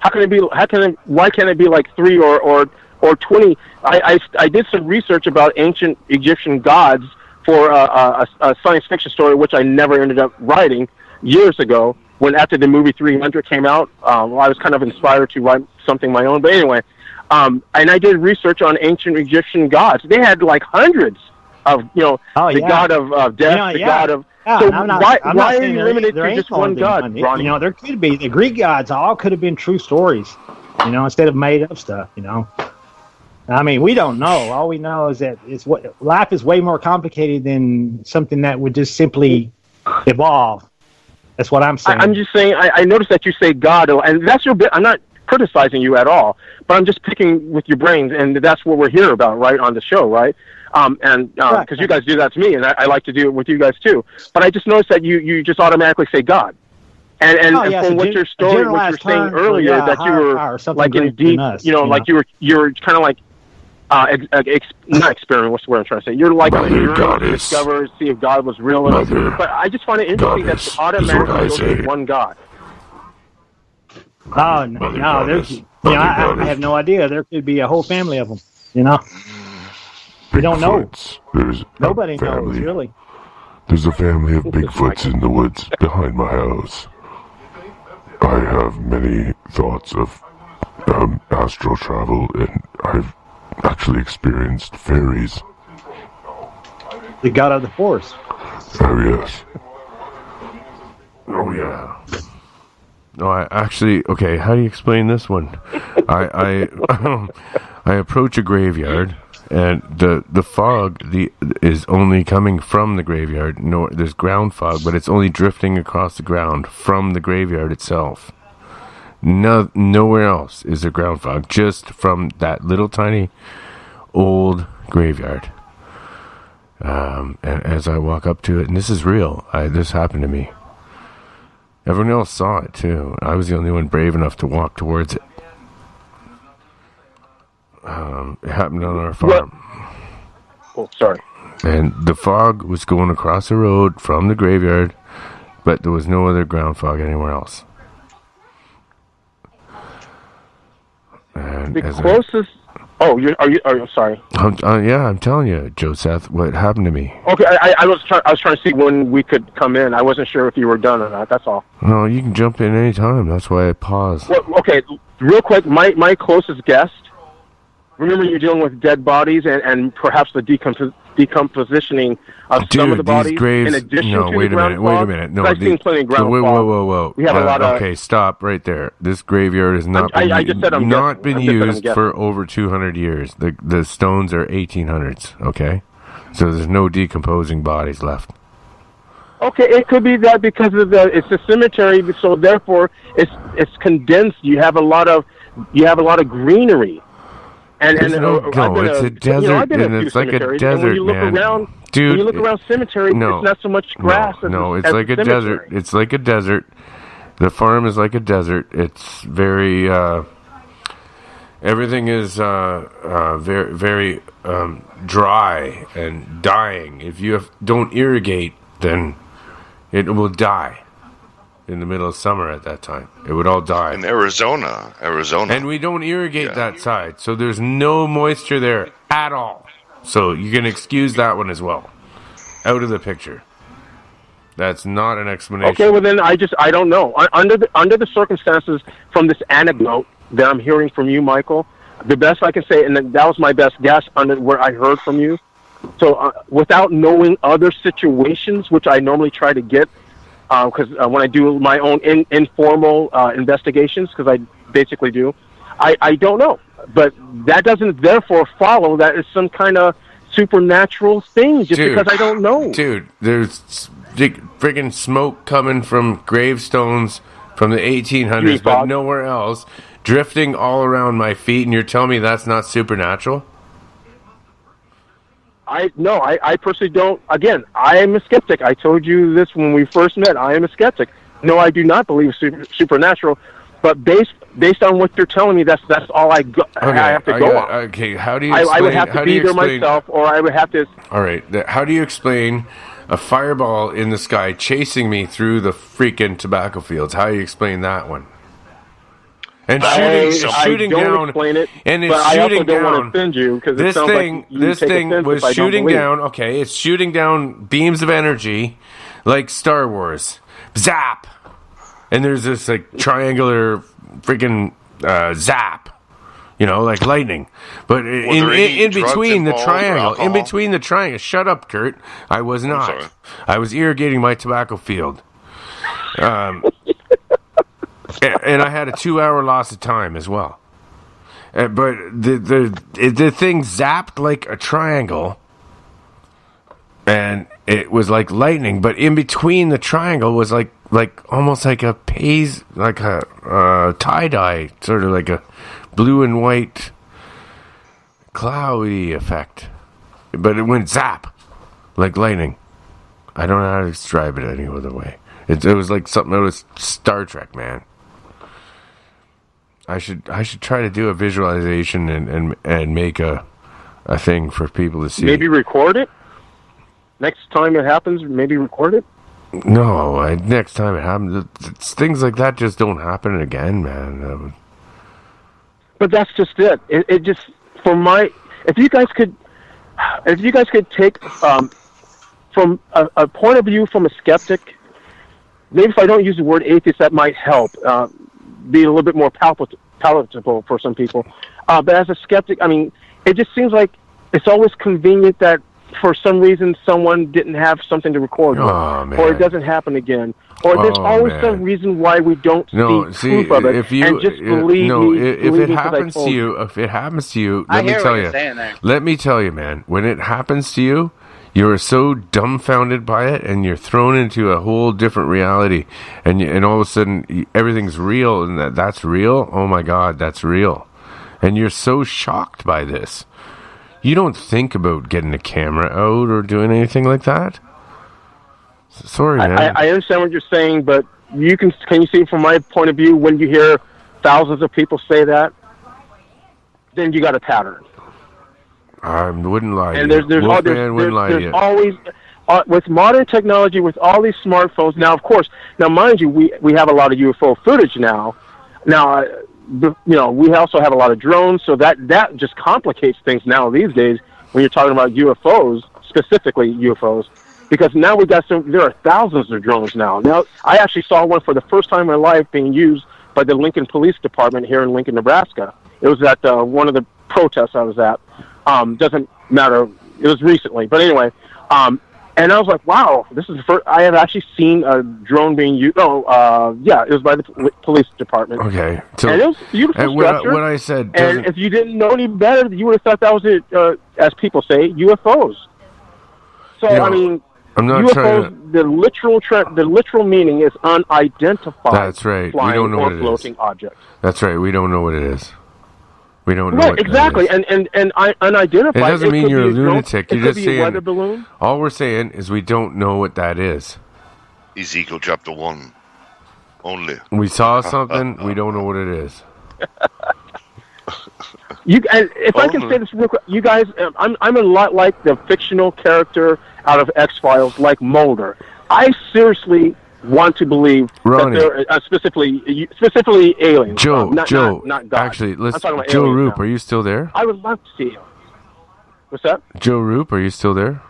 Why can't it be like 3 or 20? I did some research about ancient Egyptian gods for a science fiction story, which I never ended up writing years ago. When after the movie 300 came out, I was kind of inspired to write something my own. But anyway, and I did research on ancient Egyptian gods. They had like hundreds of, the god of death, the god of. Yeah, So why are you limited to just one god, Ronnie? There could be the Greek gods. All could have been true stories, instead of made up stuff. I mean, we don't know. All we know is that life is way more complicated than something that would just simply evolve. That's what I'm saying. I'm just saying. I noticed that you say God, and that's your bit. I'm not criticizing you at all, but I'm just picking with your brains, and that's what we're here about, right, on the show, right? Because you guys do that to me, and I like to do it with you guys too. But I just noticed that you just automatically say God, and from what your story, what you were saying earlier, that you were like in deep, like you're kind of like not experimenting. What's the word I'm trying to say? You're like on a journey to discover, see if God was real. But I just find it interesting that automatically goes to one God. Oh no, there's I have no idea. There could be a whole family of them. We don't know. Nobody knows, really. There's a family of Bigfoots in the woods behind my house. I have many thoughts of astral travel, and I've actually experienced fairies. The god of the forest. Oh, yes. Oh, yeah. No, okay, how do you explain this one? I approach a graveyard, and the fog is only coming from the graveyard. No, there's ground fog, but it's only drifting across the ground from the graveyard itself. Nowhere else is there ground fog, just from that little tiny old graveyard. And as I walk up to it, and this is real, this happened to me. Everyone else saw it too. I was the only one brave enough to walk towards it. It happened on our farm. Oh, sorry. And the fog was going across the road from the graveyard, but there was no other ground fog anywhere else. And the closest. Are you sorry? I'm telling you, Joseph, what happened to me. Okay, I was trying to see when we could come in. I wasn't sure if you were done or not. That's all. No, you can jump in any time. That's why I paused. Well, okay, real quick, my closest guest. Remember, you're dealing with dead bodies and perhaps the decompositioning of some of the bodies. Graves, in addition no, to wait the a minute. fog. Wait a minute. No, I've seen plenty of ground fog. Whoa. We have a lot of. Okay, stop right there. This graveyard has not been used for over 200 years. The stones are 1800s. Okay, so there's no decomposing bodies left. Okay, it could be that because of it's a cemetery, so therefore it's condensed. You have a lot of greenery. It's a desert, and it's like a desert, man. Dude, when you look around cemeteries, it's not so much grass. No, it's like a desert. It's like a desert. The farm is like a desert. It's very. Everything is very, very dry and dying. If you don't irrigate, then it will die. In the middle of summer at that time. It would all die. In Arizona. And we don't irrigate that side, so there's no moisture there at all. So you can excuse that one as well. Out of the picture. That's not an explanation. Okay, well then I don't know. Under the circumstances from this anecdote that I'm hearing from you, Michael, the best I can say, and that was my best guess under where I heard from you. So without knowing other situations, which I normally try to get, because when I do my own informal investigations, because I basically do, I don't know. But that doesn't therefore follow that it's some kind of supernatural thing just because I don't know. Dude, there's friggin' smoke coming from gravestones from the 1800s, but nowhere else, drifting all around my feet, and you're telling me that's not supernatural? I personally don't. Again, I am a skeptic. I told you this when we first met. I am a skeptic. No, I do not believe supernatural. But based on what you're telling me, that's all I have to go on. Okay, how do you explain? I would have to be there myself, or I would have to. All right, how do you explain a fireball in the sky chasing me through the freaking tobacco fields? How do you explain that one? And shooting down, and it's but shooting I also don't want down. to offend you because This thing was shooting down. Okay, it's shooting down beams of energy, like Star Wars. Zap, and there's this like triangular freaking zap. Like lightning. But in between the triangle, shut up, Kurt. I was not. I was irrigating my tobacco field. And I had a 2-hour loss of time as well. But the thing zapped like a triangle, and it was like lightning. But in between the triangle was like almost like a tie-dye, sort of like a blue and white cloudy effect. But it went zap like lightning. I don't know how to describe it any other way. It was like something out of Star Trek, man. I should try to do a visualization and make a thing for people to see. Maybe record it. Next time it happens, maybe record it. No, next time it happens, things like that just don't happen again, man. But that's just it. It just if you guys could take from a point of view from a skeptic. Maybe if I don't use the word atheist, that might help. Be a little bit more palatable for some people. But as a skeptic, I mean, it just seems like it's always convenient that for some reason someone didn't have something to record, or it doesn't happen again, or there's always some reason why we don't see proof of it. And just believe me. If it happens to you, let me tell you, man. When it happens to you, you're so dumbfounded by it, and you're thrown into a whole different reality, and all of a sudden everything's real, and that's real. Oh my God, that's real, and you're so shocked by this. You don't think about getting a camera out or doing anything like that. Sorry, man. I understand what you're saying, but can you see from my point of view when you hear thousands of people say that, then you got a pattern. I wouldn't lie to and you. There's always, with modern technology, with all these smartphones, now, of course, mind you, we have a lot of UFO footage now. Now, we also have a lot of drones, so that just complicates things now these days when you're talking about UFOs, specifically UFOs, because now there are thousands of drones now. Now, I actually saw one for the first time in my life being used by the Lincoln Police Department here in Lincoln, Nebraska. It was at one of the protests I was at. Doesn't matter. It was recently, but anyway. And I was like, "Wow, this is the first I have actually seen a drone being used." It was by the police department. Okay, so and it was beautiful structure. What I said, and if you didn't know any better, you would have thought that was as people say, UFOs. So I mean, I'm not UFOs. The literal meaning is unidentified. That's right. We don't know what it is. Floating object. That's right. We don't know what it is. We don't know what exactly, that is. and unidentified. It doesn't mean you're a lunatic. You're just saying. Weather balloon. All we're saying is we don't know what that is. Ezekiel chapter 1. Only. We saw something. We don't know what it is. If I can say this real quick, you guys, I'm a lot like the fictional character out of X-Files, like Mulder. I seriously want to believe Ronnie, that they're specifically aliens. Joe, not God. Actually, let's. I'm talking about Joe aliens Roop, now. are you still there? I would love to see him. What's that? Joe Roop, are you still there?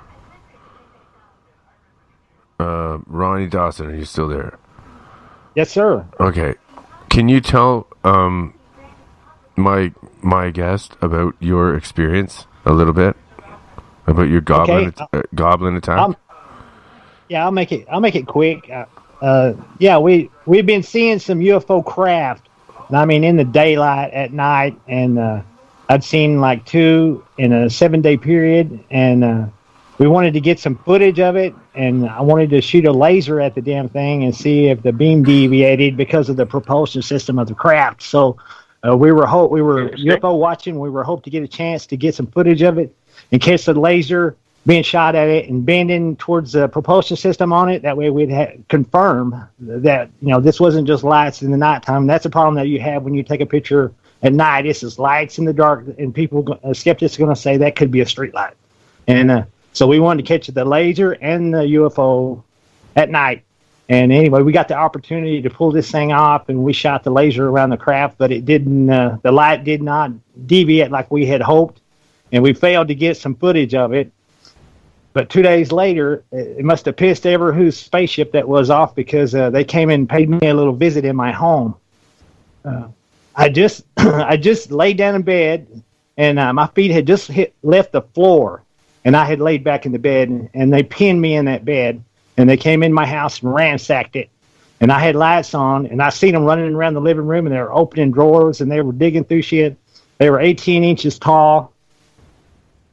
Ronnie Dawson, are you still there? Yes, sir. Okay. Can you tell my guest about your experience a little bit? About your goblin attack? I'll make it quick. We've been seeing some UFO craft. I mean, in the daylight at night, and I'd seen like 2 in a 7-day period, and we wanted to get some footage of it, and I wanted to shoot a laser at the damn thing and see if the beam deviated because of the propulsion system of the craft. So we were UFO watching. We were hoping to get a chance to get some footage of it in case the laser being shot at it and bending towards the propulsion system on it. That way we'd confirm that, this wasn't just lights in the nighttime. That's a problem that you have when you take a picture at night. It's just lights in the dark, and skeptics are going to say that could be a street light. And so we wanted to catch the laser and the UFO at night. And anyway, we got the opportunity to pull this thing off, and we shot the laser around the craft, but it didn't. The light did not deviate like we had hoped, and we failed to get some footage of it. But 2 days later, it must have pissed ever whose spaceship that was off, because they came and paid me a little visit in my home. I just laid down in bed, and my feet had just left the floor, and I had laid back in the bed, and they pinned me in that bed. And they came in my house and ransacked it. And I had lights on, and I seen them running around the living room, and they were opening drawers, and they were digging through shit. They were 18 inches tall,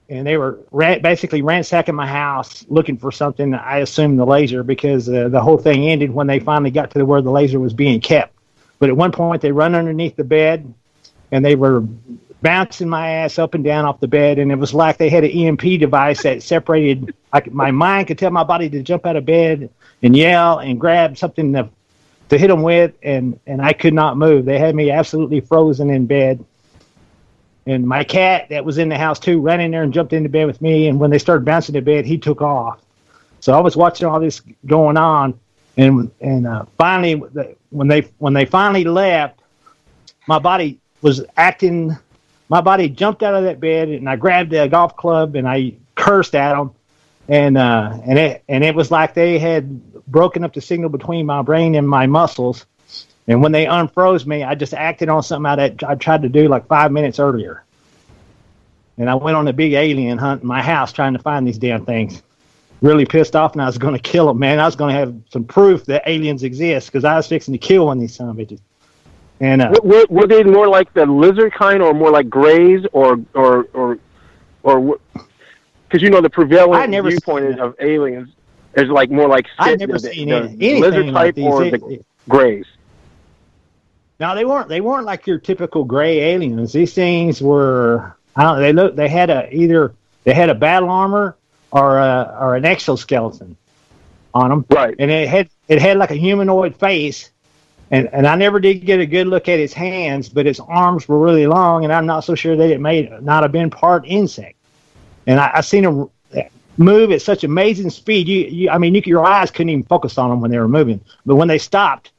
and they were basically ransacking my house looking for something. I assumed the laser, because the whole thing ended when they finally got to where the laser was being kept. But at one point, they run underneath the bed, and they were bouncing my ass up and down off the bed, and it was like they had an EMP device that separated. My mind could tell my body to jump out of bed and yell and grab something to hit them with, and I could not move. They had me absolutely frozen in bed. And my cat that was in the house too ran in there and jumped into bed with me, and when they started bouncing the bed, he took off. So I was watching all this going on, and finally, when they finally left, my body was acting. My body jumped out of that bed, and I grabbed a golf club, and I cursed at them, and it was like they had broken up the signal between my brain and my muscles. And when they unfroze me, I just acted on something that I tried to do like 5 minutes earlier. And I went on a big alien hunt in my house trying to find these damn things. Really pissed off, and I was going to kill them, man. I was going to have some proof that aliens exist, because I was fixing to kill one of these son of bitches. And were they more like the lizard kind, or more like grays, or because the prevailing viewpoint of aliens is like more like I've never seen anything lizard type, like or the grays. No, they weren't like your typical gray aliens. These things were, they had a battle armor or an exoskeleton on them, right? And it had like a humanoid face. And I never did get a good look at his hands, but his arms were really long, and I'm not so sure that it may not have been part insect. And I seen him move at such amazing speed. Your eyes couldn't even focus on them when they were moving. But when they stopped,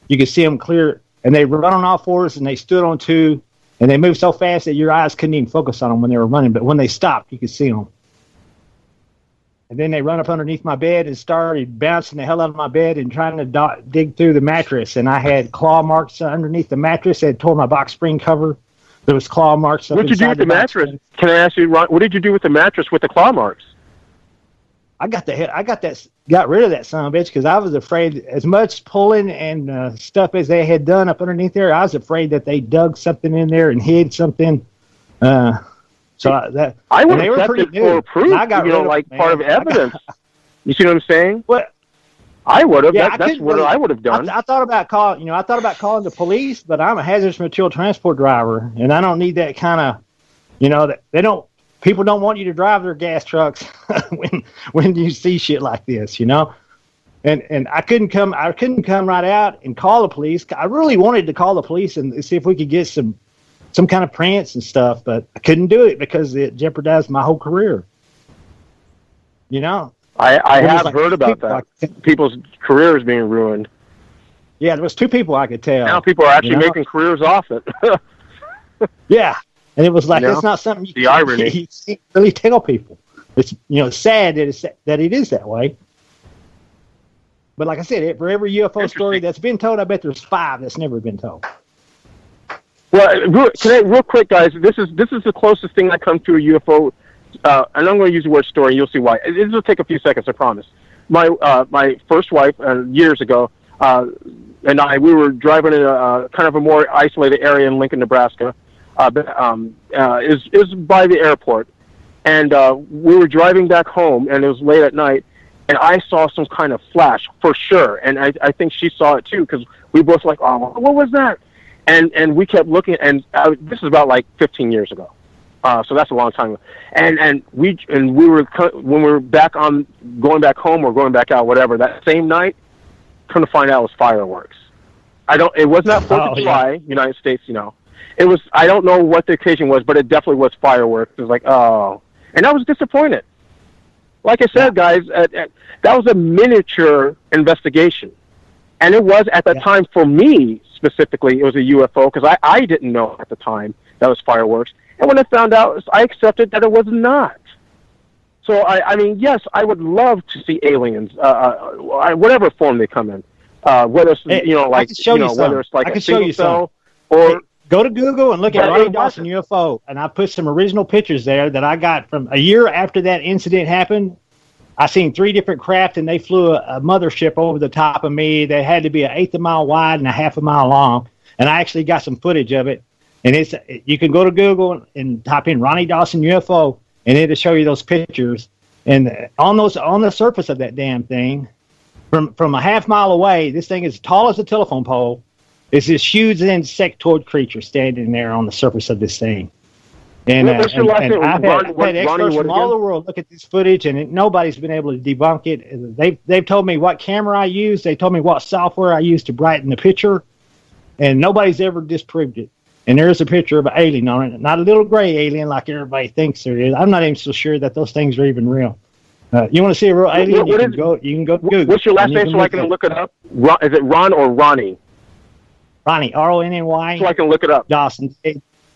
you could see them clear, and they run on all fours, and they stood on two, and they moved so fast that your eyes couldn't even focus on them when they were running. But when they stopped, you could see them. And then they run up underneath my bed and started bouncing the hell out of my bed and trying to dig through the mattress. And I had claw marks underneath the mattress. They had tore my box spring cover. There was claw marks. What did you do with the mattress? Can I ask you, Ron, what did you do with the mattress with the claw marks? got rid of that son of a bitch, because I was afraid, as much pulling and stuff as they had done up underneath there, I was afraid that they dug something in there and hid something. I would have kept it for proof, part of evidence. You see what I'm saying? What? I would have. Yeah, that's what I would have done. I thought about calling the police, but I'm a hazardous material transport driver, and I don't need that kind of, people don't want you to drive their gas trucks when you see shit like this, And I couldn't come right out and call the police. I really wanted to call the police and see if we could get some kind of prints and stuff, but I couldn't do it because it jeopardized my whole career. I have heard about that. People's careers being ruined. Yeah, there was two people I could tell. Now people are actually making careers off it. Yeah, and it was like, it's not something you can't really tell people. It's sad that it is that way. But like I said, for every UFO story that's been told, I bet there's 5 that's never been told. Well, real quick, guys, this is the closest thing I come to a UFO, and I'm going to use the word story, and you'll see why. This will take a few seconds, I promise. My first wife, years ago, and we were driving in a kind of a more isolated area in Lincoln, Nebraska. Is by the airport, and we were driving back home, and it was late at night, and I saw some kind of flash for sure, and I think she saw it too, because we both oh, what was that? And we kept looking, and this is about like 15 years ago. So that's a long time ago. And we were when we were going back home or going back out, whatever. That same night, come to find out it was fireworks. It was not 4th of July, United States. It was. I don't know what the occasion was, but it definitely was fireworks. It was like, oh, and I was disappointed. Like I said, guys, that was a miniature investigation, and it was at that time for me specifically. It was a UFO because I didn't know at the time that was fireworks. And when I found out, I accepted that it was not. So, I mean, yes, I would love to see aliens, whatever form they come in. Whether it's, whether it's like a single cell or... Go to Google and look at Ronnie Dawson UFO, and I put some original pictures there that I got from a year after that incident happened. I seen 3 different craft, and they flew a mothership over the top of me. They had to be an eighth of a mile wide and a half a mile long, and I actually got some footage of it. And you can go to Google and type in Ronnie Dawson UFO, and it'll show you those pictures. And on the surface of that damn thing, from a half mile away, this thing is as tall as a telephone pole. It's this huge insectoid creature standing there on the surface of this thing. And I've had experts from all the world look at this footage, and nobody's been able to debunk it. They've told me what camera I used. They told me what software I used to brighten the picture, and nobody's ever disproved it. And there is a picture of an alien on it, not a little gray alien like everybody thinks there is. I'm not even so sure that those things are even real. You want to see a real alien? You can go to Google. What's your last name so I can look it up? Is it Ron or Ronnie? Ronnie, Ronny. So I can look it up. Dawson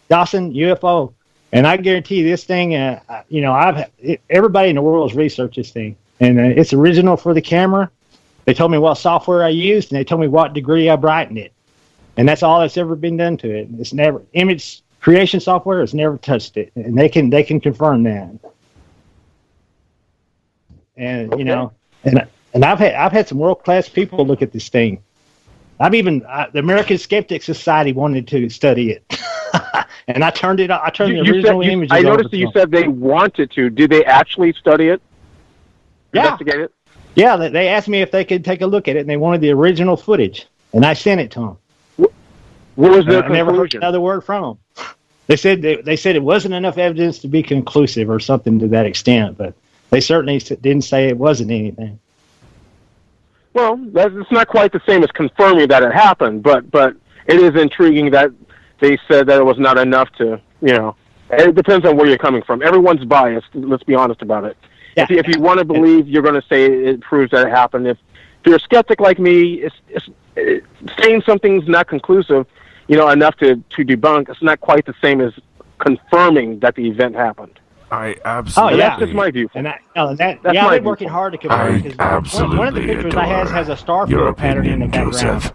UFO, and I guarantee this thing. Everybody in the world has researched this thing, and it's original for the camera. They told me what software I used, and they told me what degree I brightened it, and that's all that's ever been done to it. It's never image creation software has never touched it, and they can confirm that. And and I've had some world class people look at this thing. The American Skeptic Society wanted to study it, and I turned it. I turned the original images. I noticed that you said they wanted to. Did they actually study it? Investigate it? Yeah, they asked me if they could take a look at it, and they wanted the original footage, and I sent it to them. What was their conclusion? I never heard another word from them. They said it wasn't enough evidence to be conclusive, or something to that extent, but they certainly didn't say it wasn't anything. Well, it's not quite the same as confirming that it happened, but it is intriguing that they said that it was not enough to, it depends on where you're coming from. Everyone's biased, let's be honest about it. Yeah. If you want to believe, you're going to say it proves that it happened. If you're a skeptic like me, it's saying something's not conclusive, enough to debunk, it's not quite the same as confirming that the event happened. I absolutely. That's just my view. They're working hard to confirm. One of the pictures I have has a starfield pattern in the background, Joseph.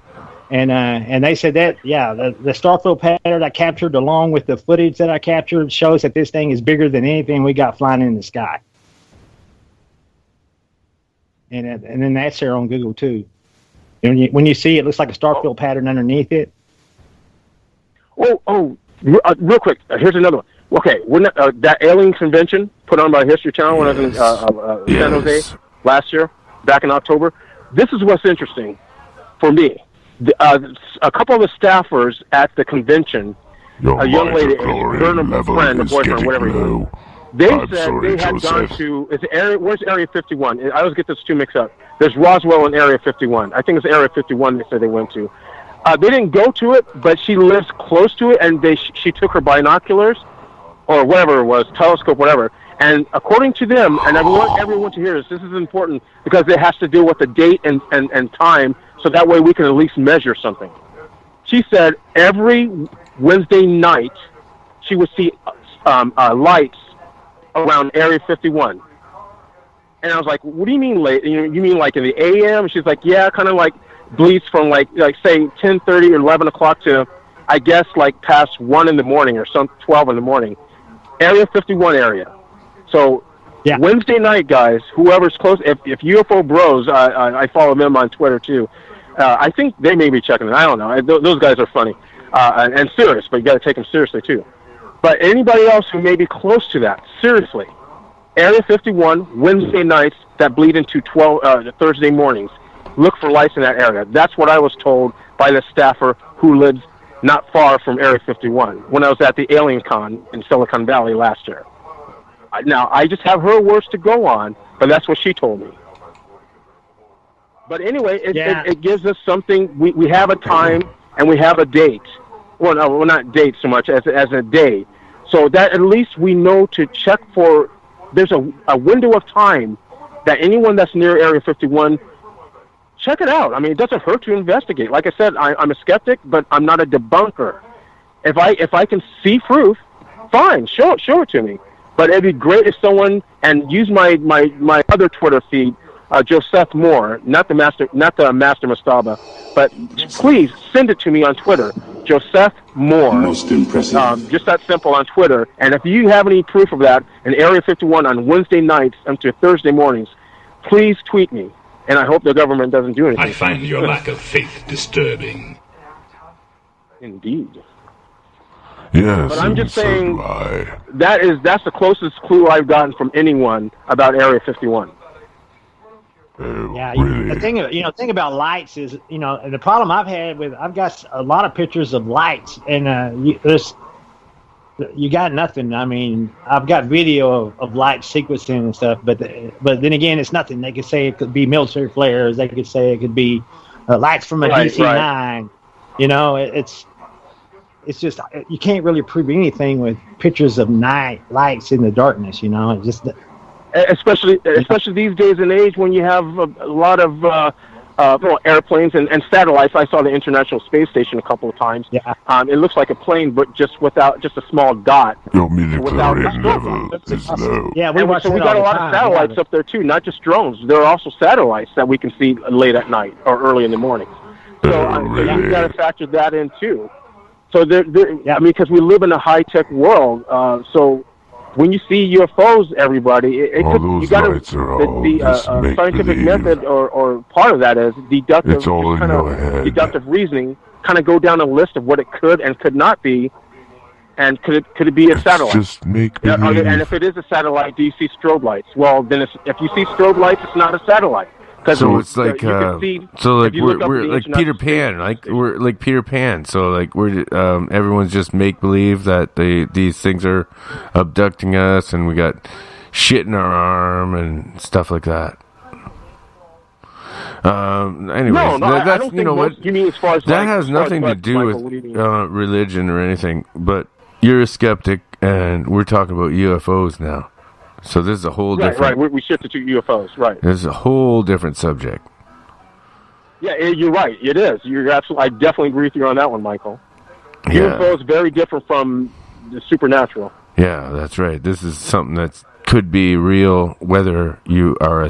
and they said that the starfield pattern I captured along with the footage that I captured shows that this thing is bigger than anything we got flying in the sky. And then that's there on Google too. When you see it, looks like a starfield pattern underneath it. Real quick, here's another one. Okay, that alien convention put on by History Channel when I was in San Jose last year, back in October. This is what's interesting for me. A couple of the staffers at the convention, a young lady, a friend, a boyfriend, whatever he was, they said they had gone to, where's Area 51? I always get this two mixed up. There's Roswell and Area 51. I think it's Area 51 they said they went to. They didn't go to it, but she lives close to it, and she took her binoculars, or whatever it was, telescope, whatever. And according to them, and I want everyone to hear this is important because it has to do with the date and time, so that way we can at least measure something. She said every Wednesday night she would see lights around Area 51. And I was like, what do you mean late? You mean like in the AM? She's like, yeah, kind of like bleeds from like say 10:30 or 11 o'clock to, I guess, like past 1 in the morning or 12 in the morning. Area 51 area. So Wednesday night, guys, whoever's close, if UFO Bros, I follow them on Twitter too. I think they may be checking it. I don't know. Those guys are funny and serious, but you got to take them seriously too. But anybody else who may be close to that, seriously, Area 51 Wednesday nights that bleed into Thursday mornings. Look for lights in that area. That's what I was told by the staffer who lives not far from Area 51 when I was at the Alien Con in Silicon Valley last year. Now, I just have her words to go on, but that's what she told me. But anyway, it gives us something. We have a time and we have a date. Well, no, well, not date so much as a day. So that at least we know to check for, there's a window of time that anyone that's near Area 51, check it out. I mean, it doesn't hurt to investigate. Like I said, I'm a skeptic, but I'm not a debunker. If I can see proof, fine, show it to me. But it'd be great if someone, and use my other Twitter feed, Joseph Moore, not the Master Mastaba, but please send it to me on Twitter, Joseph Moore. Most impressive. Just that simple on Twitter. And if you have any proof of that in Area 51 on Wednesday nights into Thursday mornings, please tweet me. And I hope the government doesn't do anything. I find your lack of faith disturbing. Indeed. Yes, but I'm just so saying do I. that's the closest clue I've gotten from anyone about Area 51. Yeah, really? the thing about lights is, and the problem I've got a lot of pictures of lights, and you got nothing. I mean, I've got video of light sequencing and stuff, but then again, it's nothing. They could say it could be military flares. They could say it could be lights from a DC-9. It's just you can't really prove anything with pictures of night lights in the darkness. It just. Especially these days and age when you have a lot of airplanes and satellites. I saw the International Space Station a couple of times. Yeah. It looks like a plane, but just a small dot. Your midichlorian level is low. Yeah, we got a lot of satellites up there too, not just drones. There are also satellites that we can see late at night or early in the morning. So really? you got to factor that in too. So I mean, because we live in a high-tech world, so. When you see UFOs, everybody, you got to the scientific method or part of that is deductive reasoning. Kind of go down a list of what it could and could not be, and could it be a satellite? Just make believe. And if it is a satellite, do you see strobe lights? Well, then if you see strobe lights, it's not a satellite. So it's like we're like Peter Pan, we're like Peter Pan. So like we're everyone's just make believe that these things are abducting us, and we got shit in our arm and stuff like that. Anyways, I don't think you mean as far as that has nothing to do with religion or anything. But you're a skeptic, and we're talking about UFOs now. So this is a whole different... Right, we shifted to UFOs, right. This is a whole different subject. Yeah, you're right. It is. You're absolutely... I definitely agree with you on that one, Michael. Yeah. UFO is very different from the supernatural. Yeah, that's right. This is something that could be real, whether you are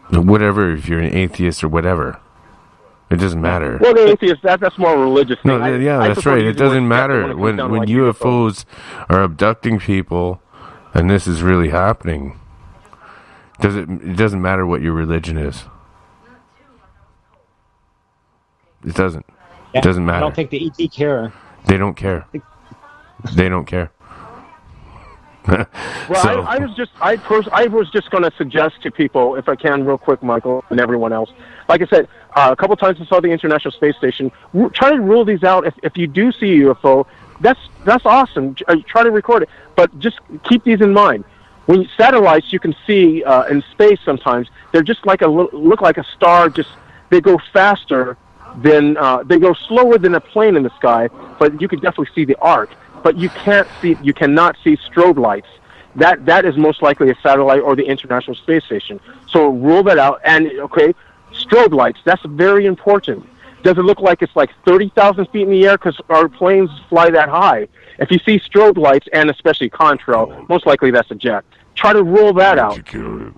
whatever, if you're an atheist or whatever. It doesn't matter. Well, the atheist, that's more religious thing. No, that's right. It doesn't matter. When UFOs are abducting people... And this is really happening. It doesn't matter what your religion is. It doesn't. Yeah, it doesn't matter. I don't think the ET care. They don't care. They don't care. Well, so. I was just going to suggest to people, if I can, real quick, Michael, and everyone else. Like I said, a couple times I saw the International Space Station. Try to rule these out. If you do see a UFO, that's awesome. Try to record it, but just keep these in mind. When satellites, you can see in space sometimes they're just like look like a star. Just they go faster than they go slower than a plane in the sky, but you can definitely see the arc. But you cannot see strobe lights. That is most likely a satellite or the International Space Station. So rule that out. And strobe lights. That's very important. Does it look like it's like 30,000 feet in the air? Because our planes fly that high. If you see strobe lights, and especially contrail, most likely that's a jet. Try to rule that out.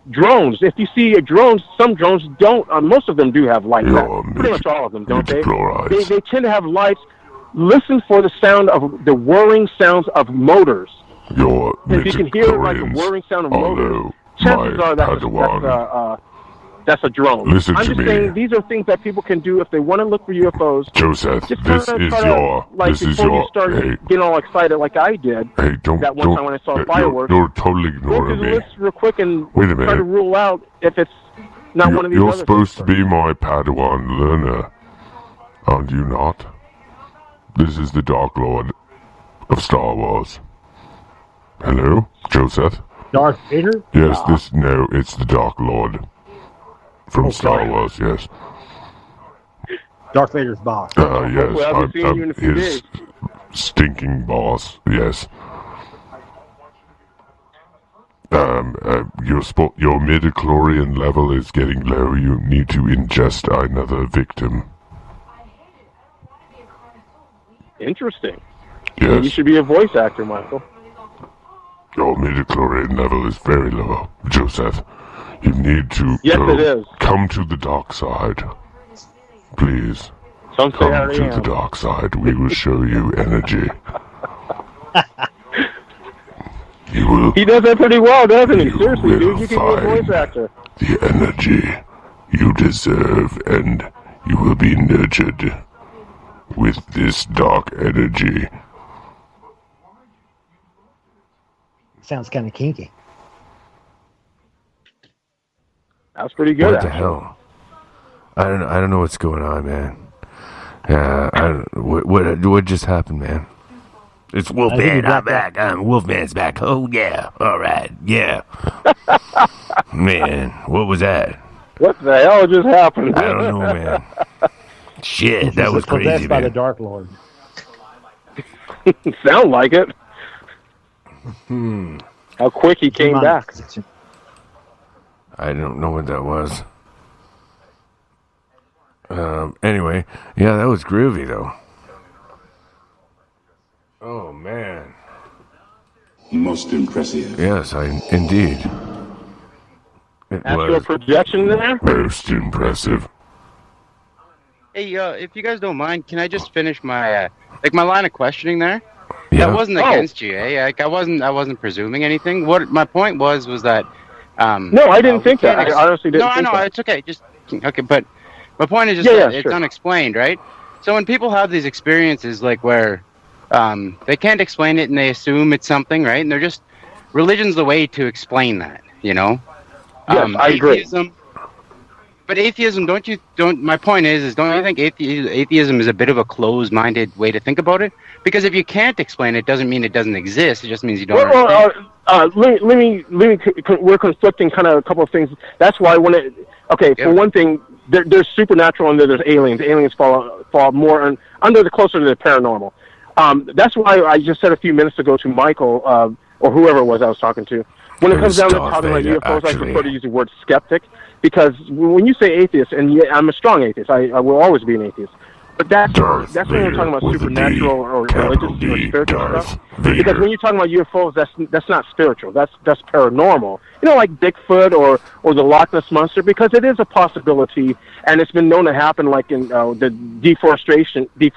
Drones. If you see drones, some drones don't. Most of them do have lights. Pretty much all of them, don't they? They tend to have lights. Listen for the sound of the whirring sounds of motors. If you can hear like a whirring sound of motors, chances are that's a drone. Listen I'm to just me. saying these are things that people can do if they want to look for UFOs. Joseph, this is before your. you start getting all excited like I did. Hey, don't. That one time when I saw fireworks. You're totally Go ignoring through the me. list real quick and Wait a try to minute. rule out if it's not one of these You're other supposed to be my Padawan learner, aren't you not? This is the Dark Lord of Star Wars. Hello, Joseph? Darth Vader? Yes, it's the Dark Lord from Star Wars, yes. Darth Vader's boss. Yes, I'll be seeing you in a few his days. stinking boss, yes. Your midichlorian level is getting low. You need to ingest another victim. Interesting. Yes. You should be a voice actor, Michael. Your midichlorian level is very low, Joseph. You need to it is. come to the dark side. Please. Some say I Come already to the am. dark side. We will show you energy. You will He does that pretty well, doesn't he? You Seriously, will dude, you can be a find voice actor. the energy you deserve, and you will be nurtured with this dark energy. Sounds kind of kinky. That's pretty good. What the actually. hell? I don't know what's going on, man. Yeah, what just happened, man? It's Wolfman. I'm back. Wolfman's back. Oh yeah. All right. Yeah. Man, what was that? What the hell just happened? I don't know, man. Shit, that was crazy, Possessed by the man. Dark Lord. Sound like it. How quick he came back. I don't know what that was. Anyway, yeah, that was groovy though. Oh man. Most impressive. Yes, indeed. It Astral was. projection there? Most impressive. Hey, if you guys don't mind, can I just finish my my line of questioning there? Yeah. That wasn't against you, eh? Like, I wasn't presuming anything. What my point was that. No, I didn't think that. I honestly didn't No, think I know that. it's okay. Okay, but my point is just Yeah, that yeah, it's sure. unexplained, right? So when people have these experiences, like where they can't explain it and they assume it's something, right? And they're just religion's the way to explain that, you know? Yes, I agree. But atheism, my point is don't you think atheism is a bit of a closed-minded way to think about it? Because if you can't explain it, doesn't mean it doesn't exist. It just means you don't understand. We're conflicting kind of a couple of things. That's why for one thing, there's supernatural and there's aliens. Aliens fall more under the closer to the paranormal. That's why I just said a few minutes ago to Michael or whoever it was I was talking to. When it comes down to talking about UFOs, I prefer to use the word skeptic because when you say atheist, and yeah, I'm a strong atheist, I will always be an atheist. But that's when we're talking about supernatural or religious or spiritual stuff. Because when you're talking about UFOs, that's not spiritual. That's paranormal. You know, like Bigfoot or the Loch Ness monster, because it is a possibility, and it's been known to happen, like in the deforestation, the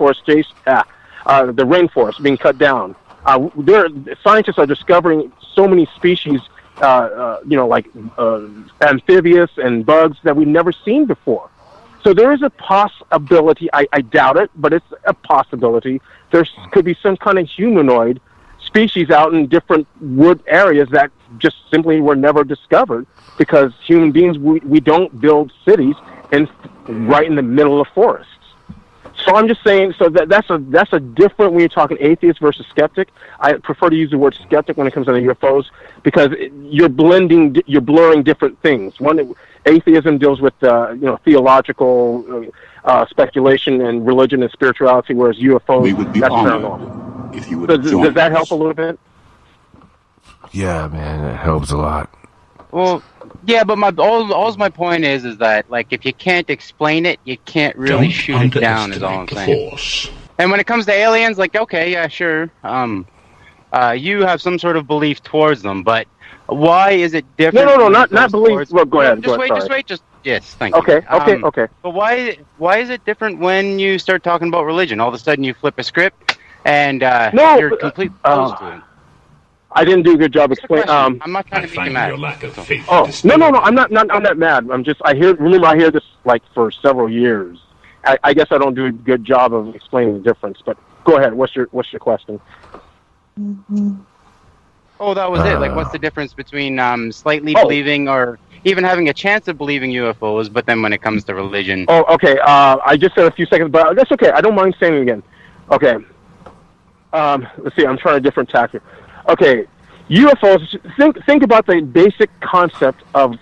rainforest being cut down. Scientists are discovering so many species, like amphibious and bugs that we've never seen before. So there is a possibility, I doubt it, but it's a possibility. There could be some kind of humanoid species out in different wood areas that just simply were never discovered because human beings, we don't build cities right in the middle of forests. So I'm just saying, so that's a different, when you're talking atheist versus skeptic. I prefer to use the word skeptic when it comes to the UFOs because you're blurring different things. One, atheism deals with theological speculation and religion and spirituality, whereas UFOs, that's paranormal. If you would does that help a little bit? Yeah, man, it helps a lot. Well, yeah, but my point is that like if you can't explain it, you can't really Don't shoot it down. Is all I'm underestimate saying. the Force. And when it comes to aliens, like okay, yeah, sure. You have some sort of belief towards them, but why is it different? No, not belief. Well, go ahead. Just wait. Yes, thank you. Okay. But why is it different when you start talking about religion? All of a sudden, you flip a script and you're completely opposed to it. I didn't do a good job explaining. I'm not trying to make you Find mad. your lack of faith. Oh no! I'm not mad. I'm just I hear this like for several years. I guess I don't do a good job of explaining the difference. But go ahead. What's your question? Oh, that was it. Like, what's the difference between slightly believing or even having a chance of believing UFOs, but then when it comes to religion? Oh, okay. I just said a few seconds, but that's okay. I don't mind saying it again. Okay. Let's see. I'm trying a different tack here. Okay, UFOs. Think about the basic concept of,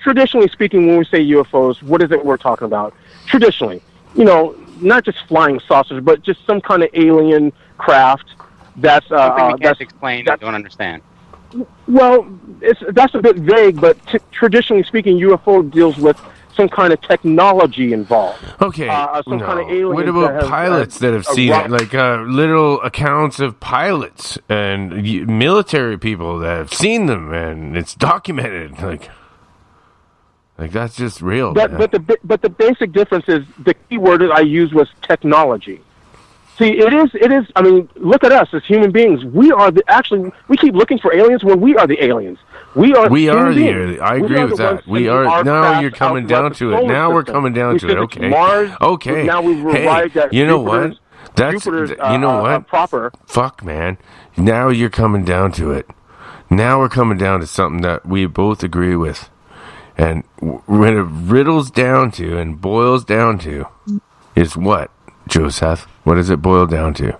traditionally speaking, when we say UFOs, what is it we're talking about? Traditionally, not just flying saucers, but just some kind of alien craft that's something we can't explain and don't understand. Well, that's a bit vague, but traditionally speaking, UFO deals with some kind of technology involved. Okay. Some kind of alien. What about pilots that have seen it? Like little accounts of pilots and military people that have seen them, and it's documented. Like that's just real. But the basic difference is the key word that I used was technology. See, it is. I mean, look at us as human beings. We are we keep looking for aliens when we are the aliens. We are the aliens. I agree with that. We are. Now you're coming down to it. Now we're coming down to it. Okay. Mars. Okay. Now we've arrived at you know what? That's you know what? Proper. Fuck, man. Now you're coming down to it. Now we're coming down to something that we both agree with, and when it riddles down to and boils down to, is what, Joseph? What does it boil down to?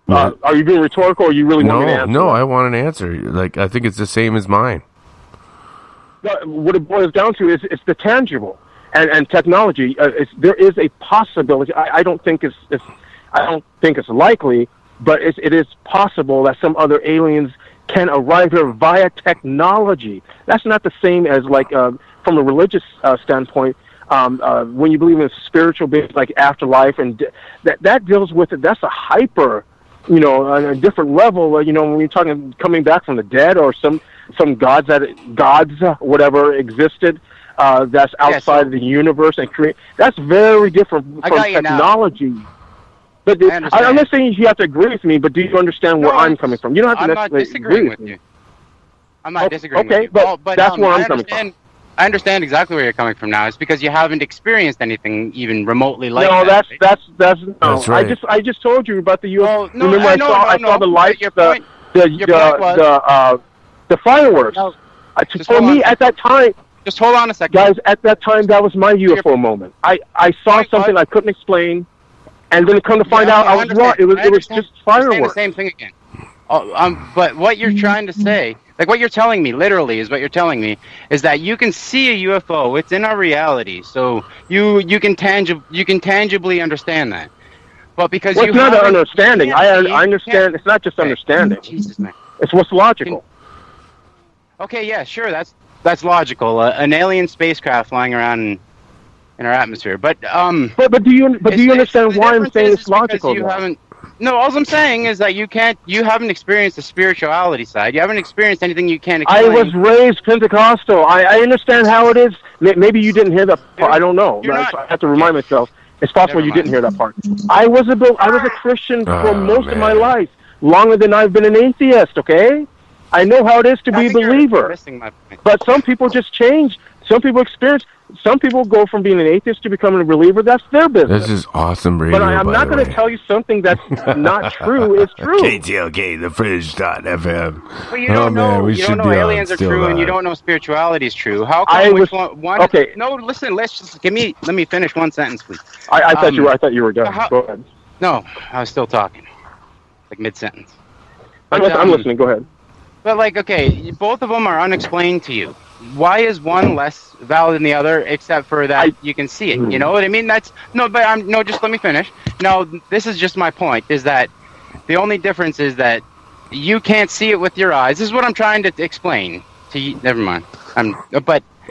Are you being rhetorical, or you really want me to answer? No, I want an answer. Like, I think it's the same as mine. What it boils down to is it's the tangible and technology. There is a possibility. I don't think it's likely, but it is possible that some other aliens can arrive here via technology. That's not the same as from a religious standpoint. When you believe in spiritual beings like afterlife, and that deals with it. That's a hyper, on a different level. When you're talking coming back from the dead, or some gods whatever existed, that's outside of the universe and create. That's very different from technology. But I'm not saying you have to agree with me, but do you understand where I'm coming from? You don't have to necessarily agree with me. I'm not disagreeing with you. But that's where I'm coming from. I understand exactly where you're coming from now. It's because you haven't experienced anything even remotely like that. No, that's right. I just told you about the UFO. No, remember, I saw the lights, the fireworks. No, for me, at that time, just hold on a second, guys. At that time, that was my UFO moment. I saw something I couldn't explain, and then come to find out I was wrong. It was just fireworks. The same thing again. But what you're trying to say, like what you're telling me, literally, is what you're telling me, is that you can see a UFO. It's in our reality, so you can tangibly understand that. But because it's not an understanding. I understand. It's not just understanding. Jesus, man. It's what's logical. Okay, yeah, sure. That's logical. An alien spacecraft flying around in our atmosphere, but do you understand why I'm saying it's logical? You haven't. No, all I'm saying is that you haven't experienced the spirituality side. You haven't experienced anything you can't explain. I was raised Pentecostal. I understand how it is. Maybe you didn't hear that part. I don't know. I have to remind myself. It's possible you didn't hear that part. I was a Christian for most of my life, longer than I've been an atheist, okay? I know how it is to be a believer. But some people just change. Some people go from being an atheist to becoming a believer. That's their business. This is awesome radio, but I'm not going to tell you something that's not true. It's true. KTLK, thefridge.fm. Well, you don't know. You don't know aliens are true, and you don't know spirituality is true. How come okay. No, listen. Let me finish one sentence, please. I thought you were done. Go ahead. No, I was still talking, like mid sentence. I'm listening. Go ahead. But okay, both of them are unexplained to you. Why is one less valid than the other, except for that you can see it? You know what I mean? Just let me finish. No, this is just my point, is that the only difference is that you can't see it with your eyes. This is what I'm trying to explain to you. Never mind.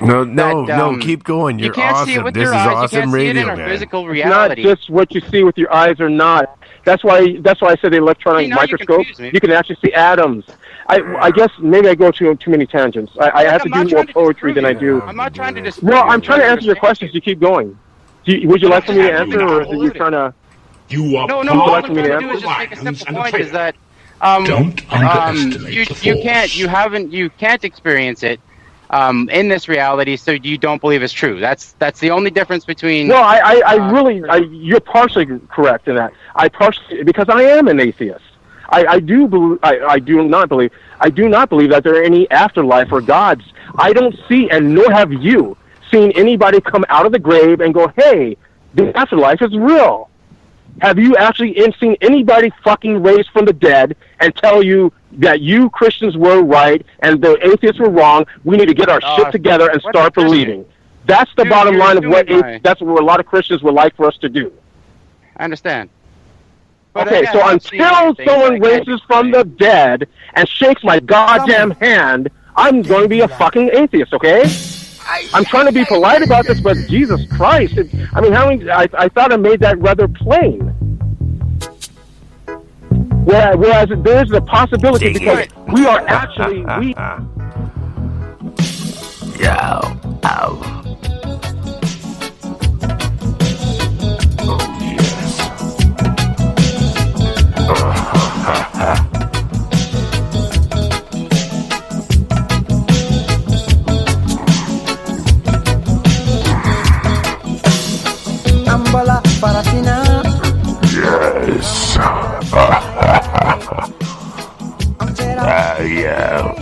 No, keep going. You can't see it with your eyes. You can't see it in our physical reality. It's not just what you see with your eyes or not. That's why I said the electronic microscope. You can actually see atoms. I guess maybe I go too many tangents. I have to do more poetry than I do. I'm not trying to disprove. Well, I'm trying to answer your questions. You keep going. Would you like for me to answer, or are you trying to? You are no. All I'm trying to do is just make a simple point: is that you can't experience it in this reality, so you don't believe it's true. That's the only difference between. Well, you're partially correct in that. Because I am an atheist. I do not believe that there are any afterlife or gods. I don't see, and nor have you seen anybody come out of the grave and go, hey, the afterlife is real? Have you actually seen anybody fucking raised from the dead and tell you that you Christians were right and the atheists were wrong? We need to get our shit together and start believing. That's the bottom line of that's what a lot of Christians would like for us to do. I understand. But okay, so until someone raises from the dead and shakes my goddamn hand, I'm going to be a fucking atheist, okay? I'm trying to be polite about this, but Jesus Christ. I thought I made that rather plain. Whereas there's the possibility because we are actually... Ow. Ambola Parafina. Yes. Yeah.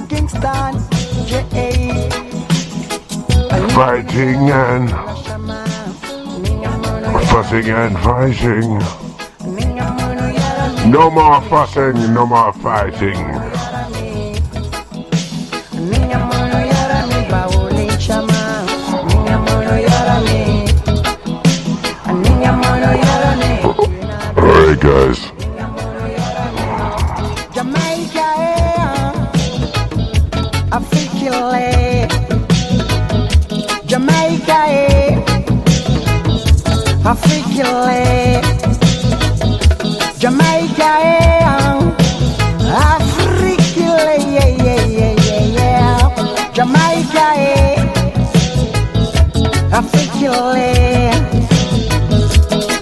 Kingston, J.A. Fighting and fussing and fighting. No more fussing, no more fighting. Alright, guys. Jamaica, Africa, Jamaica, Africa, Jamaica, Africa, Jamaica, Africa,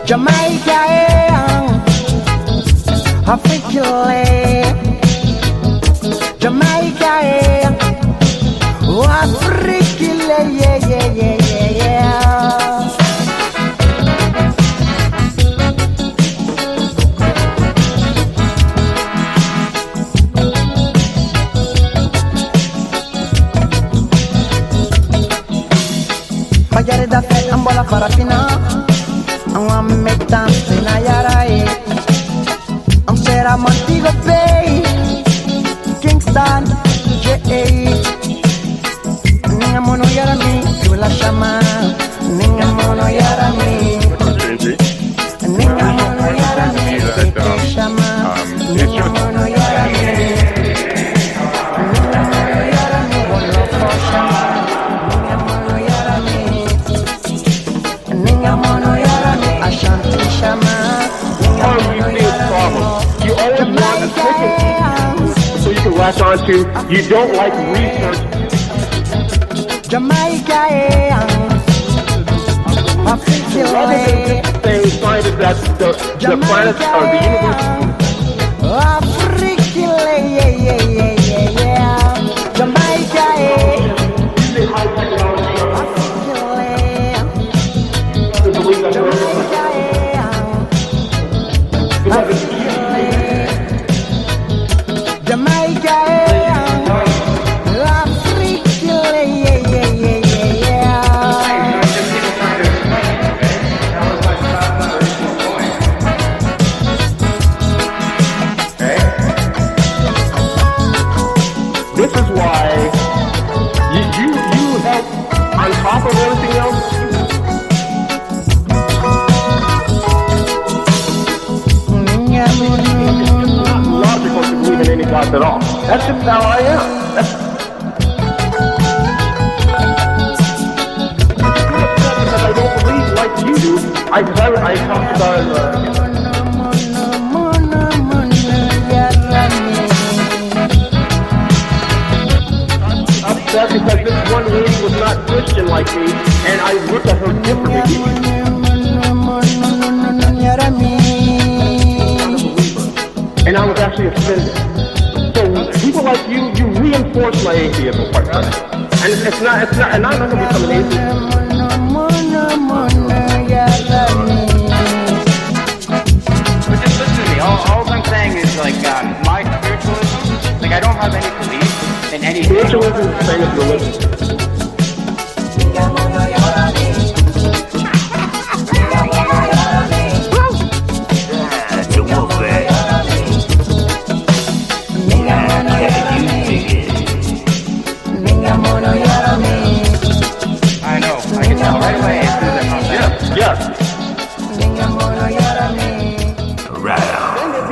Jamaica, Africa, Jamaica, oh, Africa, yeah. Fajare da fe ambola farafina, I'm make dance in a yara. I'm said I'm Montego Bay, Kingston, J.A. Ninga mono yara mi, Kula Shama. Ninga mono yara mi, Ninga mono yara mi, Kula Shama. Ninga mono yara mi, Ninga mono yara mi, Wolo Shama. Ninga mono yara mi, Ninga mono yara mi, Ashanti Shama. You always want a second so you can latch on to. You don't like research. Jamaica, Africa, rather than just saying scientists that the planets or the universe. Africa, Jamaica, This is why you help on top of everything else. It's not logical to believe in any gods at all. That's just how I am. Because I don't believe like you do. I talked about upset because this one lady was not Christian like me, and I looked at her differently. And I was actually offended. So people like you reinforce my atheism, quite frankly. And it's not, and I'm not going to become an atheist. But just listen to me. All I'm saying is, like, my spiritualism, like, I don't have any belief in any... Spiritualism is the same as religion.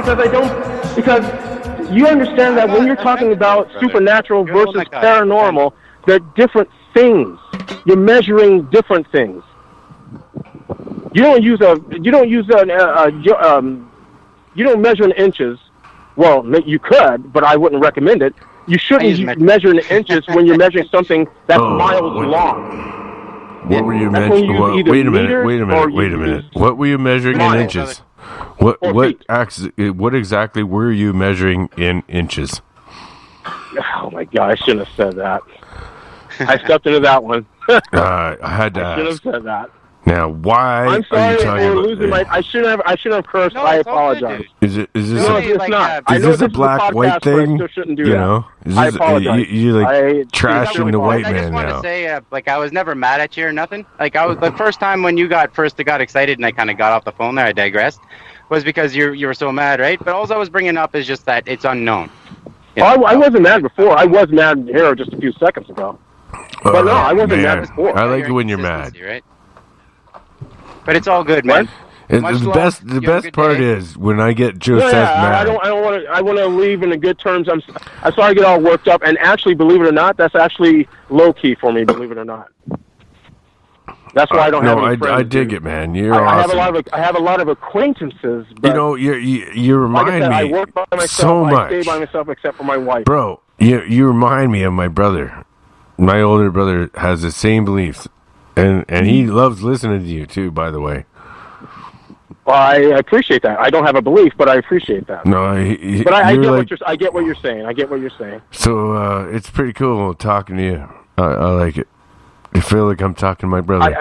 because I don't, because you understand that when you're talking about supernatural versus paranormal, they're different things. You're measuring different things. You don't measure in inches. Well, you could, but I wouldn't recommend it. You shouldn't measure in inches when you're measuring something that's miles long. What were you measuring? Wait a minute. What were you measuring in inches? What exactly were you measuring in inches? Oh my God! I shouldn't have said that. I stepped into that one. I had to ask. I should have said that. Now, why I'm sorry are you talking for about losing my. I shouldn't have cursed. I apologize. Is this it's not. Is this a black-white thing? I shouldn't do you that. know, I apologize. You trashing the white I just man want now. to say, I was never mad at you or nothing. Like I was the first time when you got excited and I kind of got off the phone there. I digressed. Was because you were so mad, right? But all I was bringing up is just that it's unknown. I wasn't mad before. I was mad here just a few seconds ago. But no, I wasn't mad before. I like it when you're mad. Right? But it's all good, man. The best part is when I get Joseph mad. I want to leave in good terms. I'm sorry I get all worked up. And actually, believe it or not, that's actually low key for me. Believe it or not. That's why I don't have any friends. I dig it, man. You're awesome. I have a lot of acquaintances. But you remind me I work by myself. so much. I stay by myself except for my wife. Bro, you remind me of my brother. My older brother has the same beliefs, and he loves listening to you too. By the way. Well, I appreciate that. I don't have a belief, but I appreciate that. No, but I get what you're saying. I get what you're saying. So it's pretty cool talking to you. I like it. I feel like I'm talking to my brother.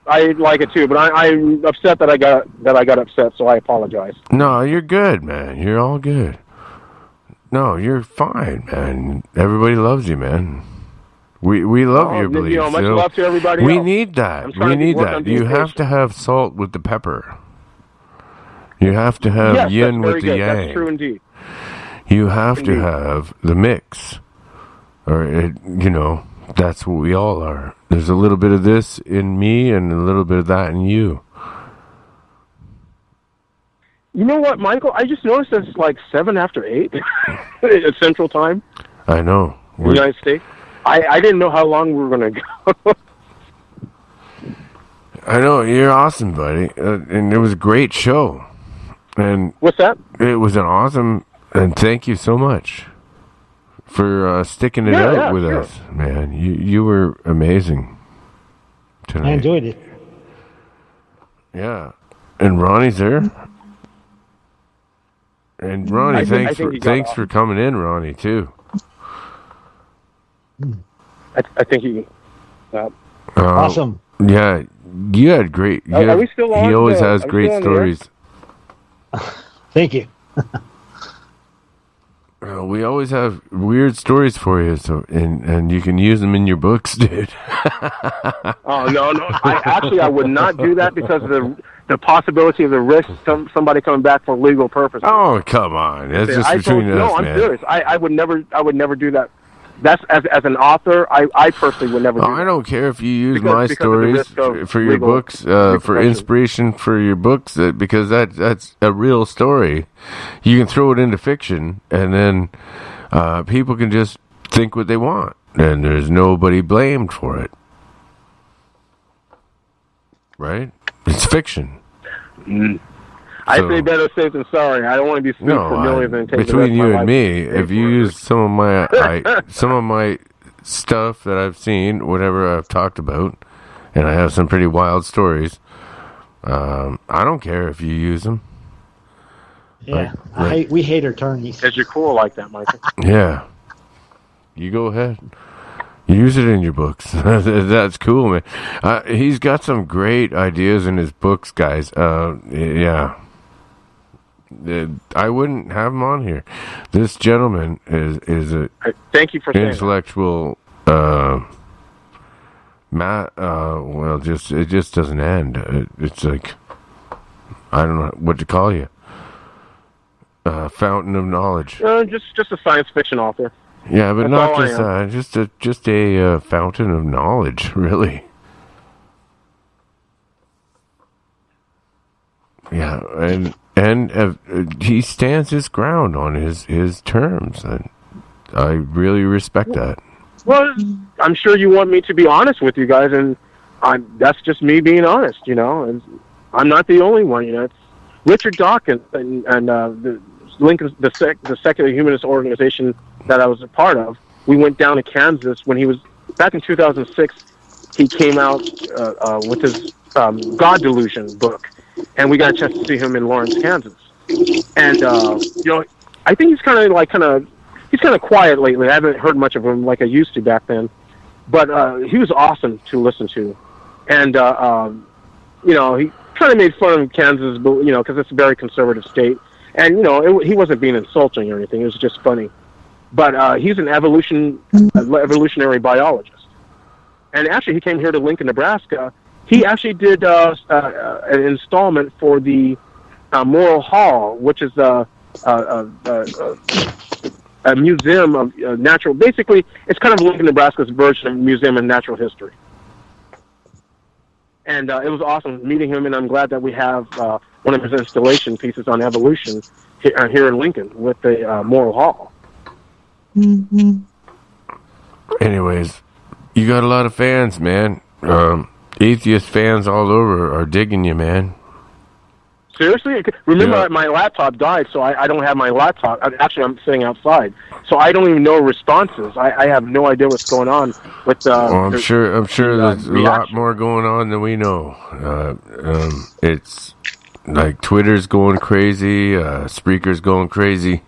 I like it too, but I'm upset that I got upset, so I apologize. No, you're good, man. You're all good. No, you're fine, man. Everybody loves you, man. We love your beliefs. Much love to everybody. We need that. We need that. You have to have salt with the pepper. You have to have yin with the yang. That's true indeed. You have to have the mix, or that's what we all are. There's a little bit of this in me and a little bit of that in you. You know what, Michael? I just noticed it's like 7 after 8 at Central Time. I know. In the United States. I didn't know how long we were going to go. I know. You're awesome, buddy. And it was a great show. And what's that? It was an awesome, and thank you so much for sticking it out with us, man. You were amazing tonight. I enjoyed it. Yeah, and Ronnie's there. And Ronnie, thanks for coming in, Ronnie, too. I think he. Awesome. Yeah, you had great. Are we still on? He always has great stories. Thank you. We always have weird stories for you, so and you can use them in your books, dude. Oh no! I would not do that because of the possibility of the risk of somebody coming back for legal purposes. Oh come on, that's just between us, no, I'm serious. I would never do that. That's as an author, I personally would never do that. I don't care if you use my stories for your books, for inspiration for your books, because that's a real story. You can throw it into fiction, and then people can just think what they want, and there's nobody blamed for it. Right? It's fiction. I say better safe than sorry. I don't want to be sued for millions and take between you and me, if you use some of my stuff that I've seen, whatever I've talked about, and I have some pretty wild stories, I don't care if you use them. Yeah, we hate attorneys. Because you're cool like that, Michael. Yeah, you go ahead. Use it in your books. That's cool, man. He's got some great ideas in his books, guys. Yeah. I wouldn't have him on here. This gentleman is a thank you for intellectual. Well, it just doesn't end. It's like I don't know what to call you. Fountain of knowledge. Just a science fiction author. Yeah, but not just a fountain of knowledge, really. Yeah, and And he stands his ground on his terms, and I really respect that. Well, I'm sure you want me to be honest with you guys, and that's just me being honest, you know. And I'm not the only one, you know. It's Richard Dawkins and the Lincoln, the secular humanist organization that I was a part of. We went down to Kansas when he was back in 2006. He came out with his God Delusion book, and we got a chance to see him in Lawrence, Kansas. And you know, I think he's kind of quiet lately. I haven't heard much of him like I used to back then, but he was awesome to listen to. And you know, he kind of made fun of Kansas, but you know, because it's a very conservative state. And you know, he wasn't being insulting or anything. It was just funny. But he's an evolutionary biologist. And actually, he came here to Lincoln, Nebraska. He actually did an installment for the Moral Hall, which is a museum of natural. Basically, it's kind of Lincoln, Nebraska's version of Museum of Natural History. And it was awesome meeting him, and I'm glad that we have one of his installation pieces on evolution here in Lincoln with the Moral Hall. Anyways, you got a lot of fans, man. Atheist fans all over are digging you, man. Seriously? Remember, my laptop died, so I don't have my laptop. Actually, I'm sitting outside, so I don't even know responses. I have no idea what's going on with. I'm sure there's a lot more going on than we know. It's like Twitter's going crazy, Spreaker's going crazy.